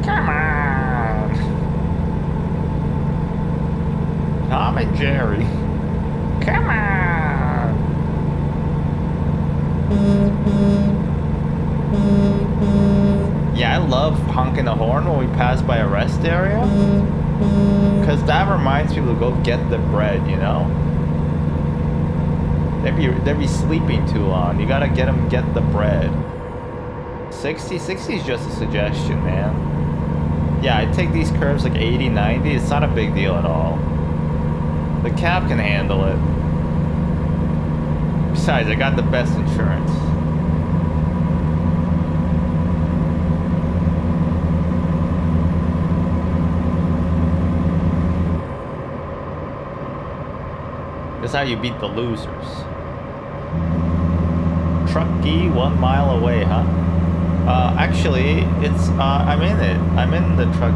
Come on! Tom and Jerry. Come on! Yeah, I love honking the horn when we pass by a rest area. Because that reminds people to go get the bread, you know? They'd be sleeping too long. You gotta get the bread. 60 is just a suggestion, man. Yeah, I take these curves like 80, 90. It's not a big deal at all. The cab can handle it. Besides, I got the best insurance. That's how you beat the losers. Truckee 1 mile away, huh? Actually, it's I'm in it. I'm in the truck.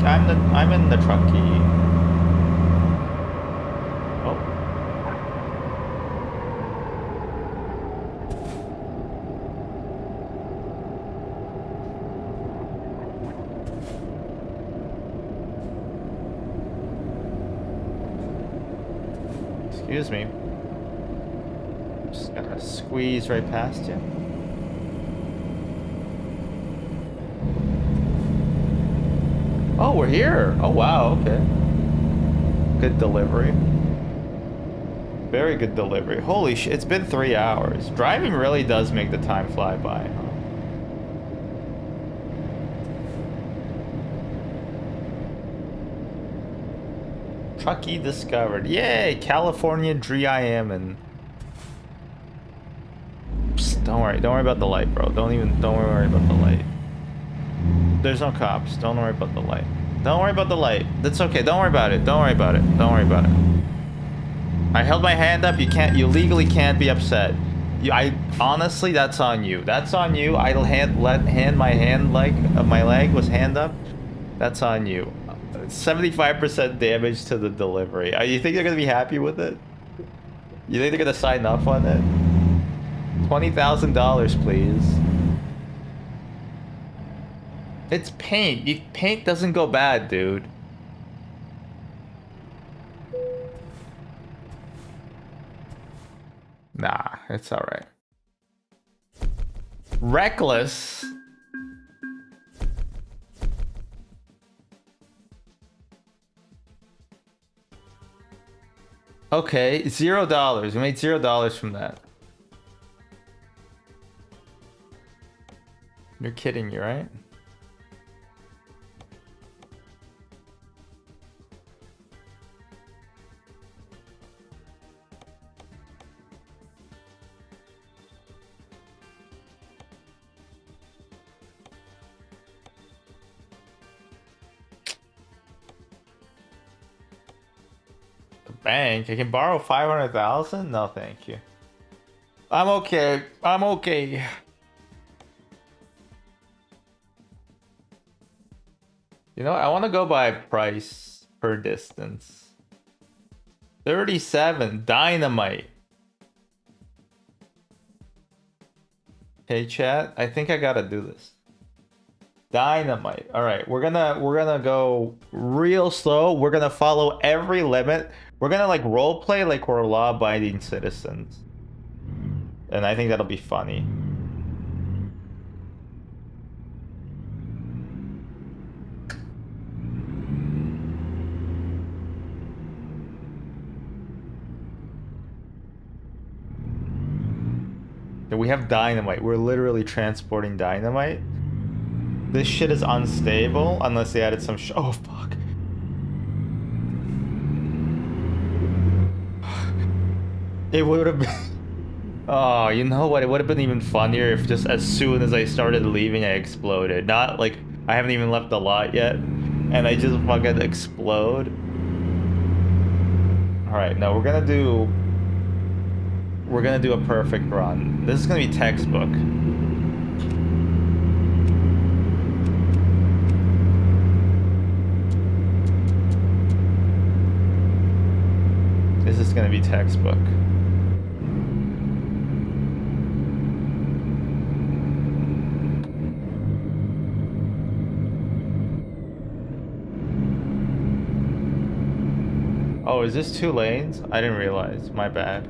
I'm in the Truckee. Oh. Excuse me. Just gotta squeeze right past you. Oh, we're here. Oh, wow. Okay. Good delivery. Very good delivery. Holy shit. It's been 3 hours. Driving really does make the time fly by, huh? Truckee discovered. Yay! California DRIAM and... Psst, don't worry about the light, bro. Don't worry about the light. There's no cops. Don't worry about the light. Don't worry about the light. That's okay. Don't worry about it. Don't worry about it. Don't worry about it. I held my hand up. You legally can't be upset. Honestly, that's on you. That's on you. My leg was hand up. That's on you. 75% damage to the delivery. You think they're gonna be happy with it? You think they're gonna sign up on it? $20,000, please. It's paint. Paint doesn't go bad, dude. Nah, it's alright. Reckless? Okay, $0. We made $0 from that. You're kidding me, right? Bank? I can borrow 500,000? No, thank you. I'm okay. I'm okay. You know, I want to go by price per distance. 37. Dynamite. Hey, chat. I think I gotta do this. Dynamite. All right, we're gonna go real slow. We're gonna follow every limit. We're gonna like role play like we're law-abiding citizens, and I think that'll be funny. And we have dynamite. We're literally transporting dynamite. This shit is unstable unless they added some oh, fuck. It would have been... Oh, you know what? It would have been even funnier if just as soon as I started leaving, I exploded. Not like I haven't even left the lot yet, and I just fucking explode. Alright, no, we're gonna do a perfect run. This is gonna be textbook. This is gonna be textbook. Oh, is this 2 lanes? I didn't realize. My bad.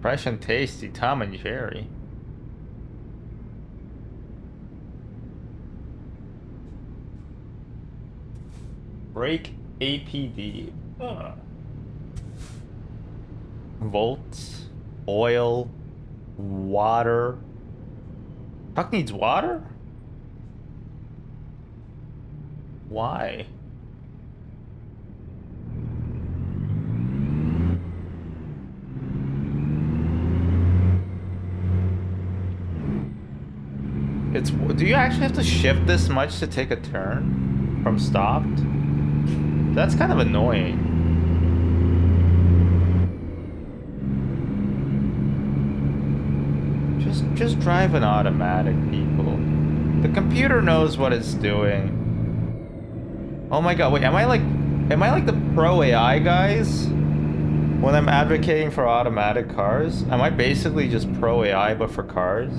Fresh and tasty Tom and Jerry. Brake APD. Volts, oil, water. Truck needs water? Why? Do you actually have to shift this much to take a turn from stopped? That's kind of annoying. Just drive an automatic, people. The computer knows what it's doing. Oh my god, wait, am I like the pro AI guys? When I'm advocating for automatic cars? Am I basically just pro AI but for cars?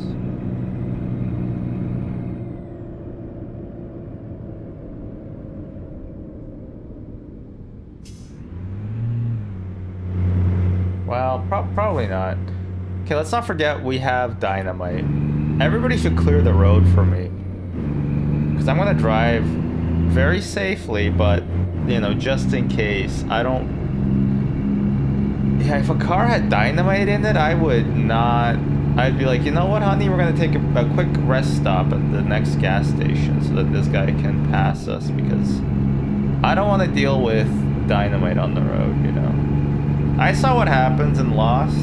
Well, probably not. Okay, let's not forget we have dynamite. Everybody should clear the road for me. Because I'm going to drive very safely, but, you know, just in case. I don't... Yeah, if a car had dynamite in it, I would not... I'd be like, you know what, honey? We're going to take a quick rest stop at the next gas station so that this guy can pass us, because I don't want to deal with dynamite on the road, you know? I saw what happens in Lost.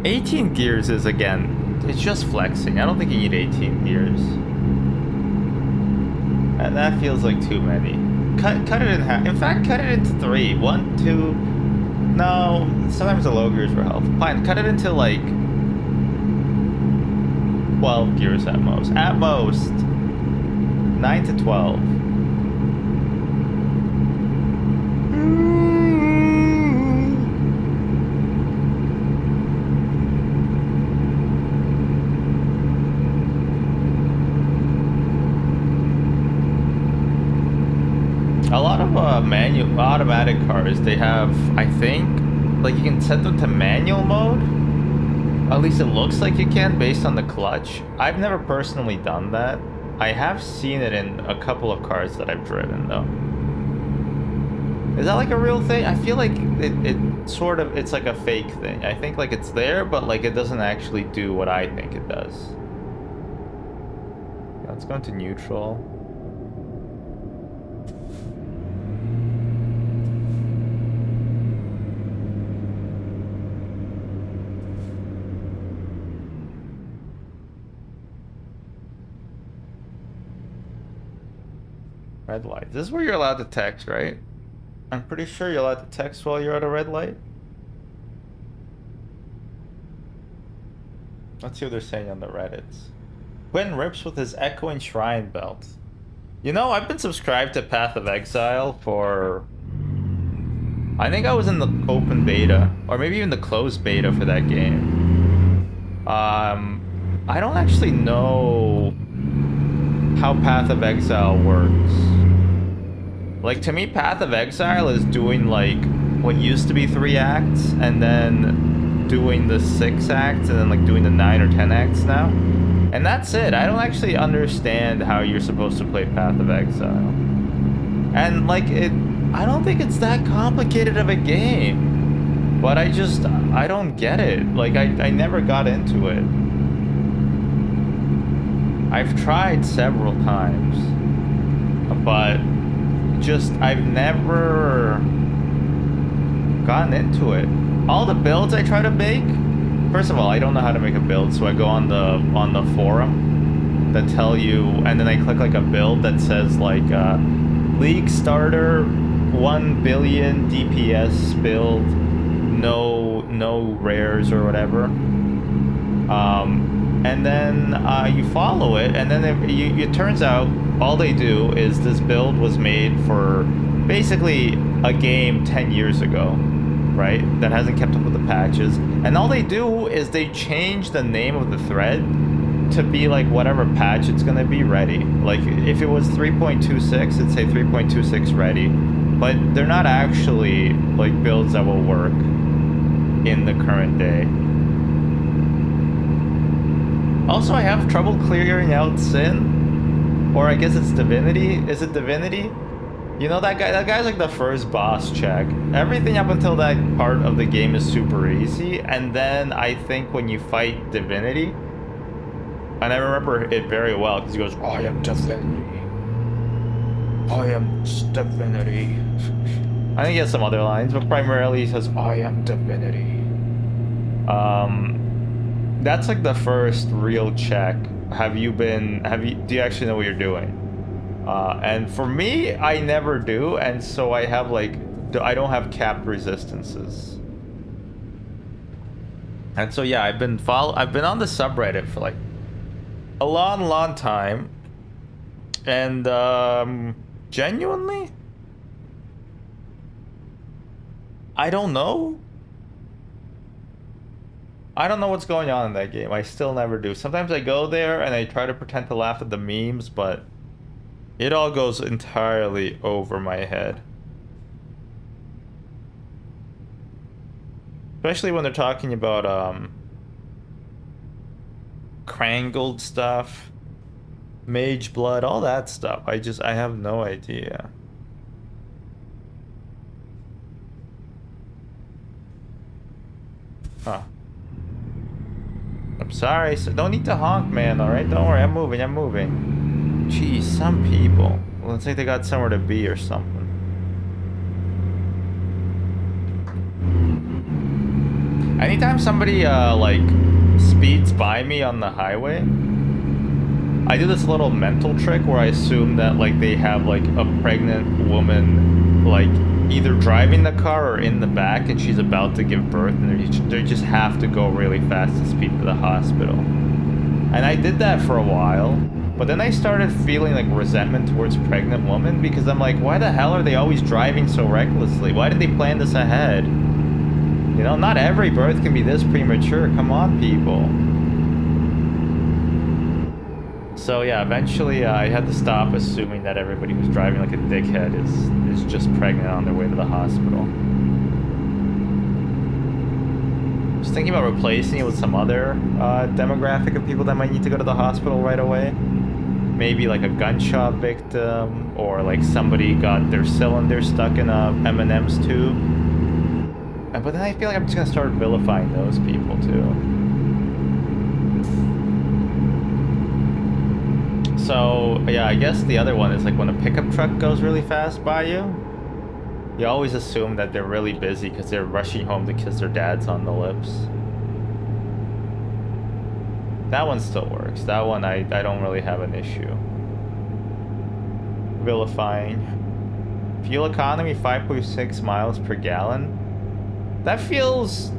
$18 gears is, again, it's just flexing. I don't think you need 18 gears. And that feels like too many. Cut it in half. In fact, cut it into 3. 1, 2... No, sometimes the low gears will help. Fine, cut it into, like... 12 gears at most. At most. 9 to 12. A lot of manual automatic cars, they have, I think, like you can set them to manual mode. At least it looks like you can based on the clutch. I've never personally done that. I have seen it in a couple of cars that I've driven though. Is that like a real thing? I feel like it sort of, it's like a fake thing. I think like it's there, but like it doesn't actually do what I think it does. Let's go into neutral. Red light. This is where you're allowed to text, right? I'm pretty sure you're allowed to text while you're at a red light. Let's see what they're saying on the Reddits. Quinn rips with his echoing shrine belt. You know, I've been subscribed to Path of Exile for... I think I was in the open beta, or maybe even the closed beta for that game. I don't actually know how Path of Exile works. Like, to me, Path of Exile is doing, like, what used to be 3 acts, and then doing the 6 acts, and then, like, doing the 9 or 10 acts now. And that's it. I don't actually understand how you're supposed to play Path of Exile. And, like, I don't think it's that complicated of a game. But I don't get it. Like, I never got into it. I've tried several times, but I've never gotten into it. All the builds I try to make, first of all, I don't know how to make a build, so I go on the forum that tell you, and then I click like a build that says like League starter 1 billion DPS build, no no rares or whatever. And then you follow it, and then it turns out all they do is this build was made for basically a game 10 years ago, right? That hasn't kept up with the patches. And all they do is they change the name of the thread to be like whatever patch it's gonna be ready. Like if it was 3.26, it'd say 3.26 ready. But they're not actually like builds that will work in the current day. Also, I have trouble clearing out Sin. Or I guess it's Divinity. Is it Divinity? You know that guy? That guy's like the first boss check. Everything up until that part of the game is super easy. And then I think when you fight Divinity, and I remember it very well because he goes, I am Divinity. I am Divinity. I think he has some other lines, but primarily he says, I am Divinity. That's like the first real check. Do you actually know what you're doing? And for me, I never do, and so I have like, I don't have capped resistances. And so yeah, I've been on the subreddit for like a long time, and genuinely, I don't know. I don't know what's going on in that game. I still never do. Sometimes I go there and I try to pretend to laugh at the memes, but it all goes entirely over my head. Especially when they're talking about Crangled stuff, Mage Blood, all that stuff. I have no idea. Huh. I'm sorry, so don't need to honk, man, alright? Don't worry, I'm moving. Jeez, some people. Well, it's like they got somewhere to be or something. Anytime somebody, like, speeds by me on the highway, I do this little mental trick where I assume that, like, they have, like, a pregnant woman, like, either driving the car or in the back, and she's about to give birth, and they just have to go really fast to speed to the hospital. And I did that for a while, but then I started feeling like resentment towards pregnant women, because I'm like, why the hell are they always driving so recklessly? Why didn't they plan this ahead? You know, not every birth can be this premature. Come on, people. So yeah, eventually I had to stop assuming that everybody who's driving like a dickhead is just pregnant on their way to the hospital. Just thinking about replacing it with some other demographic of people that might need to go to the hospital right away. Maybe like a gunshot victim, or like somebody got their cylinder stuck in a M&M's tube. But then I feel like I'm just gonna start vilifying those people too. So, yeah, I guess the other one is like when a pickup truck goes really fast by you, you always assume that they're really busy because they're rushing home to kiss their dads on the lips. That one still works. That one I don't really have an issue. Vilifying. Fuel economy 5.6 miles per gallon. That feels...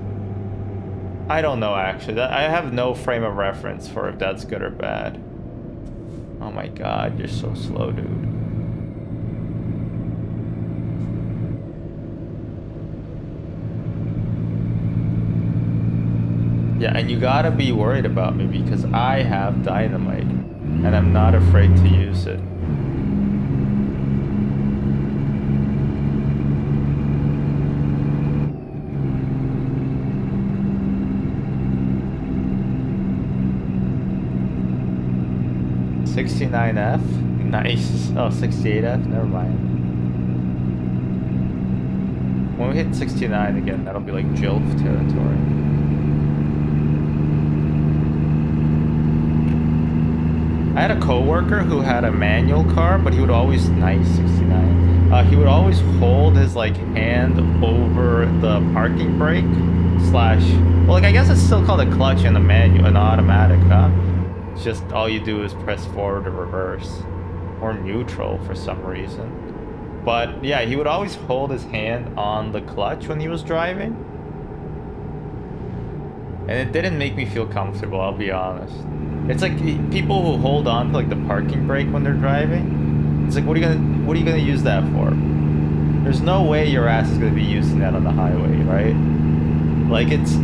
I don't know, actually. I have no frame of reference for if that's good or bad. Oh my god, you're so slow, dude. Yeah, and you gotta be worried about me because I have dynamite, and I'm not afraid to use it. $69F? Nice. Oh, 68F? Never mind. When we hit 69 again, that'll be like JILF territory. I had a coworker who had a manual car, but he would always... Nice, 69. He would always hold his, like, hand over the parking brake slash... Well, like, I guess it's still called a clutch in a manual, an automatic, huh? It's just all you do is press forward or reverse. Or neutral for some reason. But yeah, he would always hold his hand on the clutch when he was driving. and it didn't make me feel comfortable, I'll be honest. It's like people who hold on to like the parking brake when they're driving. It's like, what are you gonna use that for? There's no way your ass is gonna be using that on the highway, right? Like, it's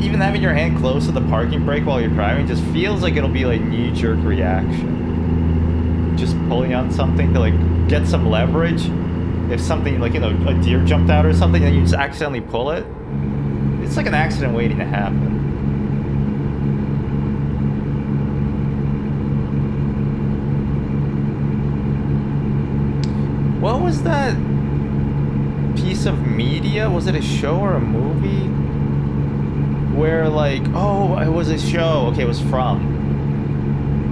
even having your hand close to the parking brake while you're driving just feels like it'll be like knee-jerk reaction. Just pulling on something to like get some leverage. If something like, you know, a deer jumped out or something and you just accidentally pull it, it's like an accident waiting to happen. What was that piece of media? Was it a show or a movie? Where like, oh, it was a show. Okay, it was From.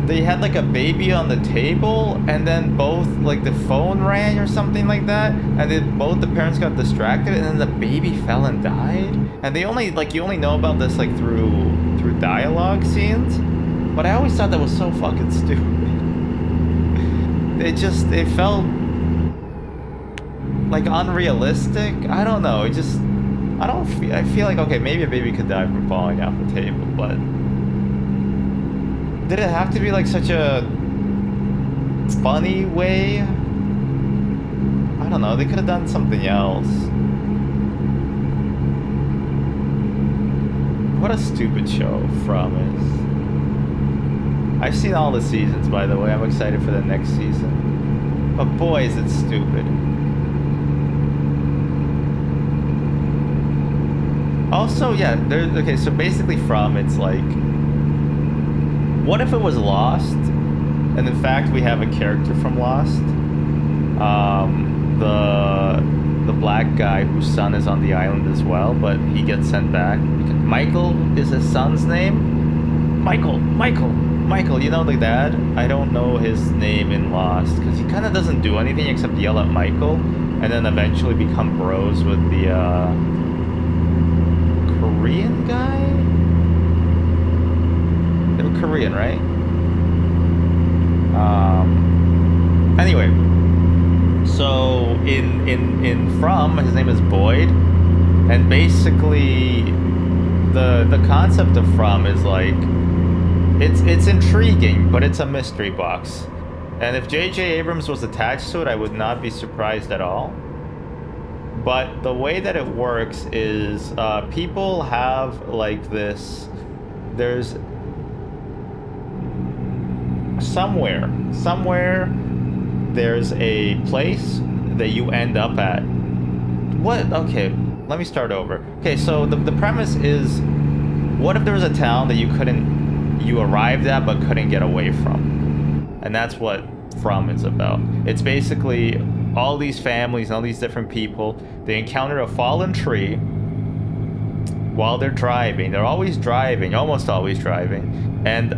They had like a baby on the table, and then both like the phone rang or something like that, and then both the parents got distracted, and then the baby fell and died. And they only like, you only know about this like through dialogue scenes, but I always thought that was so fucking stupid. It felt like unrealistic. I don't know. I feel like, okay, maybe a baby could die from falling off the table, but did it have to be like such a funny way? I don't know. They could have done something else. What a stupid show From is. I've seen all the seasons, by the way. I'm excited for the next season. But boy, is it stupid. Also, yeah, okay, so basically From, it's like, what if it was Lost? And in fact, we have a character from Lost. The black guy whose son is on the island as well, but he gets sent back. Michael is his son's name? Michael, you know the dad? I don't know his name in Lost, because he kind of doesn't do anything except yell at Michael, and then eventually become bros with the, Korean guy? They were Korean, right? Anyway, so in From, his name is Boyd, and basically the concept of From is like, it's intriguing, but it's a mystery box. And if J.J. Abrams was attached to it, I would not be surprised at all. But the way that it works is people have like this, there's somewhere there's a place that you end up at. What? Okay, let me start over. Okay, so the premise is, what if there was a town that you arrived at but couldn't get away from? And that's what From is about. It's basically all these families and all these different people, they encounter a fallen tree while they're driving. They're always driving, almost always driving. And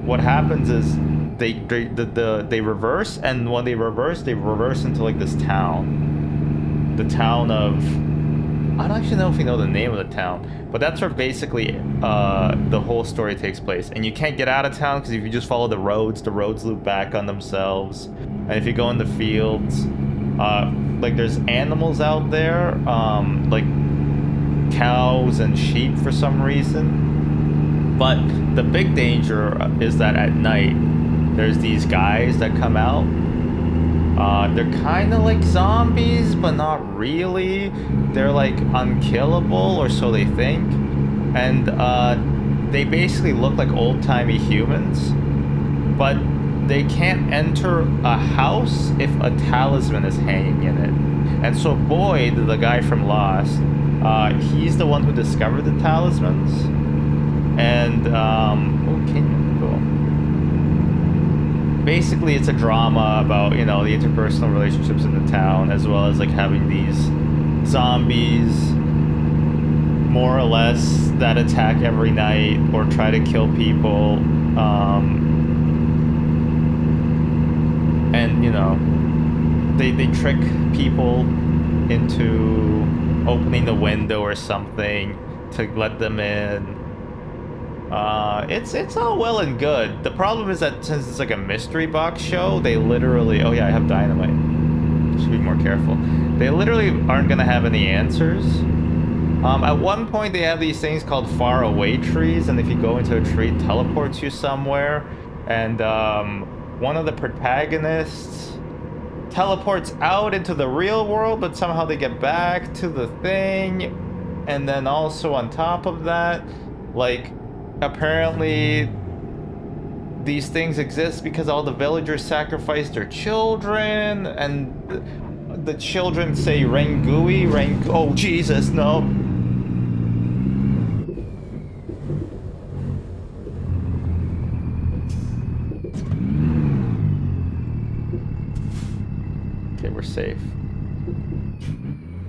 what happens is they reverse, and when they reverse into like this town. The town of, I don't actually know if you know the name of the town, but that's where basically the whole story takes place. And you can't get out of town because if you just follow the roads loop back on themselves. And if you go in the fields, like there's animals out there, like cows and sheep for some reason. But the big danger is that at night, there's these guys that come out. They're kind of like zombies, but not really. They're like unkillable, or so they think. And they basically look like old-timey humans, but they can't enter a house if a talisman is hanging in it. And so Boyd, the guy from Lost, he's the one who discovered the talismans. And basically it's a drama about, you know, the interpersonal relationships in the town, as well as like having these zombies more or less that attack every night or try to kill people. And you know, they trick people into opening the window or something to let them in. It's all well and good. The problem is that since it's like a mystery box show, they literally, oh yeah, I have dynamite. Should be more careful. They literally aren't gonna have any answers. At one point, they have these things called far away trees, and if you go into a tree, it teleports you somewhere. And one of the protagonists teleports out into the real world, but somehow they get back to the thing. And then also on top of that, like, apparently these things exist because all the villagers sacrificed their children, and the children say Rangui, oh Jesus, no. Okay, we're safe.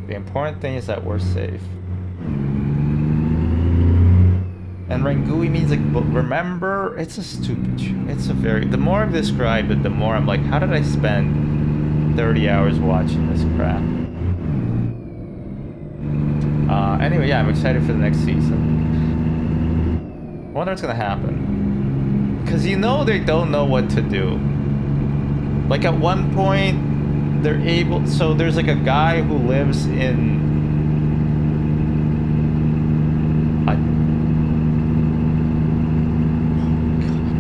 The important thing is that we're safe. And Rangui means like, but remember, it's a stupid show. It's a very, the more I've described it, the more I'm like, how did I spend 30 hours watching this crap? Anyway, yeah, I'm excited for the next season. I wonder what's gonna happen. Because you know they don't know what to do. Like at one point, they're able, so there's like a guy who lives in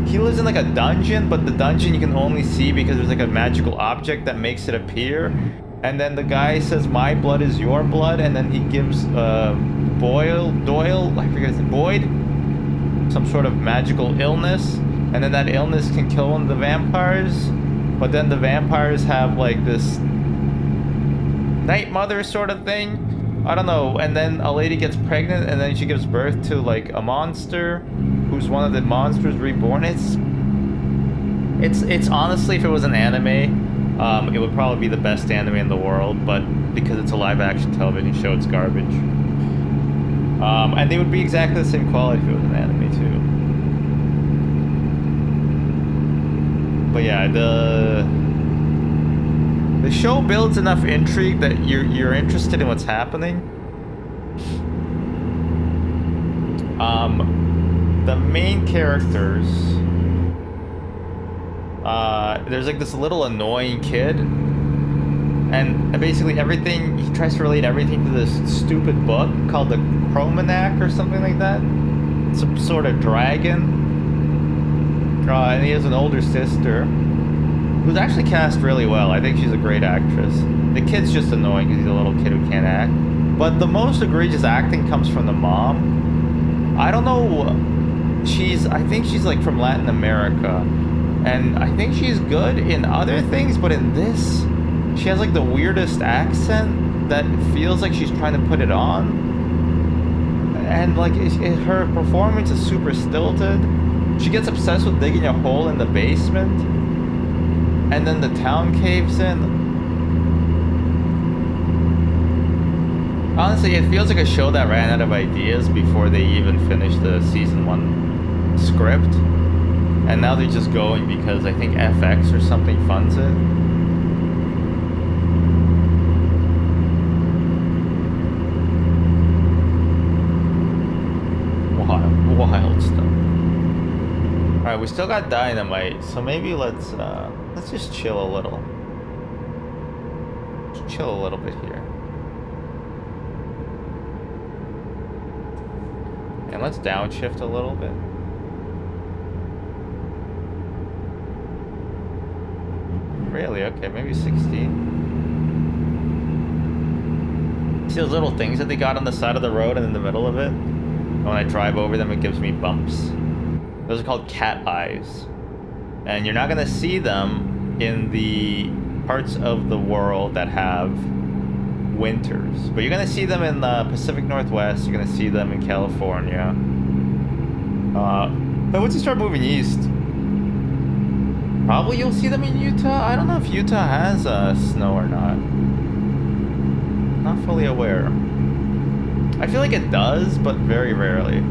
he lives in like a dungeon, but the dungeon you can only see because there's like a magical object that makes it appear. And then the guy says, my blood is your blood, and then he gives Doyle, I forget his name, Boyd, some sort of magical illness, and then that illness can kill one of the vampires. But then the vampires have like this night mother sort of thing. I don't know. And then a lady gets pregnant, and then she gives birth to like a monster who's one of the monsters reborn. It's honestly, if it was an anime, it would probably be the best anime in the world, but because it's a live action television show, it's garbage. And they would be exactly the same quality if it was an anime too. But yeah, the show builds enough intrigue that you're interested in what's happening. The main characters, there's like this little annoying kid, and basically everything, he tries to relate everything to this stupid book called the Chromanak or something like that. Some sort of dragon. And he has an older sister who's actually cast really well. I think she's a great actress. The kid's just annoying because he's a little kid who can't act. But the most egregious acting comes from the mom. I don't know. I think she's like from Latin America. And I think she's good in other things, but in this, she has like the weirdest accent that feels like she's trying to put it on. And like her performance is super stilted. She gets obsessed with digging a hole in the basement. And then the town caves in. Honestly, it feels like a show that ran out of ideas before they even finished the season 1 script. And now they're just going because I think FX or something funds it. Wild stuff. Alright, we still got dynamite, so maybe let's just chill a little. Just chill a little bit here. And let's downshift a little bit. Really? Okay, maybe 16. See those little things that they got on the side of the road and in the middle of it? And when I drive over them, it gives me bumps. Those are called cat eyes. And you're not going to see them in the parts of the world that have winters. But you're going to see them in the Pacific Northwest. You're going to see them in California. But once you start moving east, probably you'll see them in Utah. I don't know if Utah has snow or not. Not fully aware. I feel like it does, but very rarely.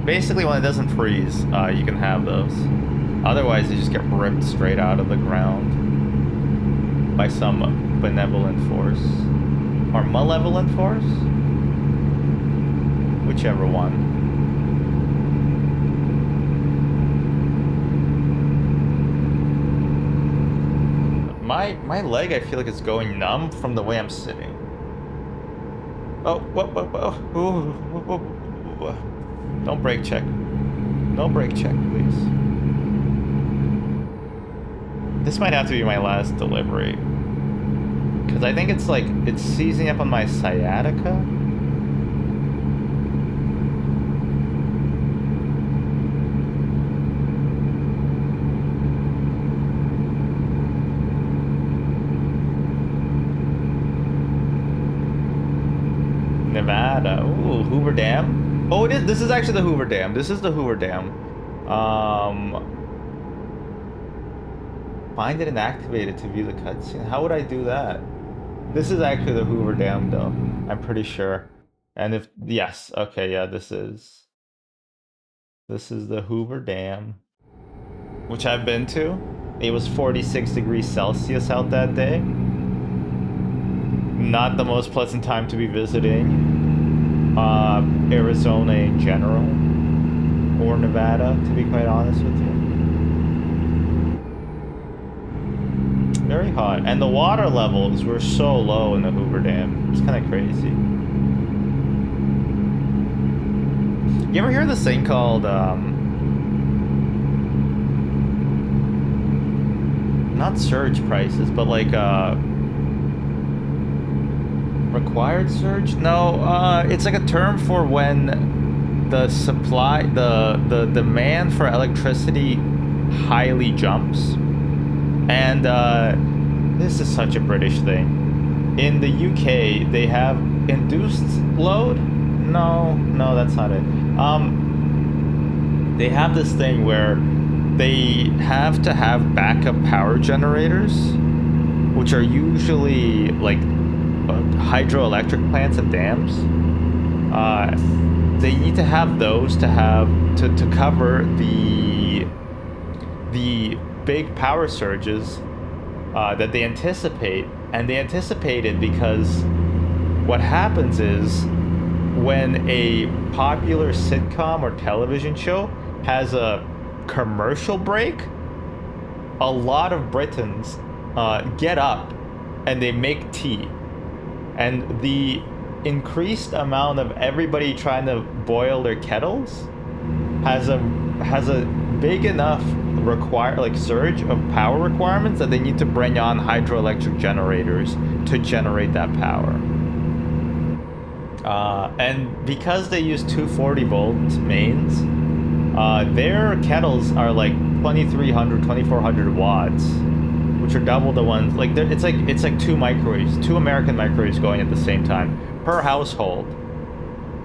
Basically, when it doesn't freeze, you can have those. Otherwise, they just get ripped straight out of the ground by some benevolent force. Or malevolent force? Whichever one. My leg, I feel like it's going numb from the way I'm sitting. Oh, whoa. Ooh. Don't brake check. No brake check, please. This might have to be my last delivery. Because I think it's like, it's seizing up on my sciatica. Nevada. Ooh, Hoover Dam. Oh, it is. This is actually the Hoover Dam. This is the Hoover Dam. Find it and activate it to view the cutscene. How would I do that? This is actually the Hoover Dam, though. I'm pretty sure. And if yes, okay, yeah, this is the Hoover Dam, which I've been to. It was 46 degrees Celsius out that day. Not the most pleasant time to be visiting Arizona in general, or Nevada, to be quite honest with you. Very hot, and the water levels were so low in the Hoover Dam. It's kind of crazy. You ever hear this thing called not surge prices, but like required surge? No, it's like a term for when the supply, the demand for electricity highly jumps. And this is such a British thing. In the UK, they have induced load. No, that's not it. They have this thing where they have to have backup power generators, which are usually like hydroelectric plants and dams. They need to have those to cover the big power surges that they anticipate. And they anticipate it because what happens is when a popular sitcom or television show has a commercial break, a lot of Britons get up and they make tea. And the increased amount of everybody trying to boil their kettles has a big enough surge of power requirements that they need to bring on hydroelectric generators to generate that power. And because they use 240 volt mains, their kettles are like 2300, 2400 watts, which are double the ones. Like it's like two American microwaves going at the same time per household.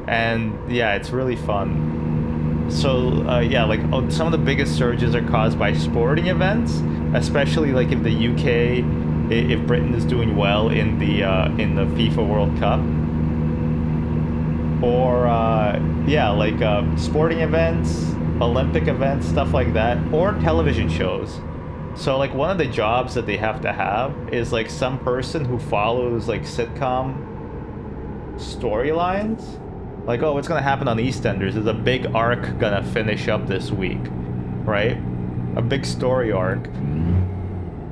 And yeah, it's really fun. So yeah, like some of the biggest surges are caused by sporting events, especially like if the UK, if Britain is doing well in the FIFA World Cup, or yeah, like sporting events, Olympic events, stuff like that, or television shows. So like one of the jobs that they have to have is like some person who follows like sitcom storylines. Like, oh, what's gonna happen on EastEnders? There's a big arc gonna finish up this week, right? A big story arc.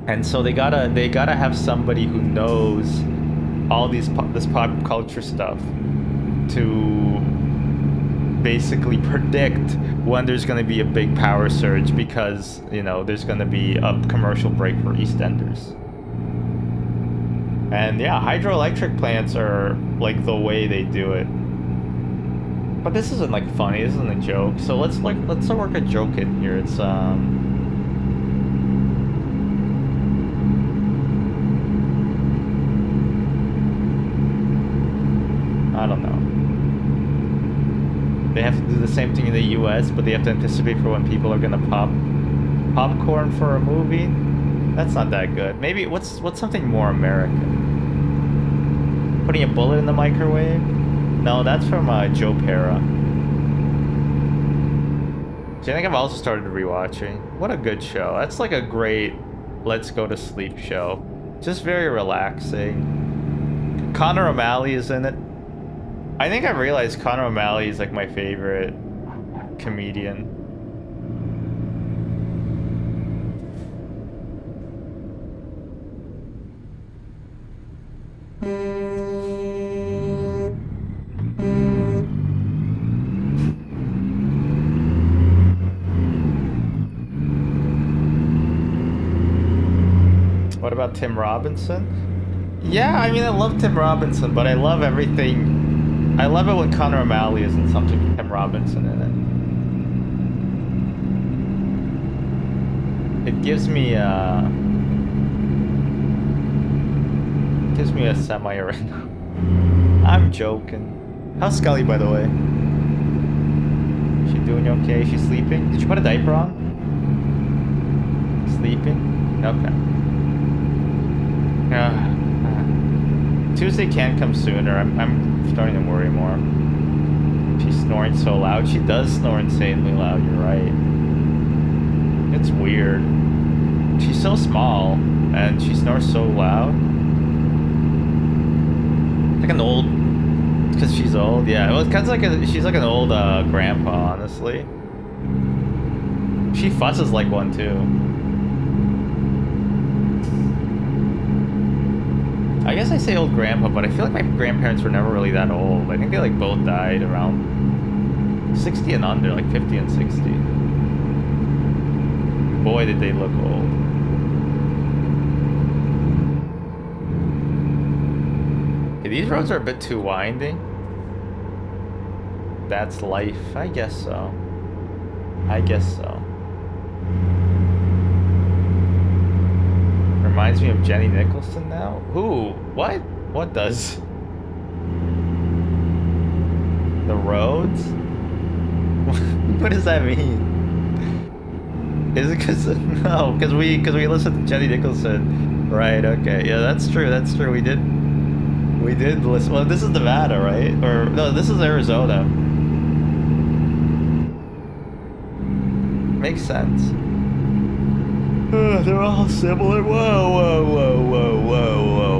And so they gotta have somebody who knows all this pop culture stuff to basically predict when there's gonna be a big power surge because, you know, there's gonna be a commercial break for EastEnders. And yeah, hydroelectric plants are like the way they do it. But this isn't like funny, this isn't a joke. So let's work a joke in here. It's I don't know. They have to do the same thing in the US, but they have to anticipate for when people are gonna pop popcorn for a movie. That's not that good. Maybe what's something more American? Putting a bullet in the microwave? No, that's from Joe Pera. So I think I've also started rewatching. What a good show. That's like a great let's go to sleep show. Just very relaxing. Connor O'Malley is in it. I think I've realized Connor O'Malley is like my favorite comedian. What about Tim Robinson? Yeah, I mean, I love Tim Robinson, but I love everything. I love it when Connor O'Malley is in something with Tim Robinson in it. It gives me a semi-arena. I'm joking. How's Scully, by the way? She doing okay? She's sleeping? Did you put a diaper on? Sleeping? Okay. Tuesday can't come sooner. I'm starting to worry more. She's snoring so loud. She does snore insanely loud, you're right. It's weird. She's so small, and she snores so loud. Like an old... Because she's old? Yeah, well, it's kind of like she's like an old grandpa, honestly. She fusses like one, too. I guess I say old grandpa, but I feel like my grandparents were never really that old. I think they like both died around 60 and under, like 50 and 60. Boy, did they look old. Okay, these roads are a bit too winding. That's life. I guess so. I guess so. Reminds me of Jenny Nicholson now? Who? What? What does? The roads? What does that mean? Is it because... No, because we listened to Jenny Nicholson. Right, okay. Yeah, that's true, that's true. We did listen... Well, this is Nevada, right? Or... No, this is Arizona. Makes sense. They're all similar. Whoa, whoa, whoa, whoa, whoa, whoa,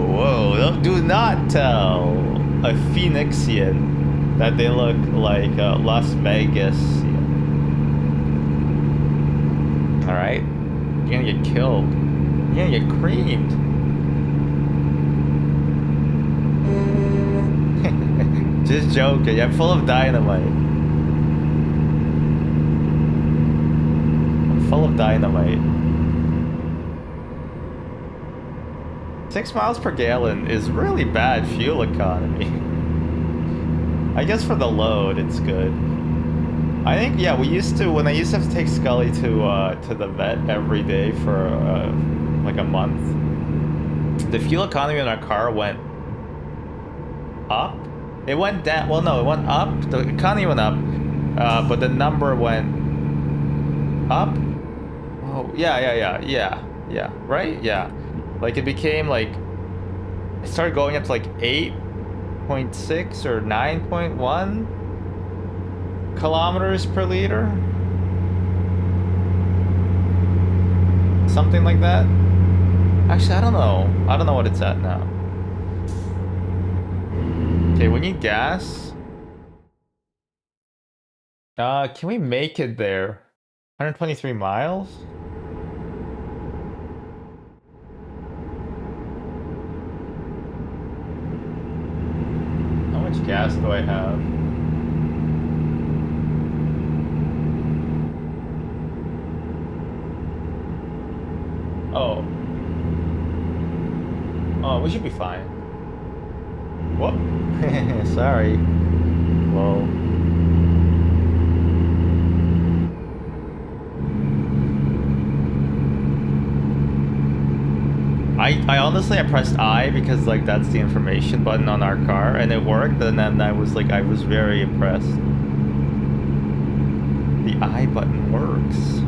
whoa. Do not tell a Phoenixian that they look like Las Vegas. Alright? You're gonna get killed. You're gonna get creamed. Just joking. I'm full of dynamite. I'm full of dynamite. 6 miles per gallon is really bad fuel economy. I guess for the load, it's good. I think, yeah, when I used to have to take Scully to the vet every day for like a month, the fuel economy in our car went up. It went down. Well, no, it went up. The economy went up, but the number went up. Oh, yeah. Right? Yeah. Like it became like, it started going up to like 8.6 or 9.1 kilometers per liter. Something like that. Actually, I don't know. I don't know what it's at now. Okay, we need gas. Can we make it there? 123 miles? How much gas do I have? Oh. Oh, we should be fine. Whoop. Sorry. Whoa. I honestly, I pressed I because like that's the information button on our car and it worked, and then I was very impressed. The I button works.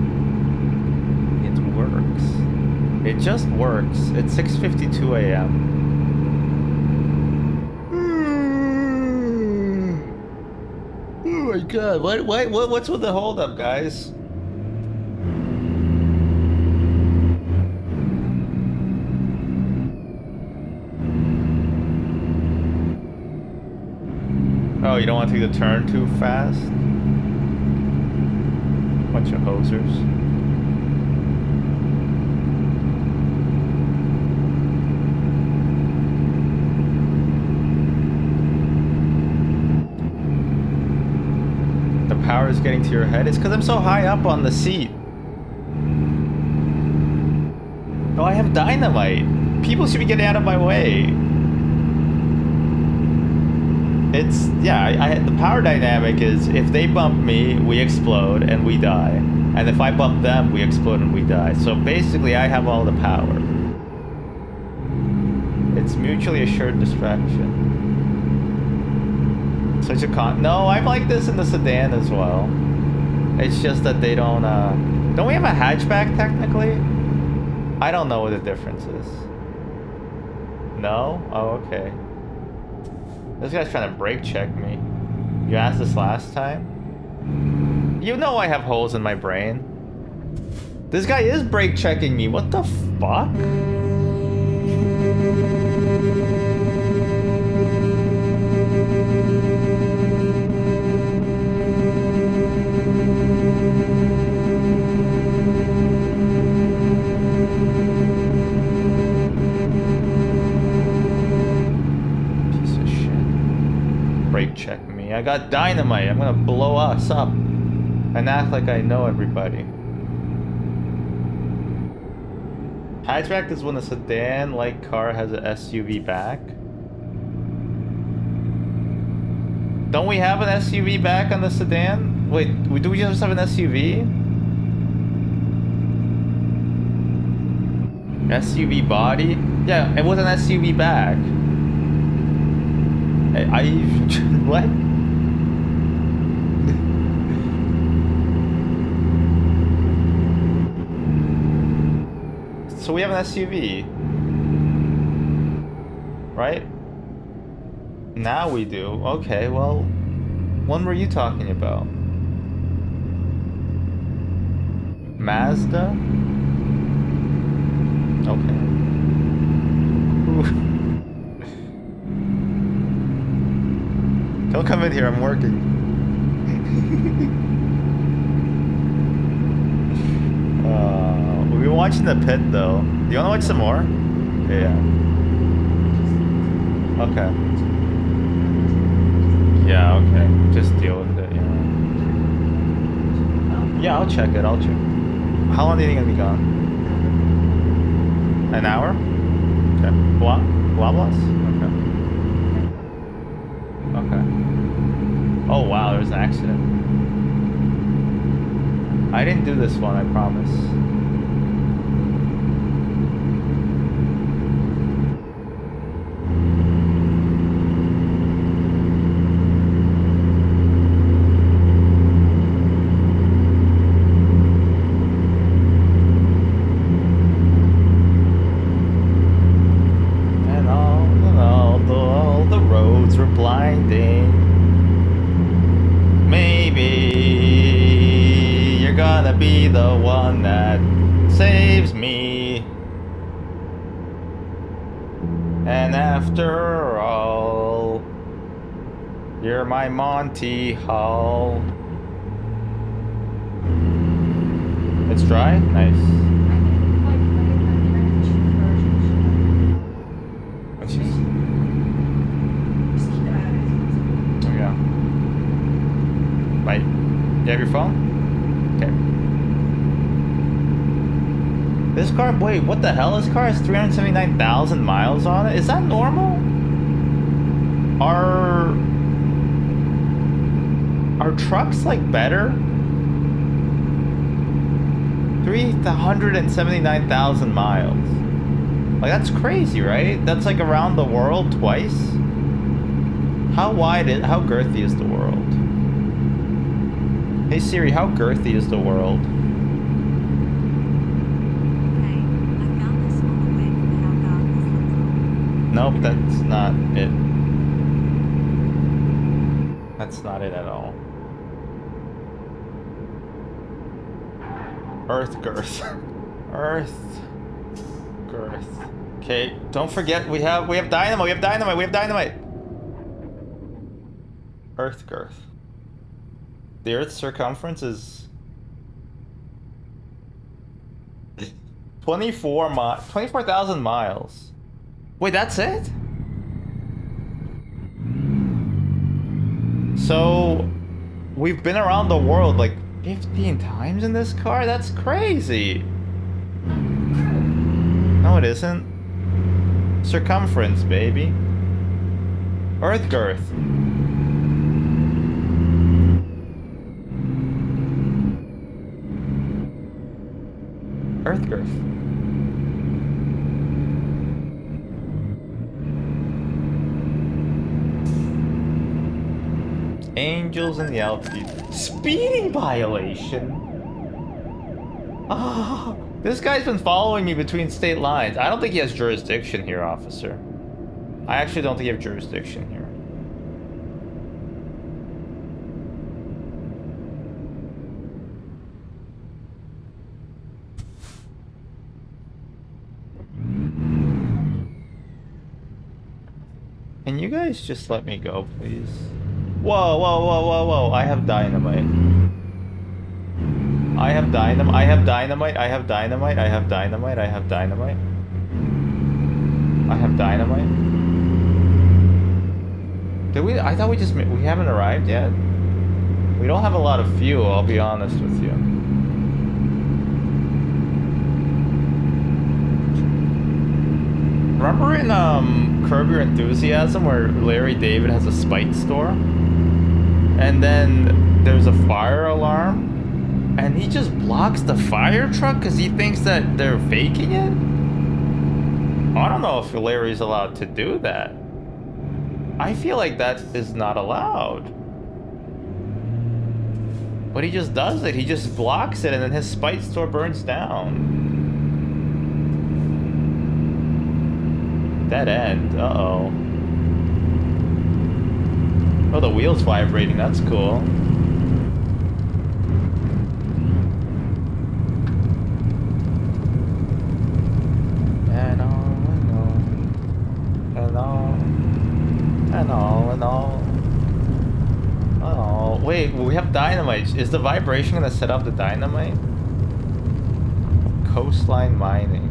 It works. It just works. It's 6:52 a.m. Oh my god, what's with the holdup, guys? Oh, you don't want to take the turn too fast? Bunch of hosers. The power is getting to your head. It's because I'm so high up on the seat. No, I have dynamite. People should be getting out of my way. It's, yeah, the power dynamic is if they bump me, we explode and we die. And if I bump them, we explode and we die. So basically, I have all the power. It's mutually assured distraction. Such a No, I like this in the sedan as well. It's just that they don't, Don't we have a hatchback, technically? I don't know what the difference is. No? Oh, okay. This guy's trying to brake check me. You asked this last time? You know I have holes in my brain. This guy is brake checking me. What the fuck? Check me. I got dynamite. I'm gonna blow us up and act like I know everybody. Hatchback is when a sedan-like car has an SUV back. Don't we have an SUV back on the sedan? Wait, do we just have an SUV? SUV body? Yeah, it was an SUV back. What? So we have an SUV, right? Now we do. Okay, well, when were you talking about? Mazda? Okay. Don't come in here, I'm working. We've been watching The Pit though. Do you wanna watch some more? Yeah. Okay. Yeah, okay. Just deal with it, yeah. Yeah, I'll check it, I'll check. How long do you think I'll be gone? An hour? Okay. Blablas? Okay. Oh wow, there was an accident. I didn't do this one, I promise. And all the roads were blinding. Maybe you're gonna be the one that saves me. And after all, you're my Monty Hall. It's dry? Nice. Right. You have your phone? Okay. This car, wait, what the hell? This car has 379,000 miles on it? Is that normal? Are trucks like better? 379,000 miles. Like that's crazy, right? That's like around the world twice. How girthy is the world? Hey Siri, how girthy is the world? Nope, that's not it. That's not it at all. Earth girth. Earth girth. Okay, don't forget we have dynamite, we have dynamite. Earth girth. The Earth's circumference is 24,000 miles. Wait, that's it? So we've been around the world like 15 times in this car? That's crazy. No, it isn't. Circumference, baby. Earth girth. Earth girth. Angels in the altitude. Speeding violation? Ah, this guy's been following me between state lines. I don't think he has jurisdiction here, officer. I actually don't think you have jurisdiction here. Can you guys just let me go, please? Whoa, whoa, whoa, whoa, whoa. I have dynamite. I have dynamite. I have dynamite. I have dynamite. I have dynamite. I have dynamite. I have dynamite. Did we? I thought we just... We haven't arrived yet? We don't have a lot of fuel, I'll be honest with you. Remember in Curb Your Enthusiasm where Larry David has a spite store? And then there's a fire alarm? And he just blocks the fire truck because he thinks that they're faking it? I don't know if Larry's allowed to do that. I feel like that is not allowed. But he just does it. He just blocks it and then his spite store burns down. Dead end. Uh-oh. Oh, the wheel's vibrating. That's cool. And all. Oh, wait, we have dynamite. Is the vibration gonna set up the dynamite? Coastline mining.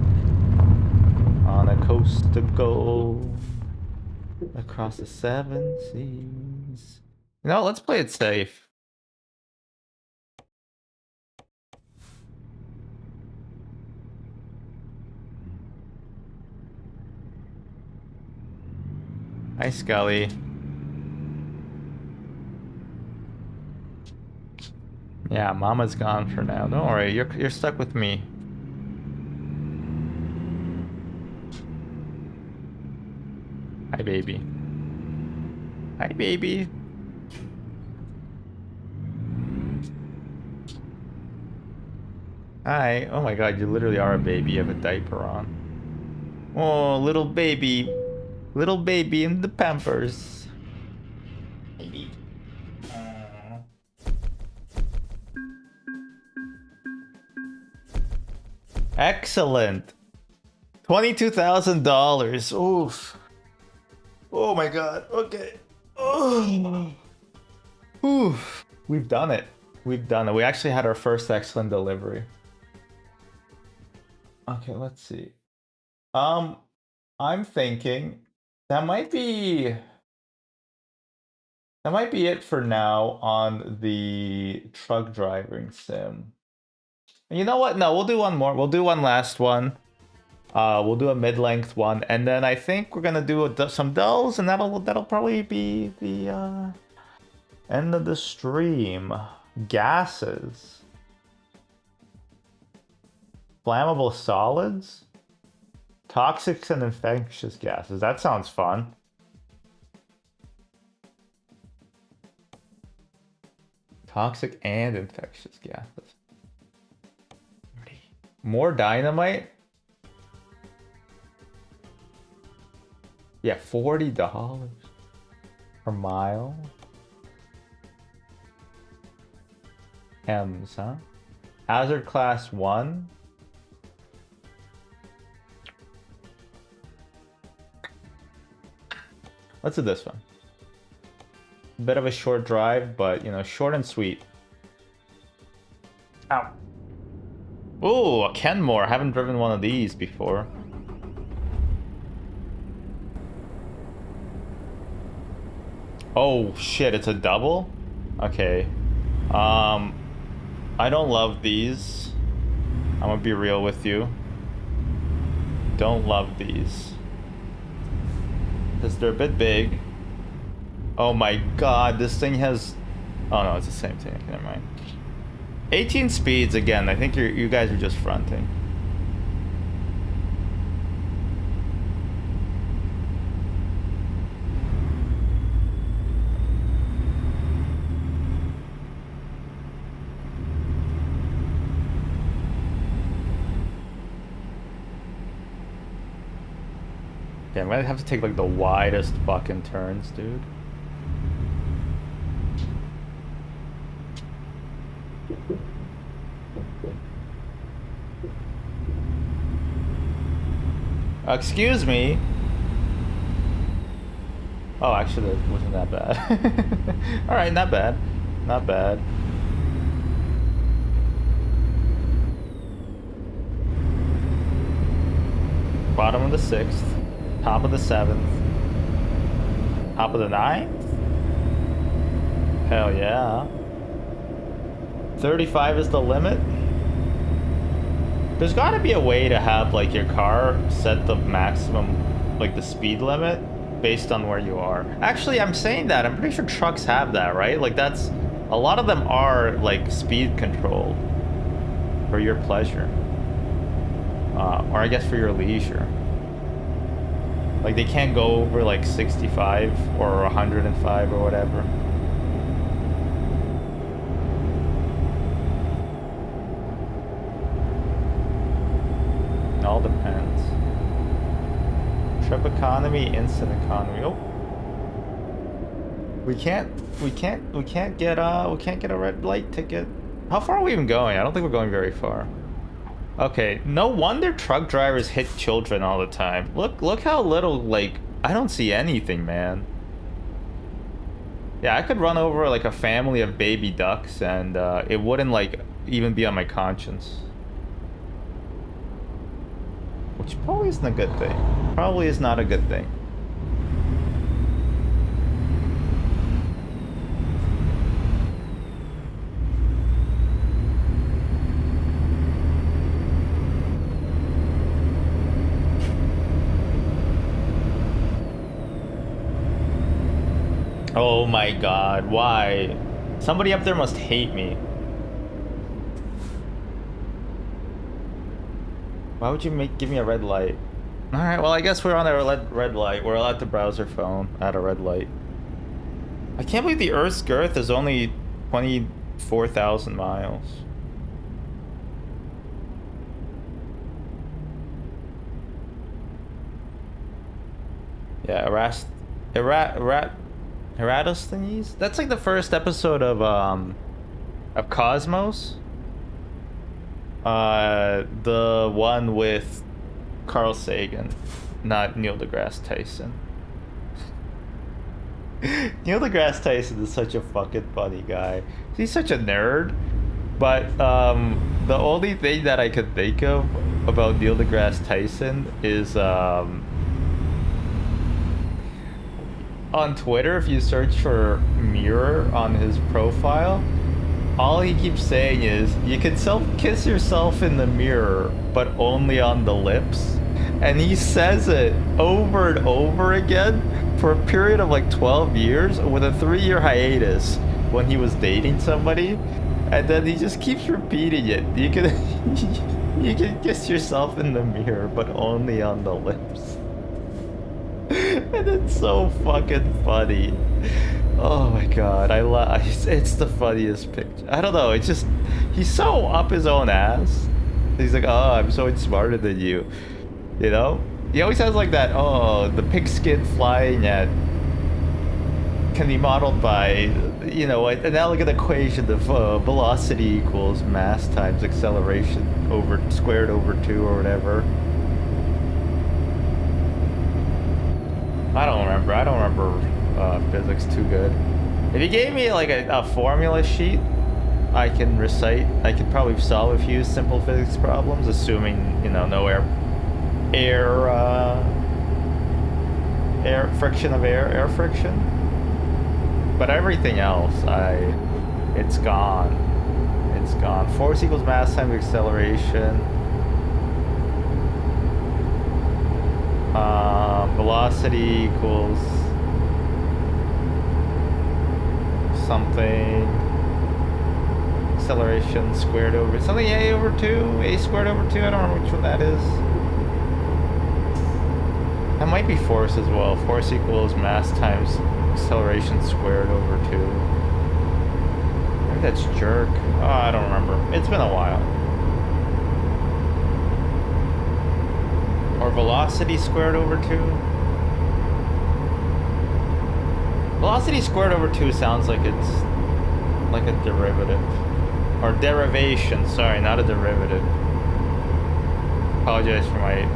On a coast to go. Across the 7 seas. No, let's play it safe. Hi, Scully. Yeah, Mama's gone for now. Don't worry, you're stuck with me. Hi, baby. Hi, baby. Hi. Oh my god, you literally are a baby. You have a diaper on. Oh, little baby. Little baby in the Pampers. Baby. Excellent. $22,000. Oof. Oh my god. Okay. Oh. Oof. We've done it. We've done it. We actually had our first excellent delivery. Okay, let's see. I'm thinking that might be it for now on the truck driving sim. You know what? No, we'll do one more. We'll do one last one. We'll do a mid-length one, and then I think we're gonna do some dulls, and that'll probably be the end of the stream. Gases. Flammable solids. Toxics and infectious gases. That sounds fun. Toxic and infectious gases. More dynamite? Yeah, $40 per mile. M's, huh? Hazard class 1. Let's do this one. Bit of a short drive, but, you know, short and sweet. Ow. Ooh, a Kenmore. I haven't driven one of these before. Oh, shit, it's a double? Okay. I don't love these. I'm gonna be real with you. don't love these. Because they're a bit big. Oh my god, this thing has... Oh no, it's the same thing. Never mind. 18 speeds again. I think you guys are just fronting. Yeah, I'm gonna have to take like the widest fucking turns, dude. Excuse me. Oh, actually, it wasn't that bad. All right, not bad. Not bad. Bottom of the 6th. Top of the 7th. Top of the 9th? Hell yeah. 35 is the limit? There's gotta be a way to have like your car set the maximum, like the speed limit based on where you are. Actually, I'm saying that. I'm pretty sure trucks have that, right? Like that's, a lot of them are like speed controlled for your pleasure. Or I guess for your leisure. Like they can't go over like 65 or 105 or whatever. It all depends. Trip economy, instant economy. Oh, we can't get a red light ticket. How far are we even going? I don't think we're going very far. Okay, no wonder truck drivers hit children all the time. Look how little, like, I don't see anything, man. Yeah, I could run over like a family of baby ducks and it wouldn't like even be on my conscience. Which probably isn't a good thing. Probably is not a good thing. Oh my god, why? Somebody up there must hate me. Why would you give me a red light? Alright, well I guess we're on a red light. We're allowed to browse our phone at a red light. I can't believe the Earth's girth is only 24,000 miles. Yeah, Eratosthenes? That's like the first episode of Cosmos. The one with Carl Sagan, not Neil deGrasse Tyson. Neil deGrasse Tyson is such a fucking funny guy. He's such a nerd, but the only thing that I could think of about Neil deGrasse Tyson is on Twitter, if you search for mirror on his profile, all he keeps saying is, you can self-kiss yourself in the mirror, but only on the lips. And he says it over and over again for a period of like 12 years with a 3-year hiatus when he was dating somebody. And then he just keeps repeating it. You can, you can kiss yourself in the mirror, but only on the lips. And it's so fucking funny. Oh my god, it's the funniest picture. I don't know, it's just, he's so up his own ass. He's like, oh, I'm so smarter than you. You know? He always has like that, oh, the pigskin flying at can be modeled by, you know, an elegant equation of velocity equals mass times acceleration squared over 2 or whatever. I don't remember physics too good. If you gave me like a formula sheet, I can recite. I could probably solve a few simple physics problems, assuming, you know, no air friction. But everything else, it's gone. It's gone. Force equals mass times acceleration. velocity equals something. Acceleration squared over something a over 2, a squared over 2. I don't remember which one that is. That might be force as well. Force equals mass times acceleration squared over 2. Maybe that's jerk. Oh, I don't remember. It's been a while. Or velocity squared over 2. Velocity squared over 2 sounds like it's like a derivative. Or derivation, sorry, not a derivative. Apologize for my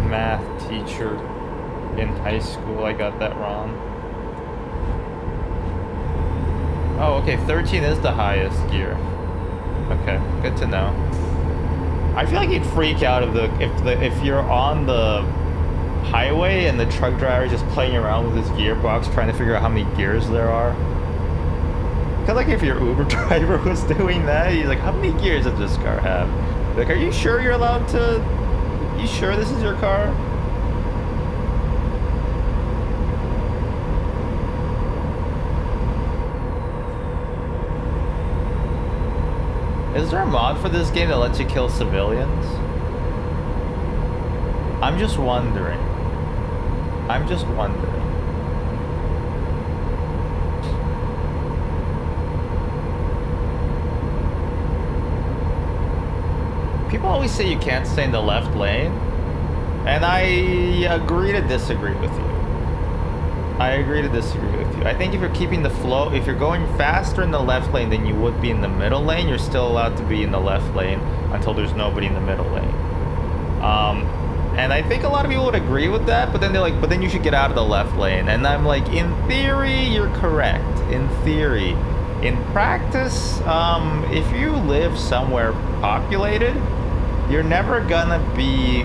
math teacher in high school. I got that wrong. Oh, okay, 13 is the highest gear. Okay, good to know. I feel like you'd freak out if you're on the highway and the truck driver is just playing around with his gearbox trying to figure out how many gears there are. Cause like if your Uber driver was doing that, he's like, how many gears does this car have? Like, are you sure you're allowed to? You sure this is your car? Is there a mod for this game that lets you kill civilians? I'm just wondering. I'm just wondering. People always say you can't stay in the left lane, and I agree to disagree with you. I agree to disagree with you. I think if you're keeping the flow, if you're going faster in the left lane than you would be in the middle lane, you're still allowed to be in the left lane until there's nobody in the middle lane. And I think a lot of people would agree with that, but then they're like, but then you should get out of the left lane. And I'm like, in theory, you're correct. In theory. In practice, if you live somewhere populated, you're never gonna be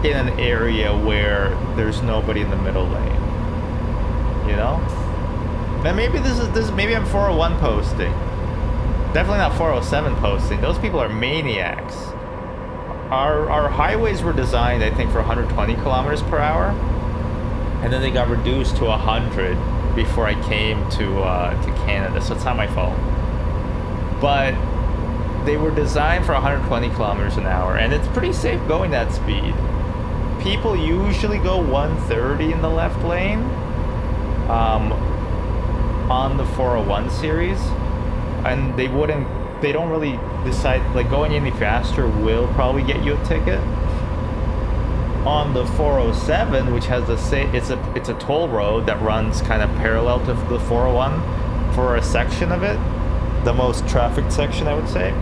in an area where there's nobody in the middle lane. You know? Then maybe maybe I'm 401 posting. Definitely not 407 posting. Those people are maniacs. Our highways were designed, I think, for 120 kilometers per hour, and then they got reduced to 100 before I came to Canada, so it's not my fault. But they were designed for 120 kilometers an hour, and it's pretty safe going that speed. People usually go 130 in the left lane on the 401 series, and they don't really decide, like, going any faster will probably get you a ticket. On the 407, which has the same, it's a toll road that runs kind of parallel to the 401 for a section of it, the most trafficked section, I would say.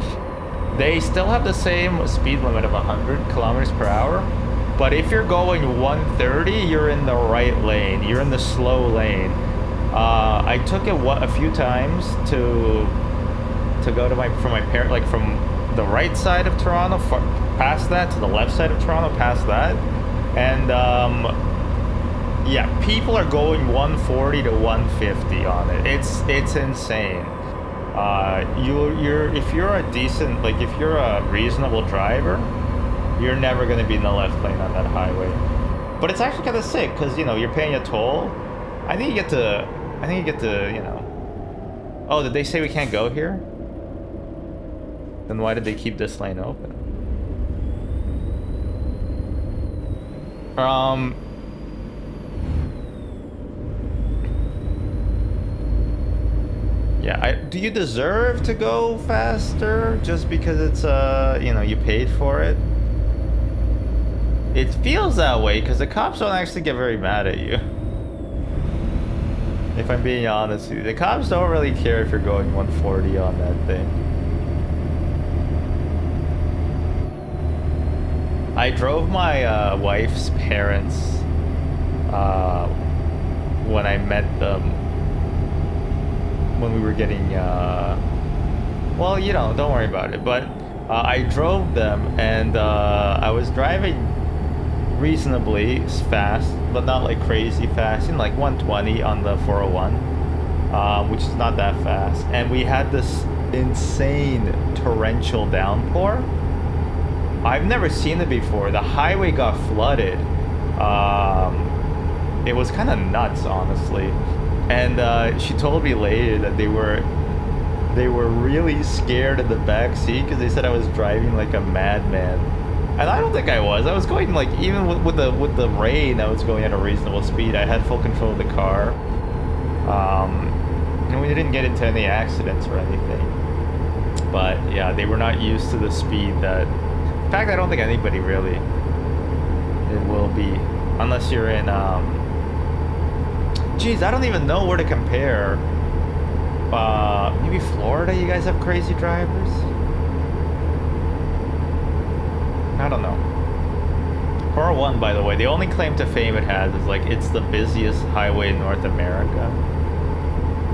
They still have the same speed limit of 100 kilometers per hour, but if you're going 130, you're in the right lane. You're in the slow lane. I took it a few times to go to from my parent, like from the right side of Toronto, past that, to the left side of Toronto, past that, and yeah, people are going 140 to 150 on it. It's insane. If you're a decent, like, if you're a reasonable driver, you're never going to be in the left lane on that highway. But it's actually kind of sick because, you know, you're paying a toll. I think you get to, you know. Oh, did they say we can't go here? Then why did they keep this lane open? Yeah, do you deserve to go faster just because it's, you know, you paid for it? It feels that way because the cops don't actually get very mad at you. If I'm being honest with you, the cops don't really care if you're going 140 on that thing. I drove my wife's parents when I met them, when we were getting, well, you know, don't worry about it, but I drove them, and I was driving reasonably fast, but not like crazy fast, in like 120 on the 401, which is not that fast, and we had this insane torrential downpour. I've never seen it before. The highway got flooded, It was kind of nuts, honestly. And she told me later that they were really scared in the back seat because they said I was driving like a madman. And I don't think I was. I was going like, even with the rain, I was going at a reasonable speed. I had full control of the car. And we didn't get into any accidents or anything. But yeah, they were not used to the speed that... In fact, I don't think anybody really it will be. Unless you're in... Geez, I don't even know where to compare. Maybe Florida, you guys have crazy drivers? I don't know. 401, by the way, the only claim to fame it has is like it's the busiest highway in North America.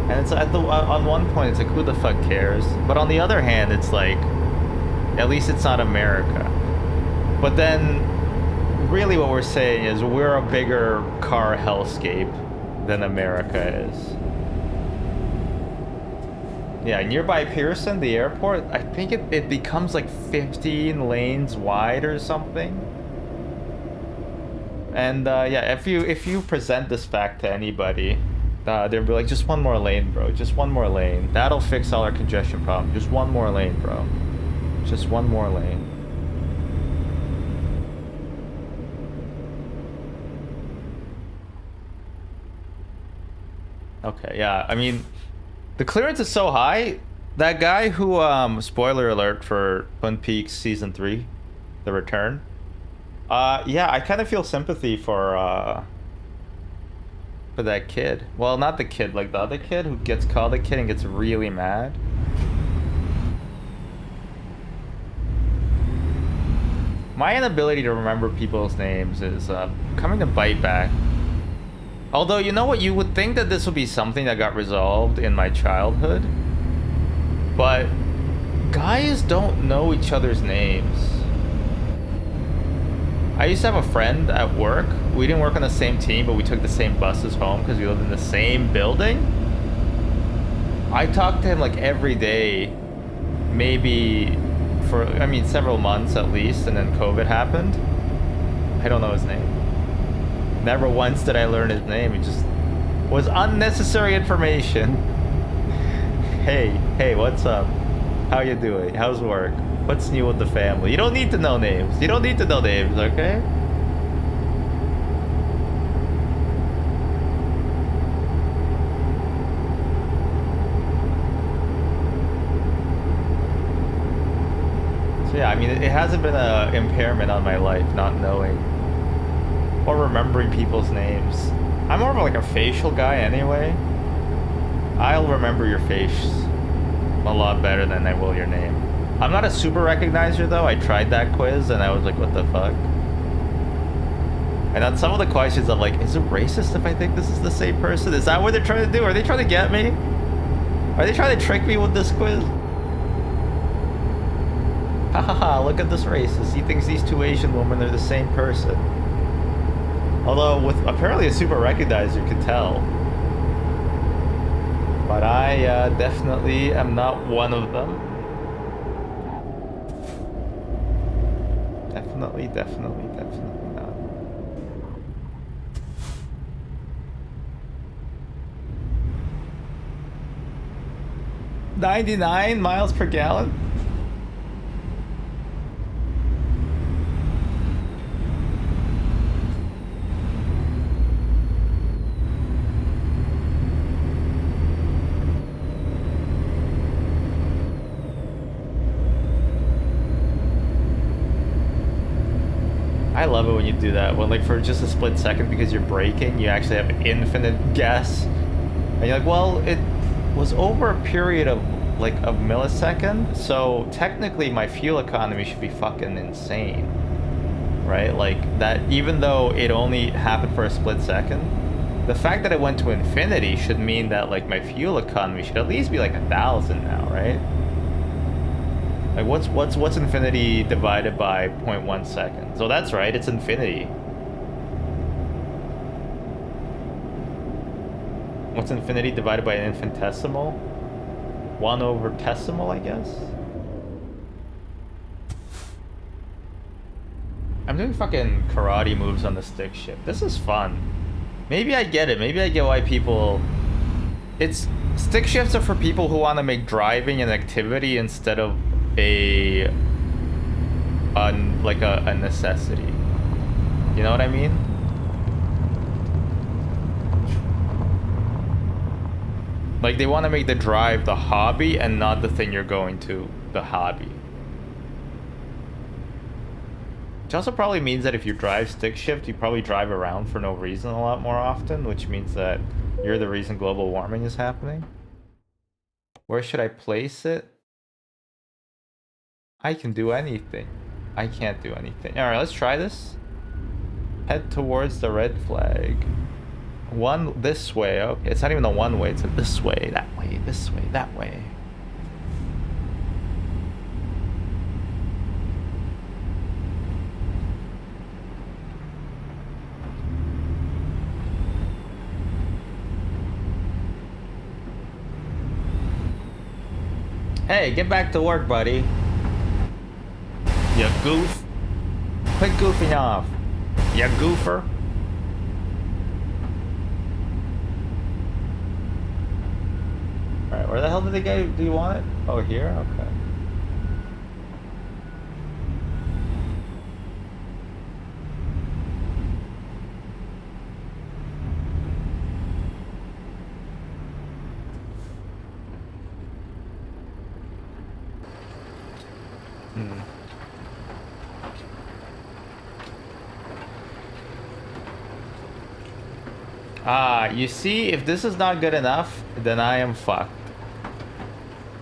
And it's at the on one point it's like, who the fuck cares? But on the other hand, it's like, at least it's not America. But then really what we're saying is we're a bigger car hellscape than America is. Yeah, nearby Pearson, the airport, I think it becomes like 15 lanes wide or something. And yeah, if you present this fact to anybody, they'll be like, just one more lane, bro. Just one more lane. That'll fix all our congestion problem. Just one more lane, bro. Just one more lane. Okay, yeah, I mean, the clearance is so high. That guy who, spoiler alert for Twin Peaks Season 3, The Return. Yeah, I kind of feel sympathy for that kid. Well, not the kid, like the other kid who gets called a kid and gets really mad. My inability to remember people's names is coming to bite back. Although, you know what? You would think that this would be something that got resolved in my childhood. But guys don't know each other's names. I used to have a friend at work. We didn't work on the same team, but we took the same buses home because we lived in the same building. I talked to him like every day, maybe for, I mean, several months at least, and then COVID happened. I don't know his name. Never once did I learn his name. It just was unnecessary information. Hey, what's up? How you doing? How's work? What's new with the family? You don't need to know names. You don't need to know names, okay? So yeah, I mean, it hasn't been an impairment on my life, not knowing or remembering people's names. I'm more of like a facial guy anyway. I'll remember your face a lot better than I will your name. I'm not a super recognizer though. I tried that quiz and I was like, what the fuck? And on some of the questions I'm like, is it racist if I think this is the same person? Is that what they're trying to do? Are they trying to get me? Are they trying to trick me with this quiz? Hahaha, look at this racist. He thinks these two Asian women are the same person. Although, with apparently a super recognizer could tell. But I definitely am not one of them. Definitely not. 99 miles per gallon? I love it when you do that, when like for just a split second, because you're braking, you actually have infinite gas. And you're like, well, it was over a period of like a millisecond, so technically my fuel economy should be fucking insane. Right? Like that, even though it only happened for a split second, the fact that it went to infinity should mean that like my fuel economy should at least be like 1,000 now, right? Like what's infinity divided by 0.1 seconds? So that's right, it's infinity. What's infinity divided by an infinitesimal? 1 over decimal, I guess? I'm doing fucking karate moves on the stick shift. This is fun. Maybe I get it. Maybe I get why people... It's... Stick shifts are for people who want to make driving an activity instead of a... like a necessity. You know what I mean? Like, they want to make the drive the hobby and not the thing you're going to, the hobby. Which also probably means that if you drive stick shift, you probably drive around for no reason a lot more often, which means that you're the reason global warming is happening. Where should I place it? I can do anything. I can't do anything. Alright, let's try this. Head towards the red flag. One this way. Okay, it's not even a one way, it's a this way, that way, this way, that way. Hey, get back to work, buddy. You goof. Quit goofing off. You goofer. Alright, where the hell did they go? Do you want it? Oh, here? Okay. You see, if this is not good enough, then I am fucked.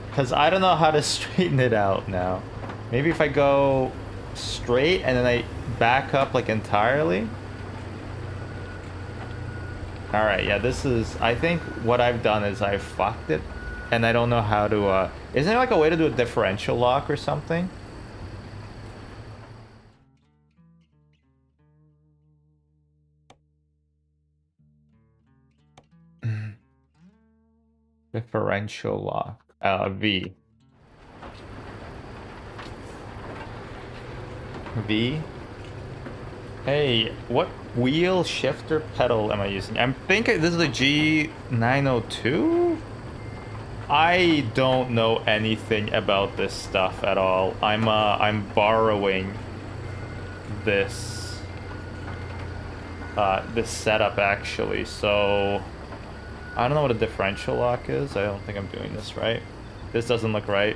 Because I don't know how to straighten it out now. Maybe if I go straight and then I back up like entirely. Alright, yeah, this is... I think what I've done is I've fucked it. And I don't know how to... Isn't there like a way to do a differential lock or something? Differential lock. V. V. Hey, what wheel, shifter, pedal am I using? I'm thinking this is a G902? I don't know anything about this stuff at all. I'm borrowing this this setup actually, so I don't know what a differential lock is. I don't think I'm doing this right. This doesn't look right.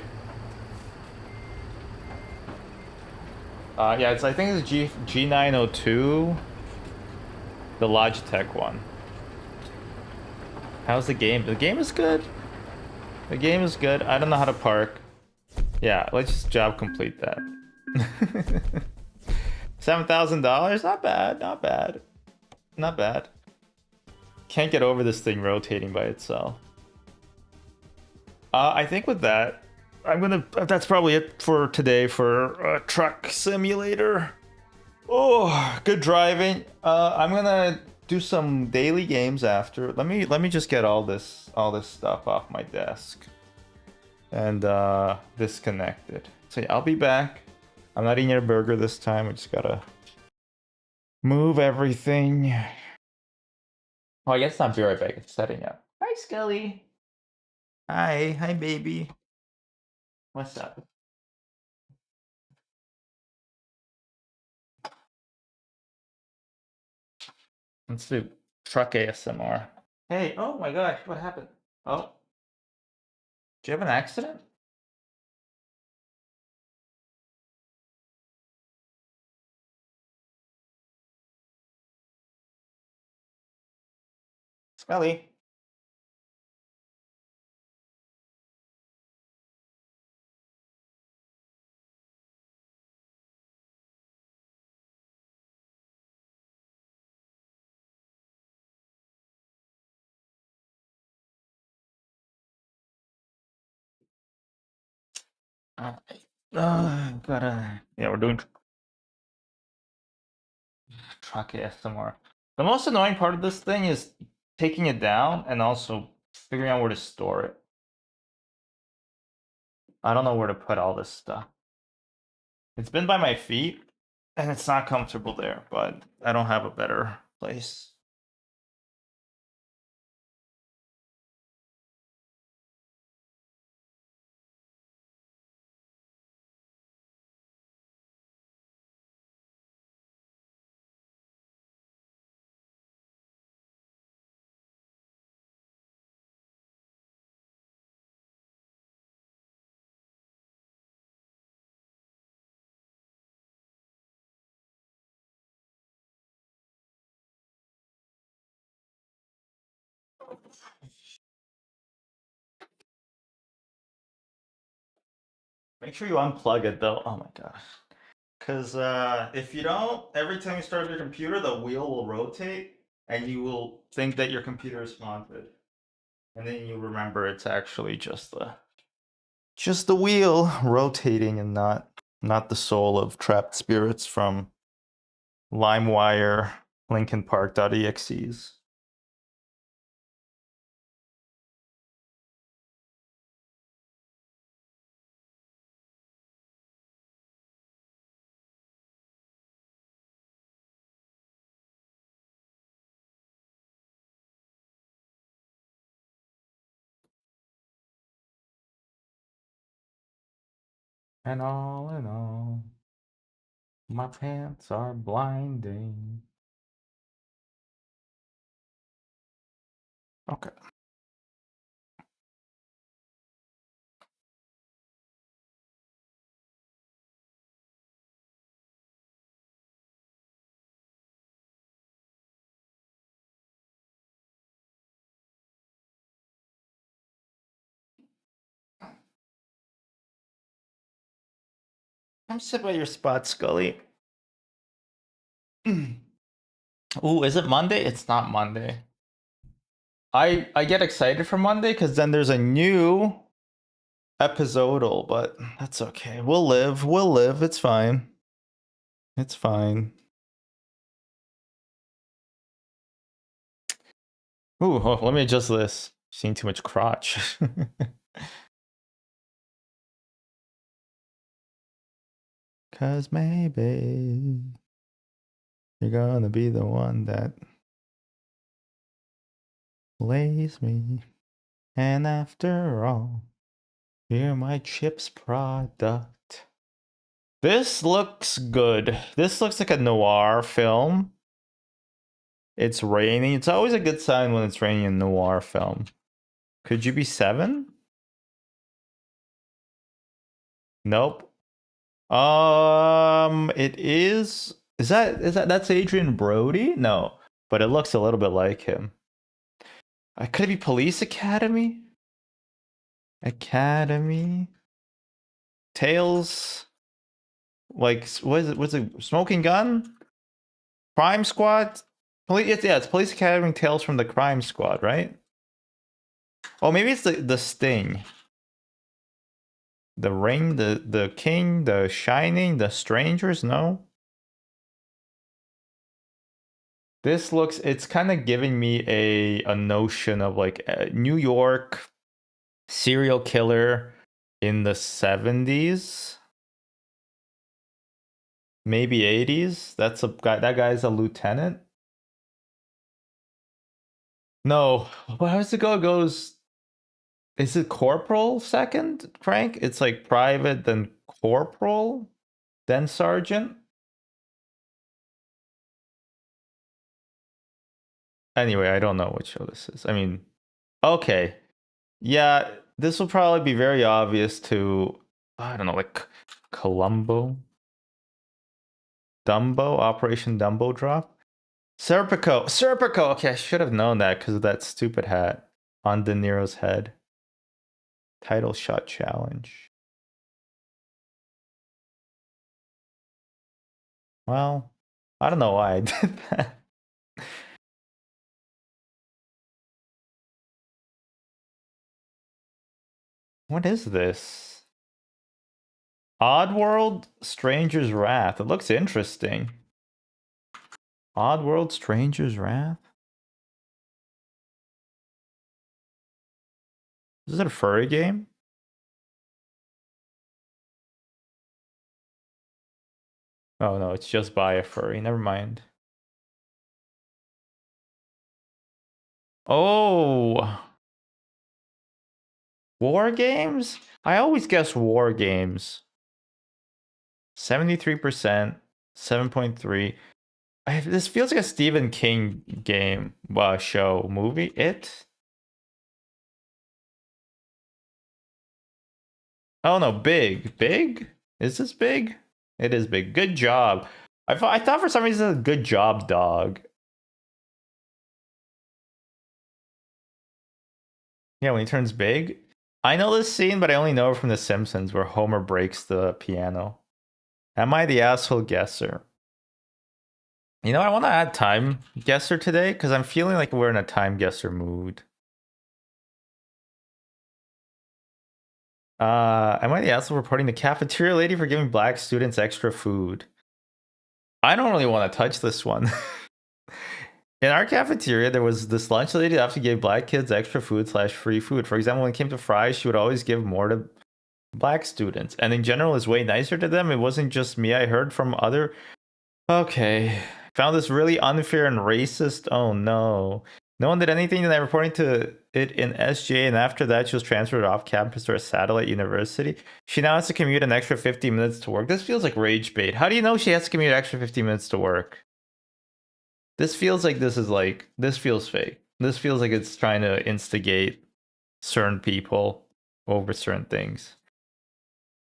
Yeah, I think it's G902, the Logitech one. How's the game? The game is good. The game is good. I don't know how to park. Yeah, let's just job complete that. $7,000? Not bad, not bad. Not bad. Can't get over this thing rotating by itself. I think with that, that's probably it for today for Truck Simulator. Oh, good driving. I'm gonna do some daily games after. Let me just get all this stuff off my desk and disconnected. So yeah, I'll be back. I'm not eating a burger this time. I just gotta move everything. Oh, I guess not. Be right back. It's setting up. Hi, Skelly. Hi, baby. What's up? Let's do truck ASMR. Hey, oh my gosh, what happened? Oh, did you have an accident? Smelly. Yeah, we're doing truck ASMR. The most annoying part of this thing is taking it down and also figuring out where to store it. I don't know where to put all this stuff. It's been by my feet, And it's not comfortable there, but I don't have a better place. Make sure you unplug it though. Oh my gosh. Because if you don't, every time you start your computer, the wheel will rotate and you will think that your computer is haunted. And then you remember it's actually just the wheel rotating and not the soul of trapped spirits from LimeWire Linkin Park.exes. And all in all, my pants are blinding. Okay. I'm sit by your spot, Scully. Ooh, is it Monday? It's not Monday. I get excited for Monday because then there's a new episodal, but that's okay. We'll live. We'll live. It's fine. It's fine. Ooh, oh, let me adjust this. Seeing too much crotch. Cause maybe you're gonna be the one that lays me. And after all, you're my chips product. This looks good. This looks like a noir film. It's raining. It's always a good sign when it's raining in noir film. Could you be 7? Nope. It is. Is that that's Adrian Brody? No, but it looks a little bit like him. Could it be Police Academy? Academy Tales. Like what is it? What's it? Smoking Gun? Crime Squad? It's Police Academy Tales from the Crime Squad, right? Oh, maybe it's the Sting. The Ring, the King, the Shining, the Strangers, no? This looks, it's kind of giving me a notion of like a New York serial killer in the 70s, maybe 80s. That's a guy, that guy's a lieutenant. No, but how does it go? It goes, is it corporal second rank? It's like private, then corporal, then sergeant. Anyway, I don't know what show this is. I mean, okay. Yeah, this will probably be very obvious to, I don't know, like Columbo, Dumbo, Operation Dumbo Drop. Serpico. Okay, I should have known that because of that stupid hat on De Niro's head. Title shot challenge. Well, I don't know why I did that. What is this? Oddworld Stranger's Wrath. It looks interesting. Oddworld Stranger's Wrath? Is it a furry game? Oh no, it's just buy a furry. Never mind. Oh, war games? I always guess war games. 73%, 7.3. This feels like a Stephen King game, show, movie. It? Oh no, big. Big? Is this big? It is big. Good job. I thought for some reason, a good job, dog. Yeah, when he turns big. I know this scene, but I only know it from The Simpsons where Homer breaks the piano. Am I the asshole guesser? You know, I want to add time guesser today because I'm feeling like we're in a time guesser mood. Am I the asshole reporting the cafeteria lady for giving black students extra food? I don't really want to touch this one. In our cafeteria, there was this lunch lady that actually gave black kids extra food / free food. For example, when it came to fries, she would always give more to black students. And in general, is way nicer to them. It wasn't just me. I heard from other... Okay. Found this really unfair and racist. Oh no. No one did anything, and I reporting to it in SJ, and after that she was transferred off campus to a satellite university. She now has to commute an extra 50 minutes to work. This feels like rage bait. How do you know she has to commute an extra 50 minutes to work? This feels like this feels fake. This feels like it's trying to instigate certain people over certain things.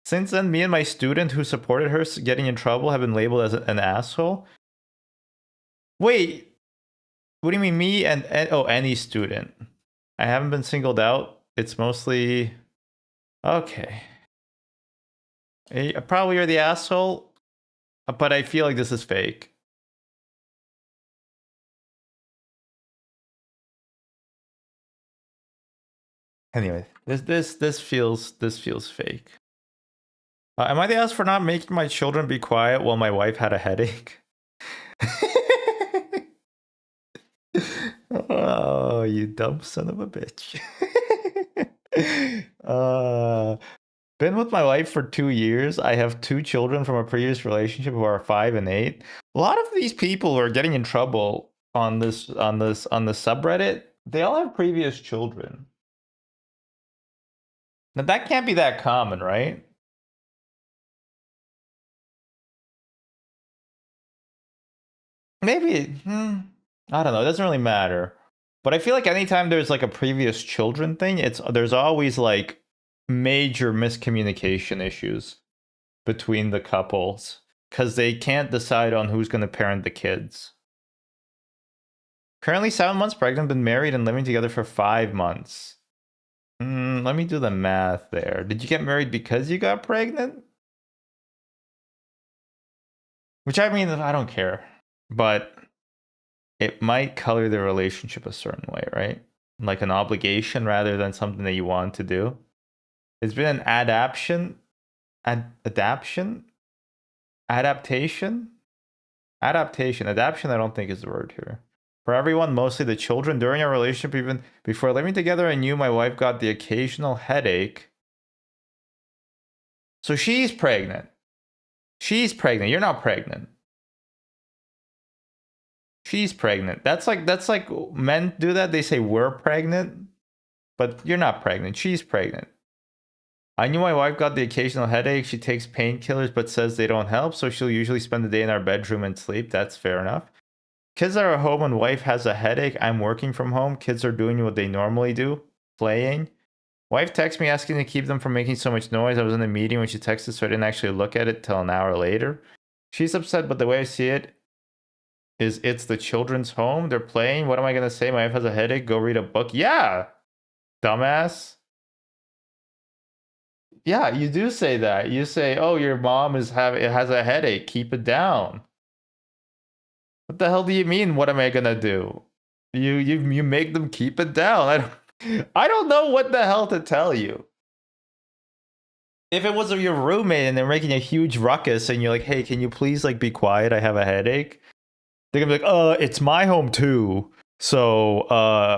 Since then, me and my student who supported her getting in trouble have been labeled as an asshole. Wait, what do you mean me and oh, any student? I haven't been singled out. It's mostly... Okay. Probably you're the asshole, but I feel like this is fake. Anyway, this feels fake. Am I the ass for not making my children be quiet while my wife had a headache? Oh, you dumb son of a bitch. Been with my wife for 2 years. I have 2 children from a previous relationship who are 5 and 8. A lot of these people who are getting in trouble on the subreddit, they all have previous children. Now that can't be that common, right? Maybe, I don't know. It doesn't really matter. But I feel like anytime there's like a previous children thing, there's always like major miscommunication issues between the couples because they can't decide on who's going to parent the kids. Currently 7 months pregnant, been married and living together for 5 months. Let me do the math there. Did you get married because you got pregnant? Which I mean, I don't care. But it might color the relationship a certain way, right? Like an obligation rather than something that you want to do. It's been an adaptation. Adaptation. Adaptation, I don't think is the word here. For everyone, mostly the children. During our relationship, even before living together, I knew my wife got the occasional headache. So she's pregnant. She's pregnant. You're not pregnant. She's pregnant. That's like men do that. They say we're pregnant, but you're not pregnant. She's pregnant. I knew my wife got the occasional headache. She takes painkillers but says they don't help, so she'll usually spend the day in our bedroom and sleep. That's fair enough. Kids are at home and wife has a headache. I'm working from home. Kids are doing what they normally do, playing. Wife texts me asking to keep them from making so much noise. I was in a meeting when she texted, so I didn't actually look at it till an hour later. She's upset, but the way I see it is it's the children's home. They're playing. What am I going to say? My wife has a headache. Go read a book. Yeah, dumbass. Yeah, you do say that. You say, "Oh, your mom has a headache. Keep it down." What the hell do you mean? What am I gonna do? You make them keep it down. I don't know what the hell to tell you. If it was your roommate and they're making a huge ruckus and you're like, "Hey, can you please like be quiet? I have a headache." They're gonna be like, it's my home too. So,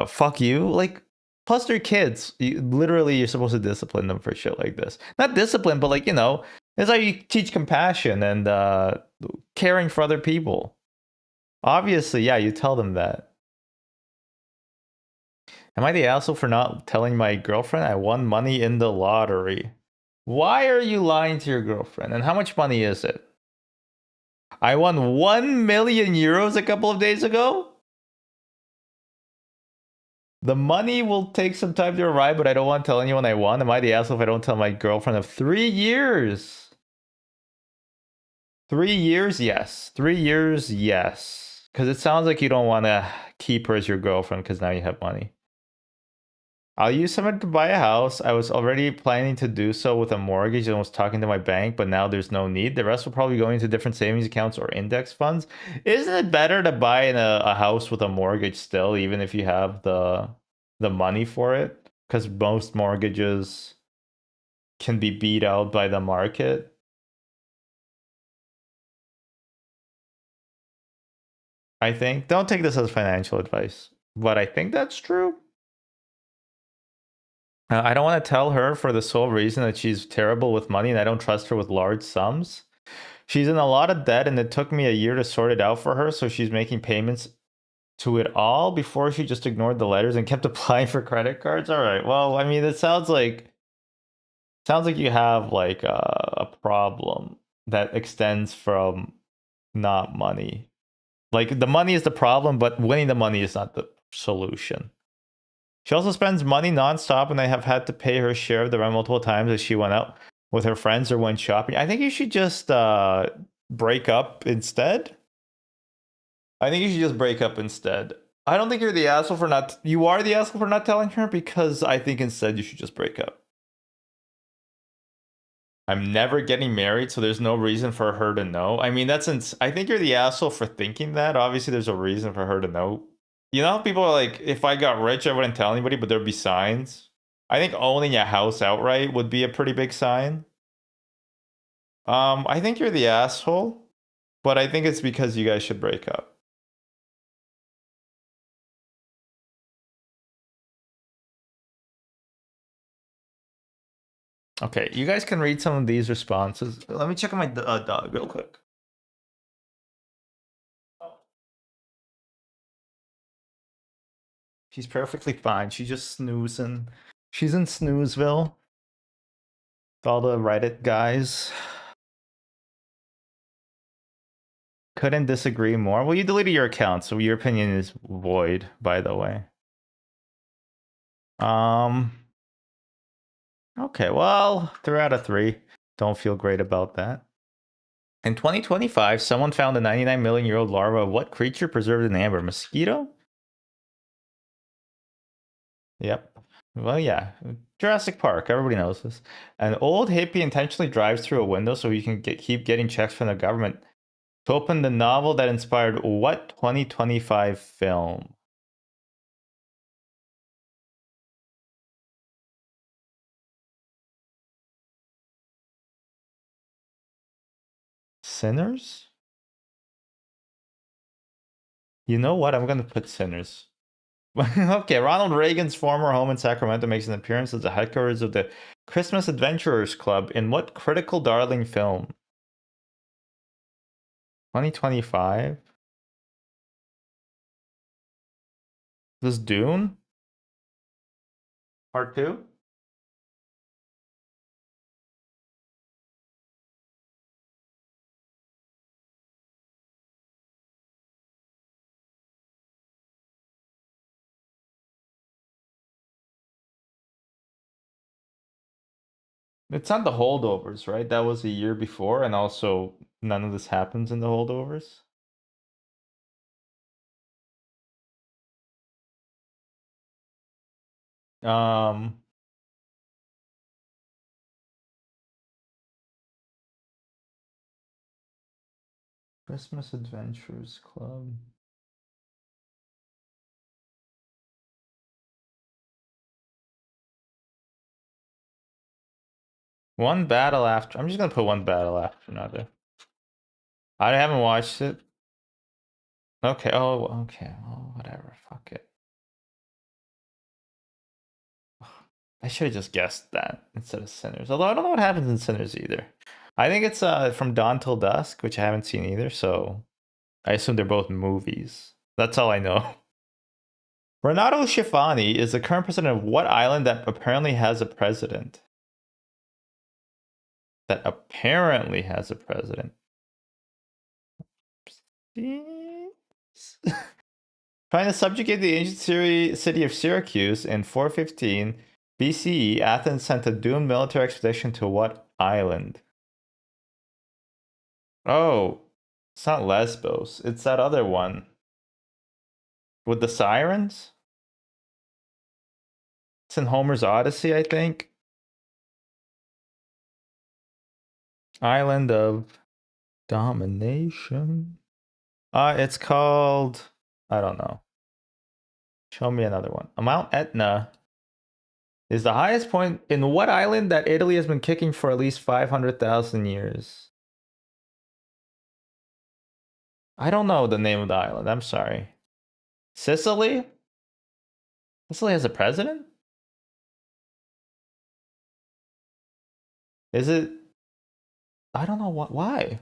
fuck you." Like, plus they're kids. Literally, you're supposed to discipline them for shit like this. Not discipline, but like, It's how you teach compassion and caring for other people. Obviously, yeah, you tell them that. Am I the asshole for not telling my girlfriend I won money in the lottery? Why are you lying to your girlfriend? And how much money is it? I won 1 million euros a couple of days ago? The money will take some time to arrive, but I don't want to tell anyone I won. Am I the asshole if I don't tell my girlfriend of 3 years? 3 years, yes. 3 years, yes. Because it sounds like you don't want to keep her as your girlfriend because now you have money. I'll use some of it to buy a house. I was already planning to do so with a mortgage and was talking to my bank, but now there's no need. The rest will probably go into different savings accounts or index funds. Isn't it better to buy in a house with a mortgage still, even if you have the money for it? Because most mortgages can be beat out by the market. I think. Don't take this as financial advice, but I think that's true. I don't want to tell her for the sole reason that she's terrible with money and I don't trust her with large sums. She's in a lot of debt and it took me a year to sort it out for her, so she's making payments to it all before she just ignored the letters and kept applying for credit cards. All right. Well, I mean, it sounds like you have like a problem that extends from not money. Like the money is the problem, but winning the money is not the solution. She also spends money nonstop, and I have had to pay her share of the rent multiple times as she went out with her friends or went shopping. I think you should just break up instead. I think you should just break up instead. I don't think you're the asshole for not. You are the asshole for not telling her because I think instead you should just break up. I'm never getting married, so there's no reason for her to know. I mean, I think you're the asshole for thinking that. Obviously, there's a reason for her to know. You know, how people are like, if I got rich, I wouldn't tell anybody, but there'd be signs. I think owning a house outright would be a pretty big sign. I think you're the asshole, but I think it's because you guys should break up. Okay, you guys can read some of these responses. Let me check on my dog real quick. She's perfectly fine. She's just snoozing. She's in Snoozeville. With all the Reddit guys. Couldn't disagree more. Well, you deleted your account, so your opinion is void, by the way. Okay, well, 3 out of 3. Don't feel great about that. In 2025, someone found a 99 million year old larva of what creature preserved in amber? Mosquito? Yep. Well, yeah. Jurassic Park. Everybody knows this. An old hippie intentionally drives through a window so he can keep getting checks from the government to open the novel that inspired what 2025 film? Sinners? You know what? I'm gonna put Sinners. Okay, Ronald Reagan's former home in Sacramento makes an appearance as the headquarters of the Christmas Adventurers Club in what critical darling film? 2025? This Dune? Part 2? It's not the holdovers, right? That was a year before, and also none of this happens in the holdovers. Um, Christmas Adventures Club. One battle after. I'm just gonna put one battle after another. I haven't watched it. Okay. Oh, okay. Oh, whatever. Fuck it. I should have just guessed that instead of Sinners. Although I don't know what happens in Sinners either. I think it's from Dawn Till Dusk, which I haven't seen either, so I assume they're both movies. That's all I know. Renato Schifani is the current president of what island that apparently has a president? That apparently has a president. Trying to subjugate the ancient city of Syracuse in 415 BCE, Athens sent a doomed military expedition to what island? Oh, it's not Lesbos. It's that other one. With the sirens? It's in Homer's Odyssey, I think. Island of Domination. It's called, I don't know. Show me another one. Mount Etna is the highest point in what island that Italy has been kicking for at least 500,000 years? I don't know the name of the island. I'm sorry. Sicily? Sicily has a president? Is it? I don't know what. Why?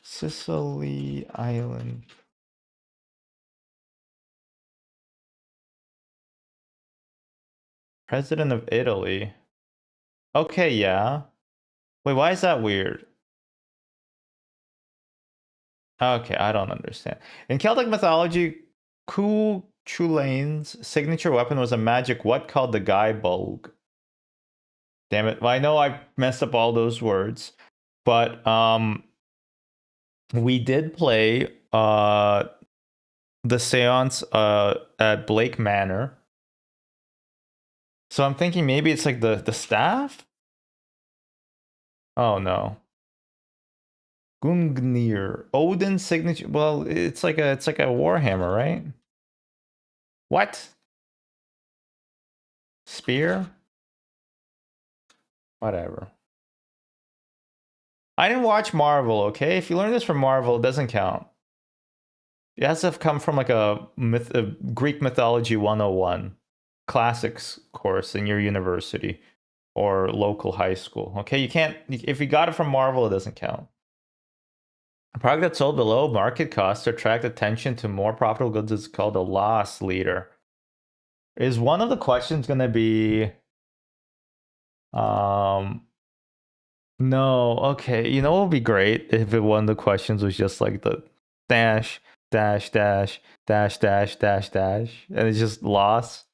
Sicily Island. President of Italy. Okay, yeah. Wait, why is that weird? Okay, I don't understand. In Celtic mythology, Cuchulain's signature weapon was a magic what called the Guy Bulg. Damn it. Well, I know I messed up all those words, but we did play the seance at Blake Manor. So I'm thinking maybe it's like the staff? Oh no. Gungnir. Odin's signature. Well, it's like a warhammer, right? What? Spear? Whatever. I didn't watch Marvel, okay? If you learn this from Marvel, it doesn't count. It has to have come from like a Greek mythology 101 classics course in your university or local high school. Okay, you can't, if you got it from Marvel, it doesn't count. A product that's sold below market cost to attract attention to more profitable goods is called a loss leader. Is one of the questions going to be no, okay. You know what would be great if one of the questions was just like the dash dash dash dash dash dash dash and it's just loss.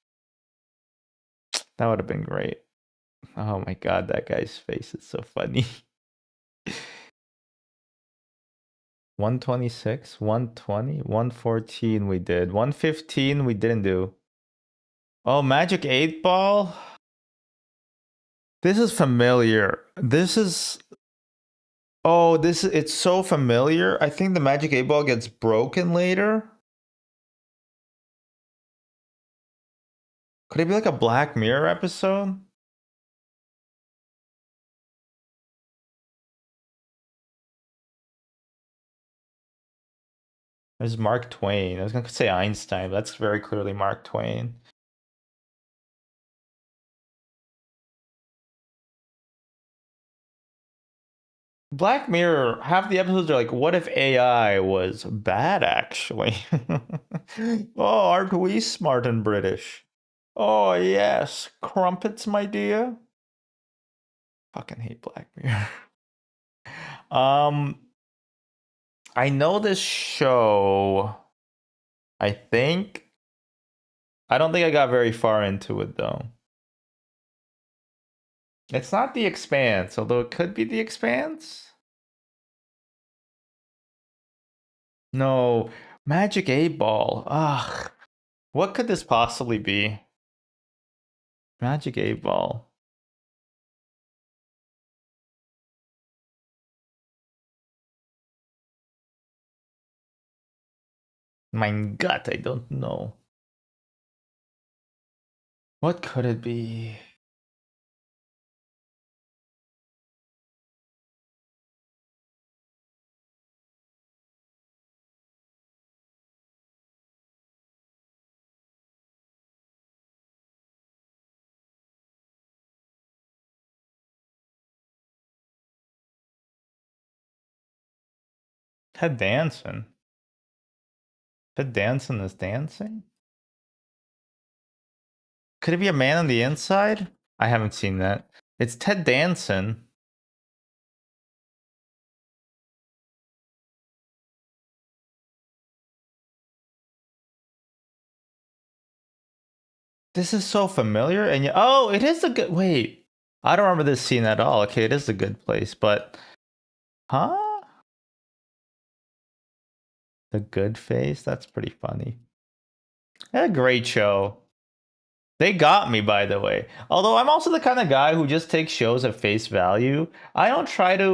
That would have been great. Oh my god, that guy's face is so funny. 126, 120, 114 we did. 115 we didn't do. Oh, Magic 8 Ball? This is familiar. This is oh, it's so familiar. I think the Magic 8 Ball gets broken later. Could it be like a Black Mirror episode? There's Mark Twain. I was gonna say Einstein, but that's very clearly Mark Twain. Black Mirror, half the episodes are like, what if AI was bad actually? Oh, aren't we smart and British? Oh yes, crumpets, my dear. Fucking hate Black Mirror. Um, I know this show. I think. I don't think I got very far into it though. It's not The Expanse, although it could be The Expanse. No, Magic 8 Ball. Ugh. What could this possibly be? Magic 8 Ball. My gut, I don't know. What could it be? Ted Danson. Ted Danson is dancing? Could it be a man on the inside? I haven't seen that. It's Ted Danson. This is so familiar, and oh, it is a good. Wait, I don't remember this scene at all. Okay, it is a good place, but huh? The Good Face. That's pretty funny. A great show. They got me, by the way. Although I'm also the kind of guy who just takes shows at face value. I don't try to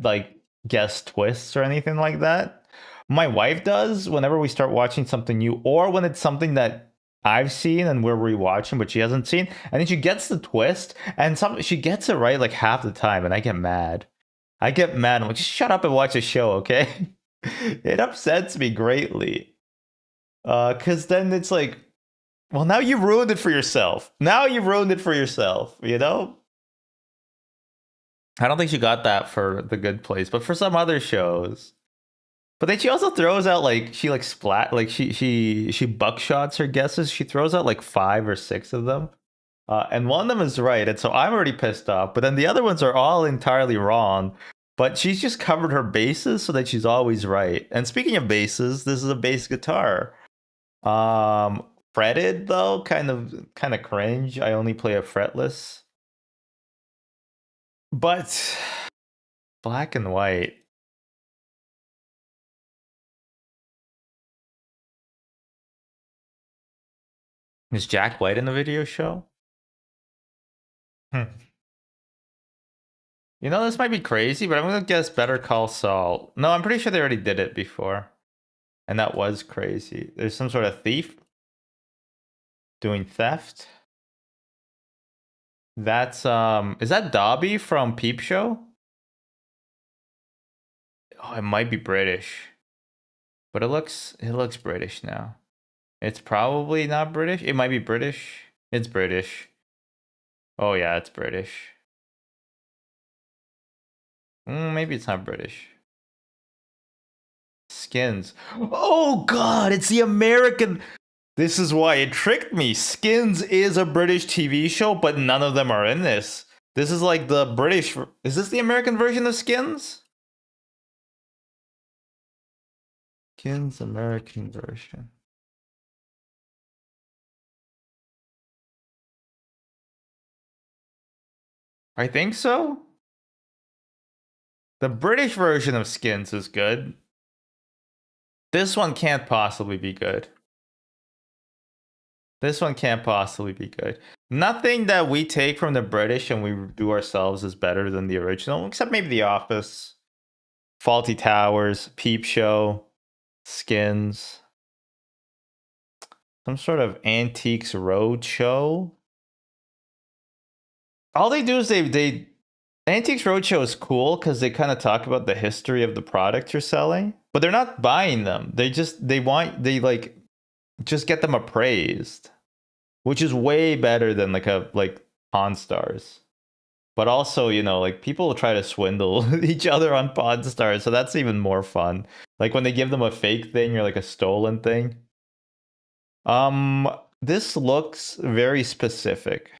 like guess twists or anything like that. My wife does whenever we start watching something new, or when it's something that I've seen and we're rewatching, but she hasn't seen. And then she gets the twist, and she gets it right like half the time, and I get mad. I get mad. I'm like, just shut up and watch the show, okay? It upsets me greatly. Cause then it's like, well, now you ruined it for yourself. Now you ruined it for yourself, you know? I don't think she got that for The Good Place, but for some other shows. But then she also throws out like she like splat like she buckshots her guesses. She throws out like 5 or 6 of them. And one of them is right, and so I'm already pissed off. But then the other ones are all entirely wrong. But she's just covered her bases so that she's always right. And speaking of basses, this is a bass guitar. Fretted though, kind of cringe. I only play a fretless. But black and white. Is Jack White in the video show? Hmm. You know, this might be crazy, but I'm gonna guess Better Call Saul. No, I'm pretty sure they already did it before. And that was crazy. There's some sort of thief doing theft. That's is that Dobby from Peep Show? Oh, it might be British. But it looks British now. It's probably not British. It might be British. It's British. Oh yeah, it's British. Maybe it's not British. Skins. Oh god, it's the American. This is why it tricked me. Skins is a British TV show, but none of them are in this. This is like the British. Is this the American version of Skins? Skins American version. I think so. The British version of Skins is good. This one can't possibly be good. This one can't possibly be good. Nothing that we take from the British and we do ourselves is better than the original, except maybe The Office, Faulty Towers, Peep Show, Skins, some sort of Antiques Roadshow. All they do is they Antiques Roadshow is cool because they kind of talk about the history of the product you're selling, but they're not buying them. They like just get them appraised, which is way better than like Pawn Stars. But also, you know, like people try to swindle each other on Pawn Stars, so that's even more fun. Like when they give them a fake thing or like a stolen thing. This looks very specific.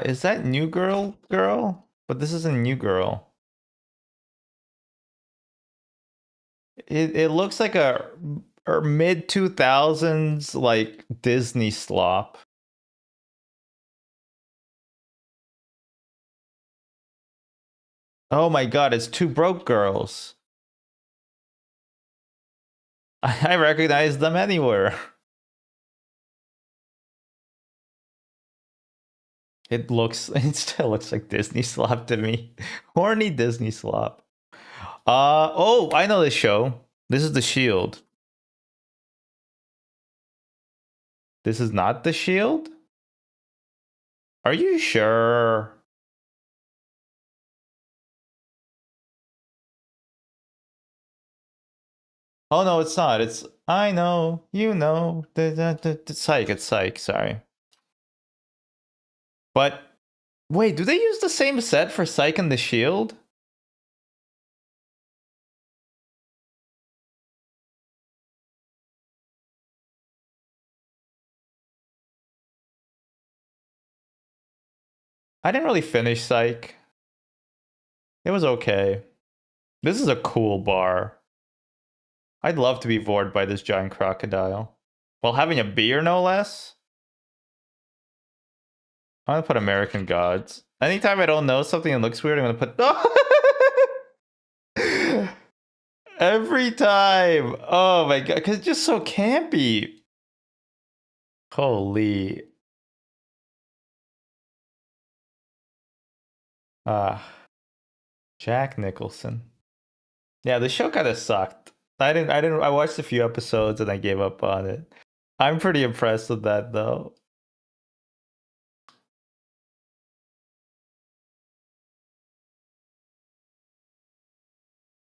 Is that New Girl? But this isn't New Girl. It looks like a mid 2000s like Disney slop. Oh my god, it's Two Broke Girls. I recognize them anywhere. It still looks like Disney slop to me. Horny Disney slop. Oh, I know this show. This is The Shield. This is not The Shield? Are you sure? Oh no, it's not. It's I know, you know. Psych, it's Psych, sorry. But Wait, do they use the same set for Psyche and the Shield? I didn't really finish Psyche. It was okay. This is a cool bar. I'd love to be bored by this giant crocodile. While having a beer, no less? I'm gonna put American Gods. Anytime I don't know something and looks weird, I'm gonna put... Every time! Oh my god, because it's just so campy. Holy. Jack Nicholson. Yeah, the show kind of sucked. I watched a few episodes and I gave up on it. I'm pretty impressed with that though.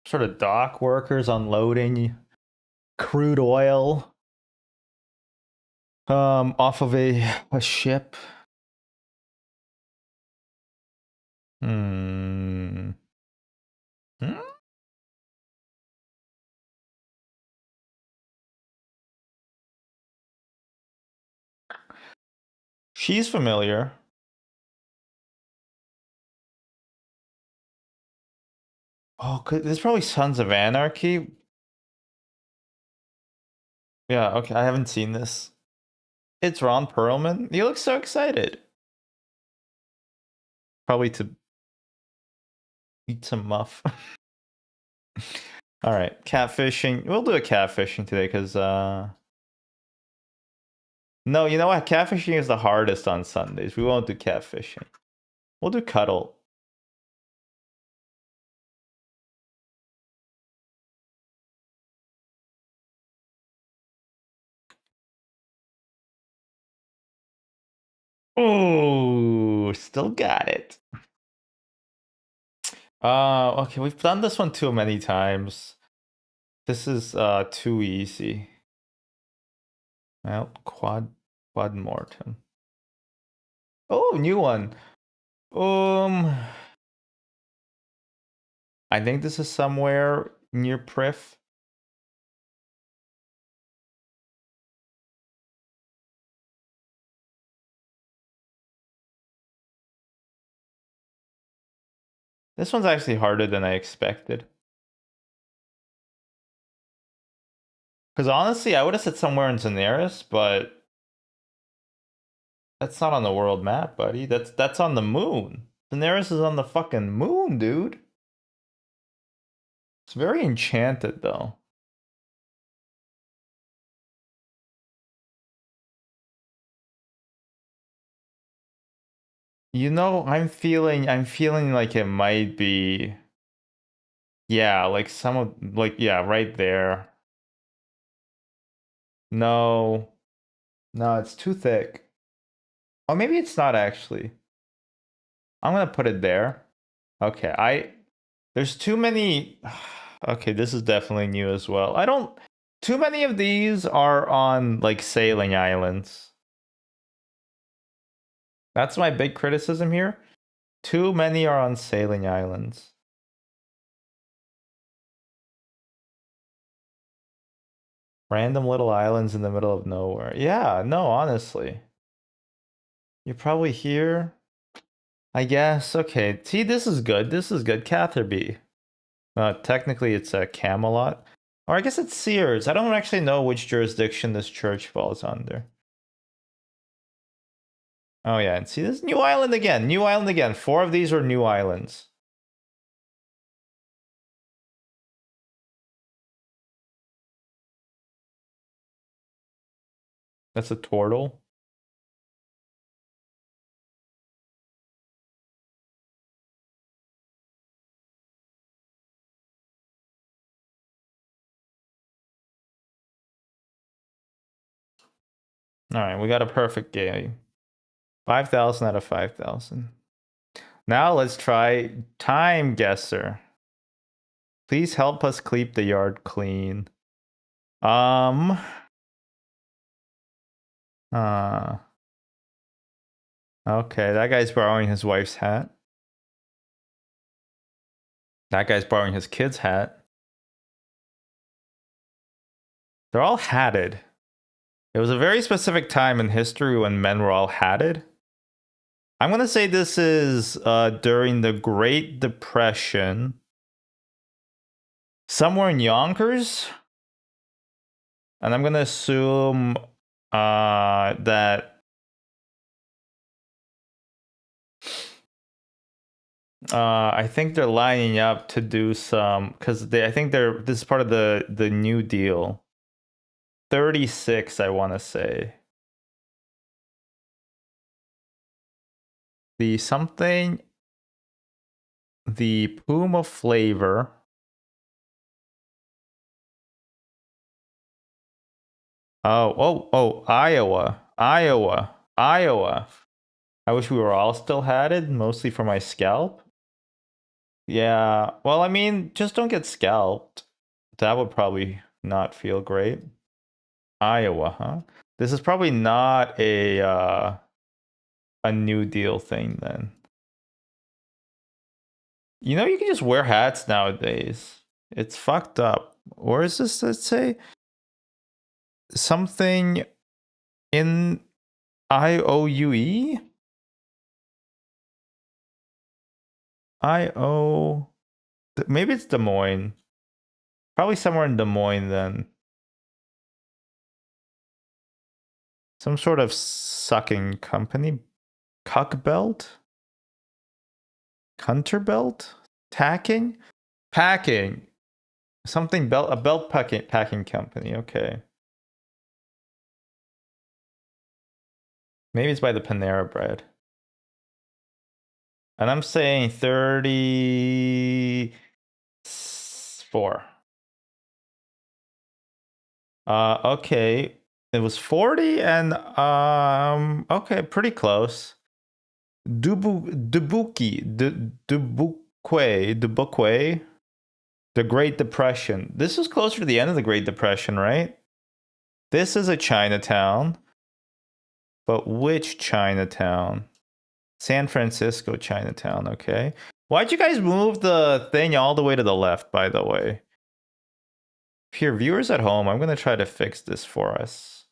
Sort of dock workers unloading crude oil off of a ship. Hmm. Hmm? She's familiar. Oh, there's probably Sons of Anarchy. Yeah, okay, I haven't seen this. It's Ron Perlman. You look so excited. Probably to eat some muff. All right, catfishing. We'll do a catfishing today because no, you know what? Catfishing is the hardest on Sundays. We won't do catfishing. We'll do cuddle. Oh, still got it. Okay, we've done this one too many times. This is too easy. Well, quad mortem. Oh, new one. I think this is somewhere near Prif. This one's actually harder than I expected. Because honestly, I would have said somewhere in Daenerys, but that's not on the world map, buddy. That's on the moon. Daenerys is on the fucking moon, dude. It's very enchanted, though. You know, I'm feeling like it might be, yeah, like some of, like, yeah, right there. No, no, it's too thick. Oh, maybe it's not actually. I'm gonna put it there. Okay, there's too many. Okay, this is definitely new as well. I don't, too many of these are on like sailing islands. That's my big criticism here. Too many are on sailing islands. Random little islands in the middle of nowhere. Yeah, no, honestly. You're probably here. I guess. Okay. See, this is good. This is good. Catherby. Technically, it's a Camelot. Or I guess it's Sears. I don't actually know which jurisdiction this church falls under. Oh, yeah. And see, this New Island again. New Island again. 4 of these are New Islands. That's a turtle. All right, we got a perfect game. 5,000 out of 5,000. Now let's try Time Guesser. Please help us keep the yard clean. Uh, Okay, that guy's borrowing his wife's hat. That guy's borrowing his kid's hat. They're all hatted. It was a very specific time in history when men were all hatted. I'm going to say this is during the Great Depression. Somewhere in Yonkers. And I'm going to assume that I think they're lining up to do some, because I think this is part of the New Deal. 36, I want to say. The Puma flavor. Oh, Iowa. I wish we were all still hatted, mostly for my scalp. Yeah, well, I mean, just don't get scalped. That would probably not feel great. Iowa, huh? This is probably not a New Deal thing then. You know, you can just wear hats nowadays. It's fucked up. Or is this, let's say, something in IOUE? Maybe it's Des Moines. Probably somewhere in Des Moines then. Some sort of sucking company. Cuck belt? Cunter belt? Tacking? Packing. Something belt, a belt packing company. Okay. Maybe it's by the Panera Bread. And I'm saying 34. Okay. It was 40 and okay, pretty close. Dubuque, the Great Depression. This is closer to the end of the Great Depression, right? This is a Chinatown. But which Chinatown? San Francisco Chinatown, okay. Why'd you guys move the thing all the way to the left, by the way? Here, viewers at home, I'm going to try to fix this for us.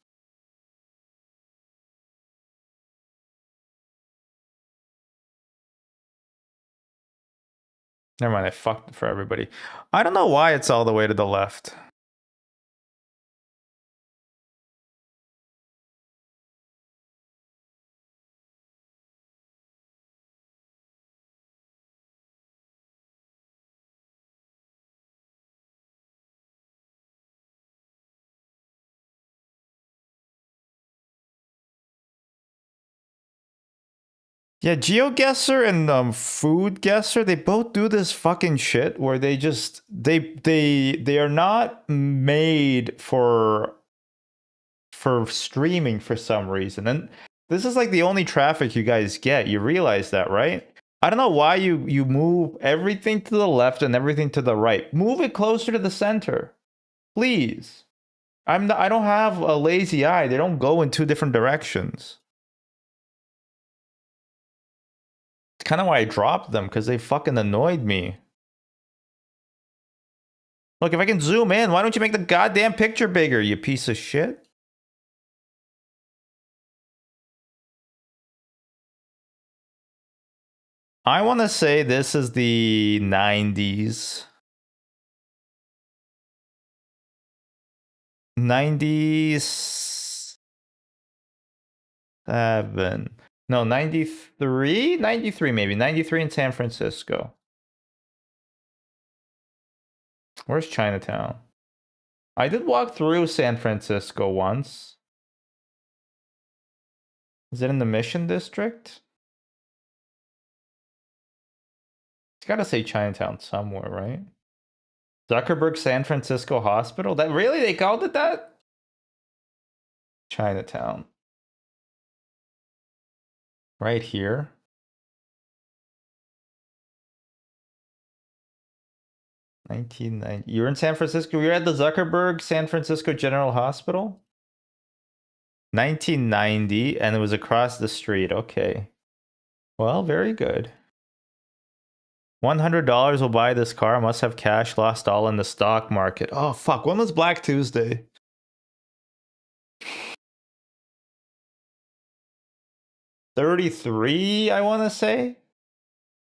Never mind, I fucked it for everybody. I don't know why it's all the way to the left. Yeah, GeoGuessr and Food Guesser, they both do this fucking shit where they just they are not made for streaming for some reason. And this is like the only traffic you guys get. You realize that, right? I don't know why you move everything to the left and everything to the right. Move it closer to the center. Please. I don't have a lazy eye. They don't go in two different directions. It's kind of why I dropped them, because they fucking annoyed me. Look, if I can zoom in, why don't you make the goddamn picture bigger, you piece of shit? I want to say this is the 90s. 97. No, 93? 93 maybe. 93 in San Francisco. Where's Chinatown? I did walk through San Francisco once. Is it in the Mission District? It's got to say Chinatown somewhere, right? Zuckerberg San Francisco Hospital? That really? They called it that? Chinatown. Right here. You're in San Francisco? You're at the Zuckerberg San Francisco General Hospital? 1990, and it was across the street. Okay. Well, very good. $100 will buy this car. Must have cash. Lost all in the stock market. Oh, fuck. When was Black Tuesday? $33, I want to say.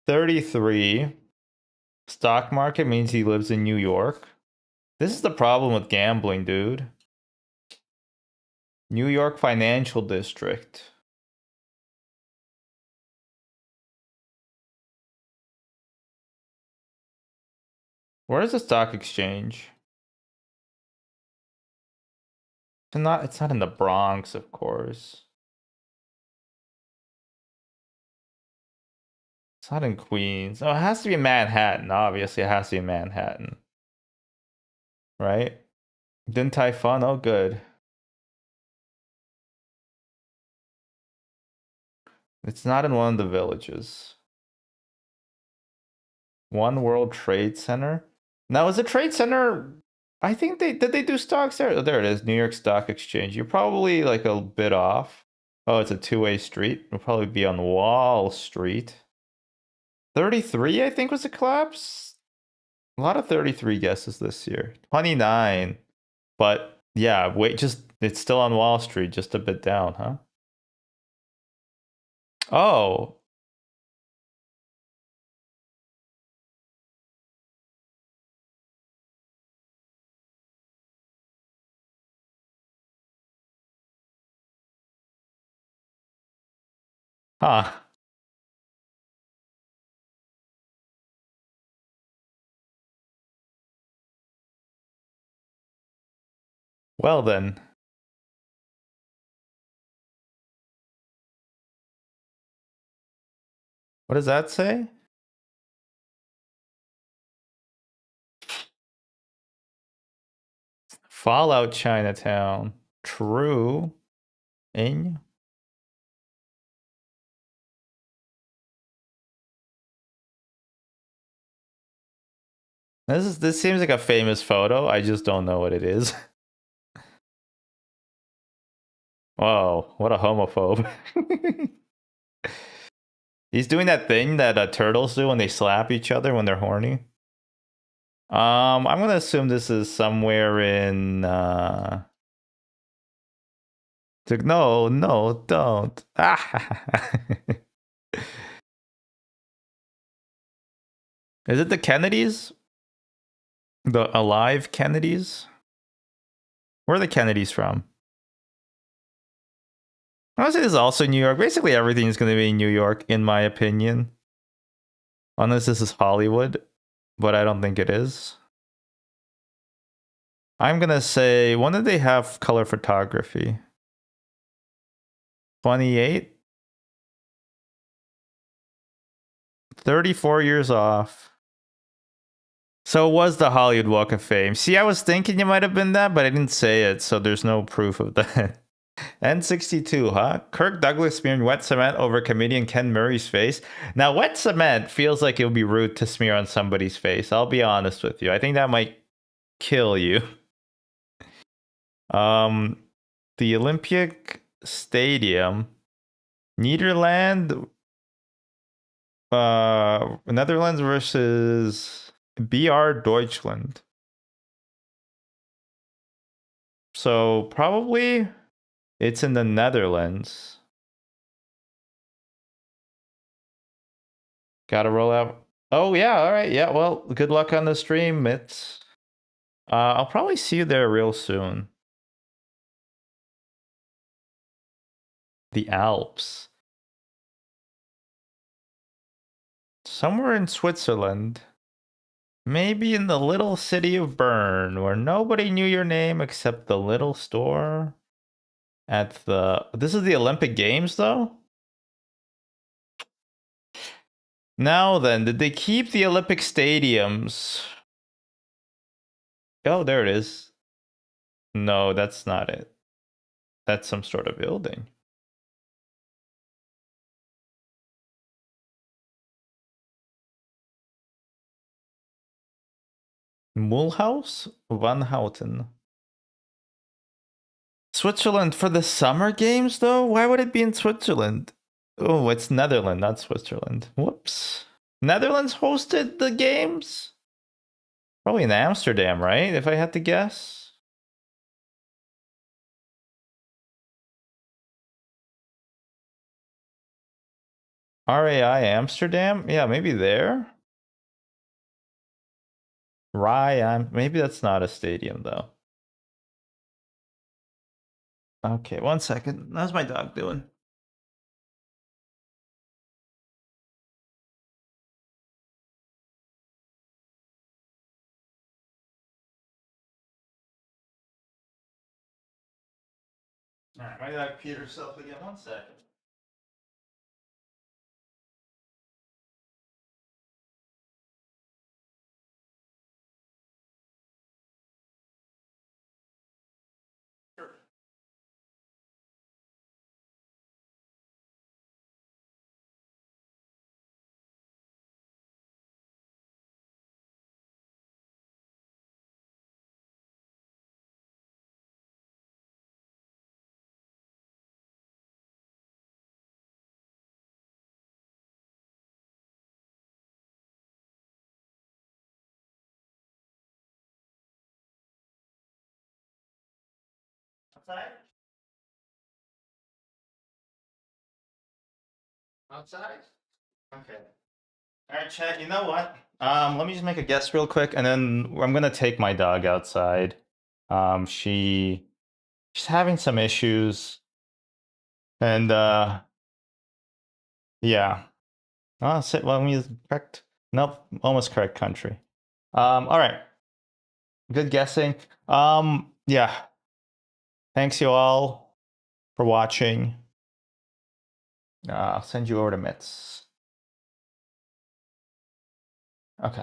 33. Stock market means he lives in New York. This is the problem with gambling, dude. New York Financial District. Where is the stock exchange? It's not in the Bronx, of course. It's not in Queens. Oh, it has to be Manhattan. Obviously, it has to be Manhattan. Right? Din Tai Fung? Oh, good. It's not in one of the villages. One World Trade Center. Now, is the Trade Center? I think they do stocks there. Oh, there it is, New York Stock Exchange. You're probably like a bit off. Oh, it's a two-way street. It'll probably be on Wall Street. 33, I think, was a collapse. A lot of 33 guesses this year. 29. But yeah, wait, just it's still on Wall Street, just a bit down, huh? Oh. Huh. Well then. What does that say? Fallout Chinatown. True. In. This seems like a famous photo. I just don't know what it is. Whoa, what a homophobe. He's doing that thing that turtles do when they slap each other when they're horny. I'm gonna assume this is somewhere in no, no, don't. Is it the Kennedys? The alive Kennedys? Where are the Kennedys from? Honestly, this is also New York. Basically, everything is going to be in New York, in my opinion. Unless this is Hollywood, but I don't think it is. I'm going to say, when did they have color photography? 28? 34 years off. So it was the Hollywood Walk of Fame. See, I was thinking it might have been that, but I didn't say it, so there's no proof of that. N62, huh? Kirk Douglas smearing wet cement over comedian Ken Murray's face. Now, wet cement feels like it would be rude to smear on somebody's face. I'll be honest with you. I think that might kill you. The Olympic Stadium, Netherlands versus BR Deutschland. So probably it's in the Netherlands. Gotta roll out. Oh yeah, all right. Yeah, well, good luck on the stream. I'll probably see you there real soon. The Alps. Somewhere in Switzerland. Maybe in the little city of Bern, where nobody knew your name except the little store at the... This is the Olympic Games, though? Now then, did they keep the Olympic stadiums? Oh, there it is. No, that's not it. That's some sort of building. Mulhouse? Van Houten. Switzerland for the summer games, though? Why would it be in Switzerland? Oh, it's Netherlands, not Switzerland. Whoops. Netherlands hosted the games? Probably in Amsterdam, right? If I had to guess. RAI Amsterdam? Yeah, maybe there. Maybe that's not a stadium though. Okay, 1 second. How's my dog doing? Alright, my dog peed herself again. 1 second. Sure. Outside? Outside? Okay. All right, chat. You know what? Let me just make a guess real quick, and then I'm gonna take my dog outside. She's having some issues, and yeah. Let me correct. Nope, almost correct country. All right. Good guessing. Yeah. Thanks you all for watching. I'll send you over to Mitz. Okay.